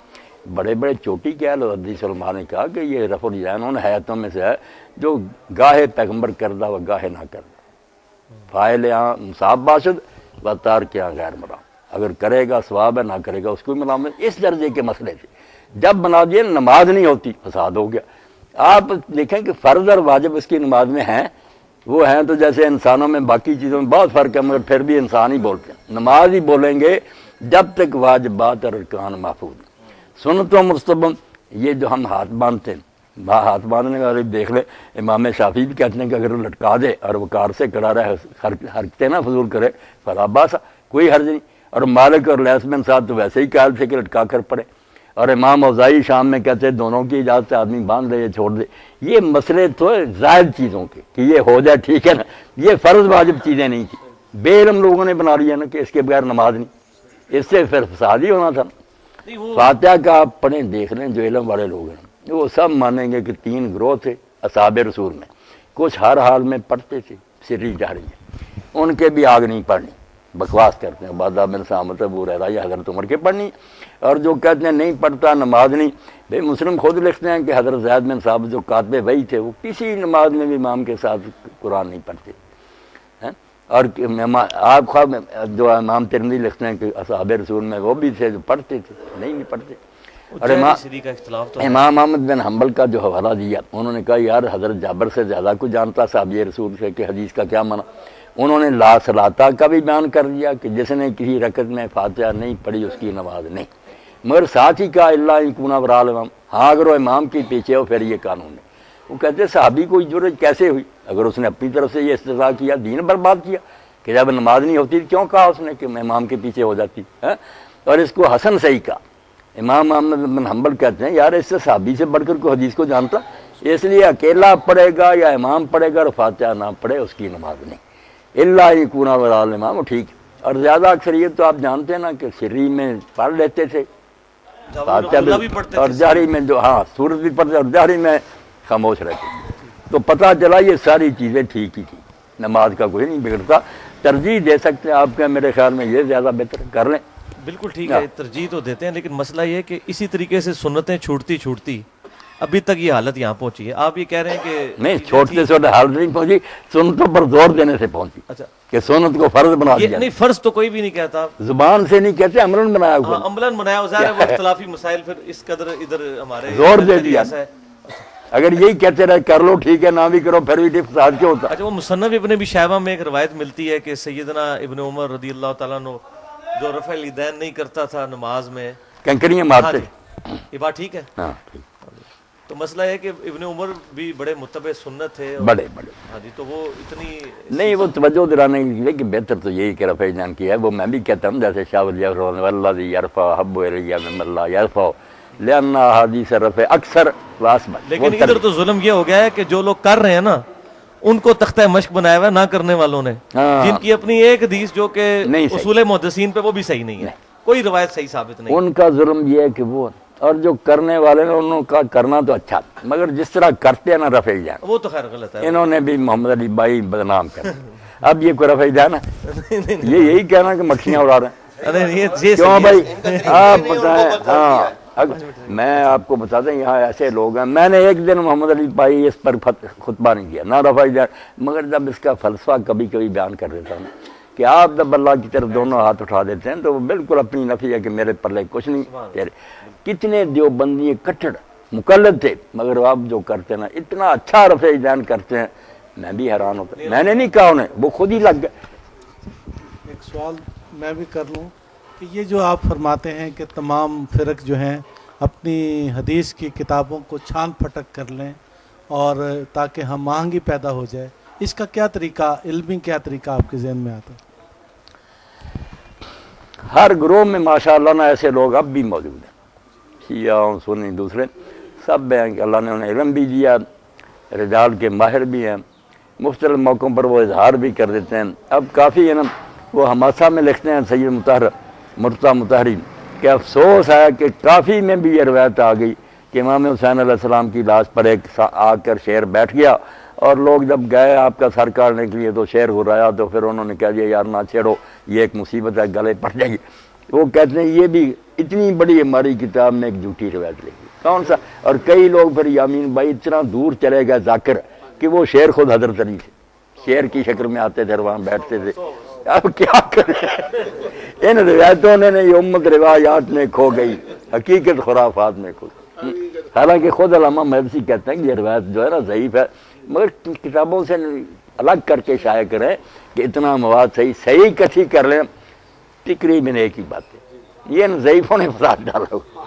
بڑے بڑے چوٹی کہہ لو، حدیث علماء نے کہا کہ یہ رفع الیدین ان حیاتوں میں سے ہے جو گاہے پیغمبر کردہ و گاہے نہ کردہ، فاعل مصاب باشد و تارک غیر مرام، اگر کرے گا ثواب ہے، نہ کرے گا اس کو ملامت، اس درجے کے مسئلے تھے۔ جب بنا دیے نماز نہیں ہوتی، فساد ہو گیا۔ آپ دیکھیں کہ فرض اور واجب اس کی نماز میں ہیں، وہ ہیں تو جیسے انسانوں میں باقی چیزوں میں بہت فرق ہے، مگر پھر بھی انسان ہی بولتے ہیں، نماز ہی بولیں گے جب تک واجبات اور ارکان محفوظ ہیں۔ سنت و مستحب یہ جو ہم ہاتھ باندھتے ہیں، ہاتھ باندھنے کا دیکھ لیں، امام شافعی بھی کہتے ہیں کہ اگر لٹکا دے اور وقار سے کڑا رہے، حرکتیں نہ فضول کرے، فلا باس، کوئی حرج نہیں۔ اور مالک اور لیث بن سعد تو ویسے ہی قائل تھے کہ لٹکا کر پڑے، اور امام اوزاعی شام میں کہتے ہیں دونوں کی اجازت سے آدمی باندھ دے یا چھوڑ دے۔ یہ مسئلے تو زائد چیزوں کے کہ یہ ہو جائے ٹھیک ہے نا، یہ فرض واجب چیزیں نہیں تھیں، بے علم لوگوں نے بنا لیا نا کہ اس کے بغیر نماز نہیں، اس سے پھر فساد ہی ہونا تھا۔ فاتحہ کا آپ پڑھیں دیکھ لیں، جو علم والے لوگ ہیں وہ سب مانیں گے کہ 3 گروہ تھے اصحاب رسول میں، کچھ ہر حال میں پڑھتے تھے سری جہری میں، ان کے بھی آگ نہیں پڑھنی، بکواس کرتے ہیں، عبادہ بن سامت، ابو ہریرہ یا حضرت عمر کے پڑھنی، اور جو کہتے ہیں نہیں پڑھتا نماز نہیں، بھائی مسلم خود لکھتے ہیں کہ حضرت زید بن ثابت جو کاتب وحی تھے وہ کسی نماز میں بھی امام کے ساتھ قرآن نہیں پڑھتے ہیں، اور آپ خواب جو امام ترمذی لکھتے ہیں کہ اصحاب رسول میں وہ بھی تھے جو پڑھتے تھے، نہیں پڑھتے۔ اور امام احمد بن حنبل کا جو حوالہ دیا، انہوں نے کہا یار حضرت جابر سے زیادہ کو جانتا صحابی رسول سے کہ حدیث کا کیا معنی، انہوں نے لا صلاۃ کا بھی بیان کر دیا کہ جس نے کسی رکعت میں فاتحہ نہیں پڑھی اس کی نماز نہیں، مگر ساتھ ہی کہا اللہ یکون ورا الامام، ہاں اگر وہ امام کے پیچھے ہو پھر یہ قانون ہے۔ وہ کہتے صحابی کو ضرورت کیسے ہوئی، اگر اس نے اپنی طرف سے یہ استدعا کیا، دین برباد کیا کہ جب نماز نہیں ہوتی کیوں کہا اس نے کہ میں امام کے پیچھے ہو جاتی ہے۔ اور اس کو حسن صحیح کہا، امام احمد بن حنبل کہتے ہیں یار اس سے صحابی سے بڑھ کر کوئی حدیث کو جانتا، اس لیے اکیلا پڑھے گا یا امام پڑھے گا اور فاتحہ نہ پڑھے اس کی نماز نہیں، اللہ یکون ورا الامام، ٹھیک۔ اور زیادہ اکثریت تو آپ جانتے ہیں نا کہ سری میں پڑھ لیتے تھے فاتحہ بھی، اور جہری میں جو ہاں سورت بھی پڑھتے اور جہری میں خاموش رہتے، تو پتہ چلا یہ ساری چیزیں ٹھیک ہی تھی، نماز کا کوئی نہیں بگڑتا۔ ترجیح دے سکتے ہیں آپ کا، میرے خیال میں یہ زیادہ بہتر کر لیں۔ بالکل ٹھیک ہے، ترجیح تو دیتے ہیں، لیکن مسئلہ یہ ہے کہ اسی طریقے سے سنتیں چھوٹتی چھوٹتی ابھی تک یہ حالت یہاں پہنچی ہے۔ آپ یہ کہہ رہے ہیں کہ نہیں، چھوٹتے چھوٹے حالت نہیں پہنچی، سنتوں پر زور دینے سے پہنچی، اچھا کہ سنت کو فرض بنا دیا۔ نہیں، فرض تو کوئی بھی نہیں کہتا، زبان سے نہیں کہتے، عملاً بنایا ہوا، عملاً بنایا ہوا، ظاہر ہے وہ اختلافی مسائل پھر اس قدر ادھر ہمارے زور دے دیا۔ اگر یہی کہتے رہے کر لو ٹھیک ہے، نہ بھی کرو پھر بھی فساد کیوں ہوتا۔ اچھا، وہ مصنف ابن ابی شیبہ میں ایک روایت ملتی ہے کہ سیدنا ابن عمر رضی اللہ تعالیٰ عنہ جو رفع الیدین نہیں کرتا تھا نماز میں، کنکریاں مارتے، یہ بات ٹھیک ہے؟ ہاں ٹھیک۔ تو مسئلہ ہے کہ ابن عمر بھی بڑے متبع سنت تھے، بڑے بڑے، ہاں جی، تو وہ اتنی نہیں وہ توجہ دلانے کے لیے کہ بہتر تو یہی کہ رفع الیدین کیا ہے، وہ میں بھی کہتا ہوں جیسے شاہ ولی اللہ والذی یرفع حب الی ممن لا یرفع لأن احادیث رفع اکثر واسمت۔ لیکن ادھر تو ظلم یہ ہو گیا ہے کہ جو لوگ کر رہے ہیں نا ان کو تختہ مشق بنایا ہوا ہے نہ کرنے والوں نے، جن کی اپنی ایک حدیث جو کہ اصول محدثین پہ وہ بھی صحیح نہیں ہے، کوئی روایت صحیح ثابت نہیں۔ ان کا ظلم یہ ہے کہ وہ، اور جو کرنے والے نے انہوں کا کرنا تو اچھا، مگر جس طرح کرتے ہیں نا رفع الیدین، وہ تو خیر غلط ہے، انہوں نے بھی محمد علی بھائی بدنام کر اب یہ کوئی رفع الیدین ہے؟ یہ یہی کہنا کہ مکھیاں اڑا رہے ہیں، کیوں بھائی آپ بتائیں۔ ہاں میں آپ کو بتاتا ہوں یہاں ایسے لوگ ہیں، میں نے ایک دن محمد علی بھائی اس پر خطبہ نہیں کیا، نہ رفع الیدین، مگر جب اس کا فلسفہ کبھی کبھی بیان کر دیتا ہوں کہ آپ جب اللہ کی طرف دونوں ہاتھ اٹھا دیتے ہیں تو وہ بالکل اپنی نفی ہے کہ میرے پلے کچھ نہیں تیرے۔ کتنے دیوبندی کٹڑ مقلد تھے، مگر آپ جو کرتے ہیں نا اتنا اچھا رفع الیدین کرتے ہیں، میں بھی حیران ہوتا ہوں۔ میں نے نہیں کہا انہیں، وہ خود ہی لگ گئے۔ ایک سوال میں بھی کر لوں کہ یہ جو آپ فرماتے ہیں کہ تمام فرق جو ہیں اپنی حدیث کی کتابوں کو چھان پھٹک کر لیں اور تاکہ ہم آہنگی پیدا ہو جائے، اس کا کیا طریقہ، علمی کیا طریقہ آپ کے ذہن میں آتا ہے؟ ہر گروہ میں ماشاءاللہ نا ایسے لوگ اب بھی موجود ہیں، شیعہ سنی دوسرے سب ہیں کہ اللہ نے انہیں علم بھی دیا، رجال کے ماہر بھی ہیں، مختلف موقعوں پر وہ اظہار بھی کر دیتے ہیں۔ اب کافی ہے نا، وہ حماسہ میں لکھتے ہیں سید مرتضیٰ مطہری کہ افسوس ہے کہ کافی میں بھی یہ روایت آ گئی کہ امام حسین علیہ السلام کی لاش پر ایک آ کر شیر بیٹھ گیا، اور لوگ جب گئے آپ کا سر کاٹنے کے لیے تو شیر ہرایا، تو پھر انہوں نے کہا دیا یار نہ چھیڑو، یہ ایک مصیبت ہے، گلے پڑ جائے گی۔ وہ کہتے ہیں یہ بھی اتنی بڑی ہماری کتاب میں ایک جھوٹی روایت لکھی، کون سا؟ اور کئی لوگ پھر یامین بھائی اتنا دور چلے گئے ذاکر کہ وہ شیر خود حضرت علی تھے، شیر کی شکل میں آتے تھے، وہاں بیٹھتے تھے۔ اب کیا کریں، ان روایتوں نے یہ امت روایات میں کھو گئی، حقیقت خرافات میں کھو گئی۔ حالانکہ خود علامہ محدثی کہتے ہیں کہ یہ روایت جو ہے نا ضعیف ہے، مگر کتابوں سے الگ کر کے شائع کریں کہ اتنا مواد صحیح کٹھی کر لیں، تقریباً ایک ہی بات ہے، یہ ان ضعیفوں نے فساد ڈالا ہوا۔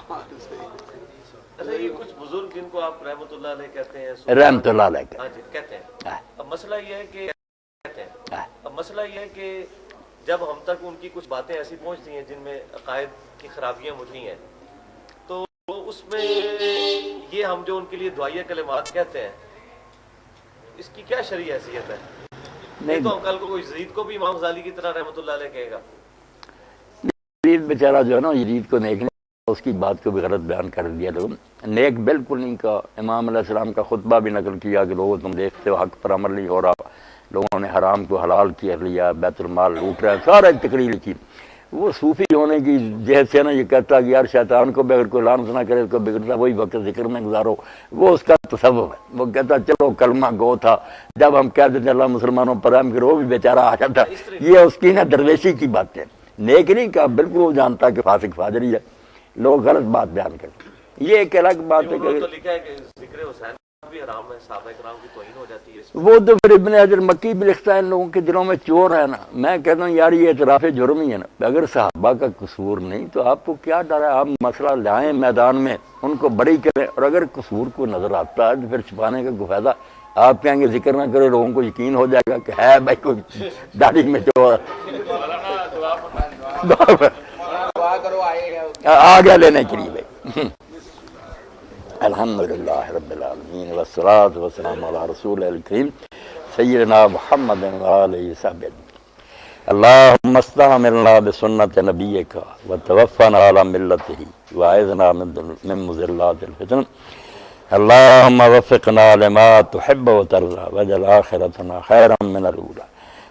اچھا یہ کچھ بزرگ جن کو آپ رحمۃ اللہ علیہ کہتے ہیں، رحمۃ اللہ علیہ ہاں جی کہتے ہیں، اب مسئلہ یہ ہے کہ جب ہم تک ان کی کچھ باتیں ایسی پہنچتی ہیں جن میں عقائد کی خرابیاں مجھئی ہیں، تو اس میں یہ ہم جو ان کے لیے دعائیہ کلمات کہتے ہیں، اس کی کیا شرعی حیثیت ہے؟ نہیں تو کل کو کوئی یزید کو بھی امام غزالی کی طرح رحمۃ اللہ علیہ کہے گا؟ یزید بیچارہ جو ہے نا، یزید کو نیک نہیں، اس کی بات کو بھی غلط بیان کر دیا لوگوں، نیک بالکل نہیں کہا۔ امام علیہ السلام کا خطبہ بھی نقل کیا کہ لوگوں تم دیکھتے ہو حق پر عمل نہیں ہو رہا، لوگوں نے حرام کو حلال کر لیا، بیت المال لوٹ رہے ہیں، سارا تقریر لکھی۔ وہ صوفی ہونے کی جہت سے نا یہ کہتا کہ یار شیطان کو بھی اگر کوئی لعنت نہ کرے اس کو بگڑتا وہی وقت ذکر میں گزارو، وہ اس کا تصوف ہے۔ وہ کہتا چلو کلمہ گو تھا، جب ہم کہتے تھے اللہ مسلمانوں پر رحم کرو، وہ بھی بیچارہ آ جاتا۔ یہ اس کی نا درویشی کی بات ہے، نیک نہیں کہا، بالکل وہ جانتا کہ فاسق فاجری ہے، لوگ غلط بات بیان کرتے ہیں۔ یہ ایک الگ بات ہے کہ لکھا ہے کہ ذکر حسین بھی حرام ہے، صحابہ کرام کی توہین ہو جاتی ہے۔ وہ تو پھر ابن حجر مکی بھی لکھتا ہے ان لوگوں کے دلوں میں چور ہے نا۔ میں کہتا ہوں یار یہ اعتراف جرم ہی ہے نا، اگر صحابہ کا قصور نہیں تو آپ کو کیا ڈر ہے؟ آپ مسئلہ لائیں میدان میں، ان کو بری کریں، اور اگر قصور کو نظر آتا ہے تو پھر چھپانے کا کوئی فائدہ؟ آپ کہیں گے ذکر نہ کرے، لوگوں کو یقین ہو جائے گا کہ ہے بھائی کوئی داڑھی میں چور آ گیا لینے کے لیے بھائی۔ الحمدللہ رب العالمین والصلاة والسلام علی رسول الکریم سیدنا محمد وآلہ وصحبہ اجمعین۔ اللہم استعملنا بسنت نبیک وتوفنا علی ملتہ واعذنا من مضلات الفتن۔ اللہم وفقنا لما تحب وترضى واجعل آخرتنا خیرا من الاولی،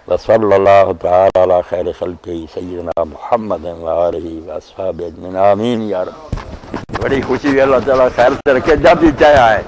وصلی اللہ تعالی علی خیر خلقہ سیدنا محمد وآلہ وصحبہ اجمعین، آمین یا رب۔ بڑی خوشی ہے، اللہ تعالیٰ خیر سے رکھے، جب بھی چاہے آئے۔